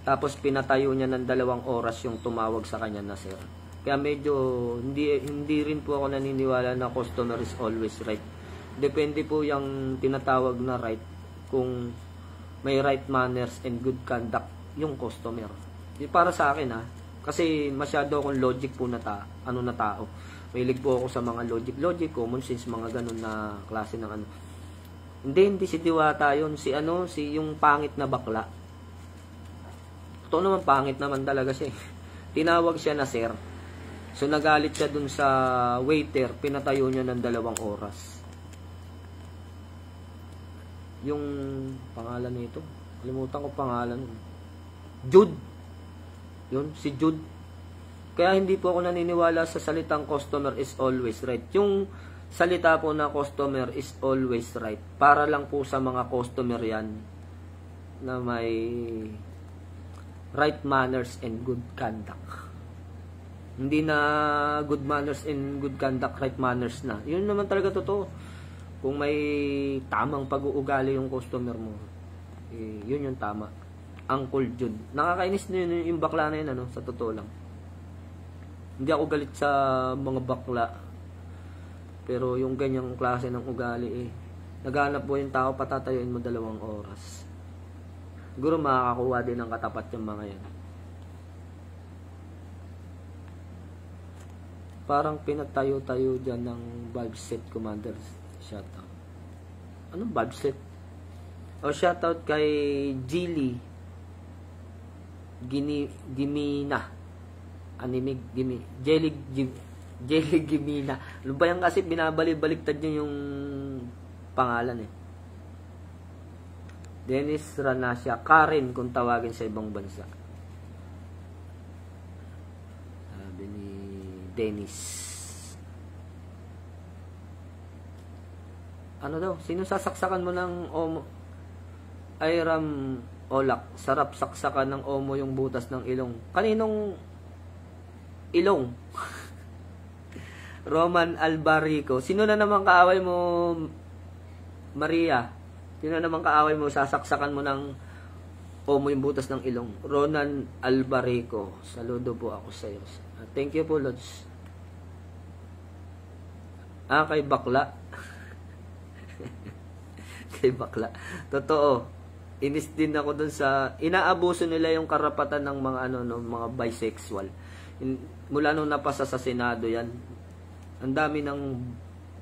Tapos pinatayo niya ng 2 oras yung tumawag sa kanya na sir. Kaya medyo hindi rin po ako naniniwala na customer is always right. Depende po yung tinatawag na right kung may right manners and good conduct yung customer. Para sa akin kasi masyado akong logic po na tao. Mahilig po ako sa mga logic, common sense, mga ganun na klase ng ano. Hindi si Diwata yun, si yung pangit na bakla. Totoo naman, pangit naman talaga siya. Tinawag siya na sir. So nagalit siya dun sa waiter, pinatayo niya ng 2 oras. Yung pangalan nito, kalimutan ko pangalan. Jude. Yun, si Jude. Kaya hindi po ako naniniwala sa salitang customer is always right. Yung salita po na customer is always right, para lang po sa mga customer yan na may right manners and good conduct. Hindi na good manners and good conduct, right manners na. Yun naman talaga totoo. Kung may tamang pag-uugali yung customer mo, yun yung tama. Uncle Jude. Nakakainis na yun yung bakla na yun, sa totoo lang. Hindi ako galit sa mga bakla. Pero yung ganyang klase ng ugali, naghanap po yung tao, patatayuin mo 2 oras. Siguro makakakuha din ng katapat yung mga yan. Parang pinatayo-tayo dyan ng valve set commander. Shoutout. Anong valve set? Shoutout kay Jilly Gimina. Animig Jelly Gimina. Ano ba yan kasi binabalik-baliktad niyo yung pangalan Dennis Ranasya. Karen kung tawagin sa ibang bansa. Sabi ni Dennis. Ano daw? Sino sasaksakan mo ng omo? Ayram Olak. Sarap saksakan ng omo yung butas ng ilong. Kaninong ilong? Roman Albarico. Sino na naman kaaway mo, Maria? Sino na naman kaaway mo, sasaksakan mo ng omo yung butas ng ilong? Ronan Albarico. Saludo po ako sa iyo. Thank you po, Lods. Kay bakla. Kay bakla. Totoo. Inis din ako dun sa inaabuso nila yung karapatan ng mga mga bisexual. Mula nung napasa sa Senado yan, ang dami ng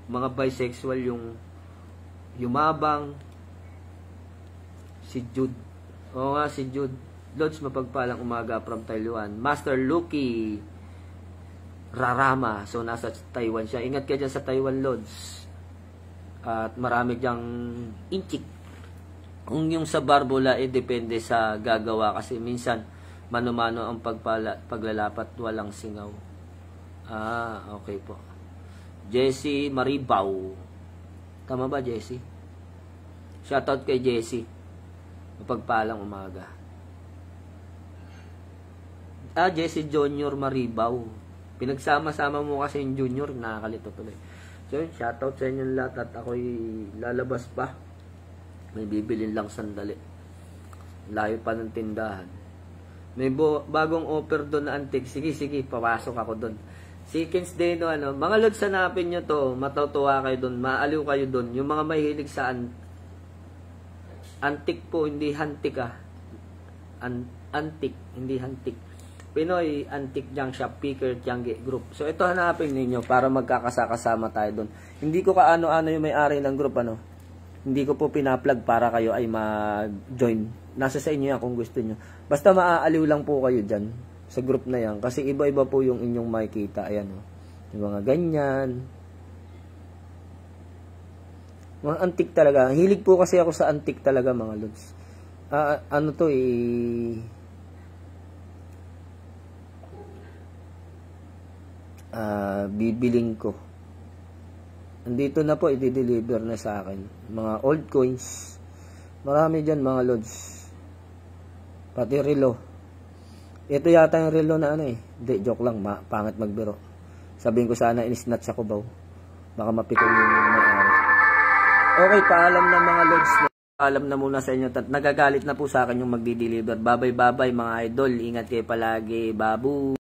mga bisexual yung yumabang. Si Jude. Oo nga, si Jude. Lods, mapagpalang umaga from Taiwan. Master Lucky Rarama. So, nasa Taiwan siya. Ingat ka dyan sa Taiwan, Lods. At marami dyang inchik. Kung yung sa Barbola, depende sa gagawa. Kasi minsan, mano-mano ang paglalapat, walang singaw. Okay po. Jessie Maribaw. Tama ba, Jessie? Shoutout kay Jesse. Mapagpalang umaga. Jesse Junior Maribaw. Pinagsama-sama mo kasi yung Junior, nakakalito tuloy. So, shoutout sa inyo lahat at ako'y lalabas pa. May bibilin lang sandali. Layo pa ng tindahan. May bagong offer doon na antique. Sige, papasok ako doon. Si Kins Deno, mga lods, hanapin nyo to. Matutuwa kayo doon. Maaliw kayo doon. Yung mga mahilig sa antique po, hindi hantik antique, hindi hantik. Pinoy Antique Junk Shop, Picker Tiangge Group. So, ito hanapin ninyo para magkakasama tayo doon. Hindi ko kaano-ano yung may-ari ng group, Hindi ko po pinaplug para kayo ay mag-join. Nasa sa inyo yan kung gusto nyo. Basta maaaliw lang po kayo dyan sa group na yan. Kasi iba-iba po yung inyong makikita. Ayan, yung mga ganyan. Mga antique talaga. Hilig po kasi ako sa antique talaga, mga lods. Bibiling ko. Andito na po, i-deliver na sa akin. Mga old coins. Marami dyan, mga lods. Pati relo. Ito yata yung relo na Hindi, joke lang. Pangit magbiro. Sabihin ko sana, in-snatch ako baw. Baka mapikon yung may-ari. Okay, paalam na mga lods. Paalam na muna sa inyo. Nagagalit na po sa akin yung magdi-deliver. Bye-bye mga idol. Ingat kayo palagi. Babu.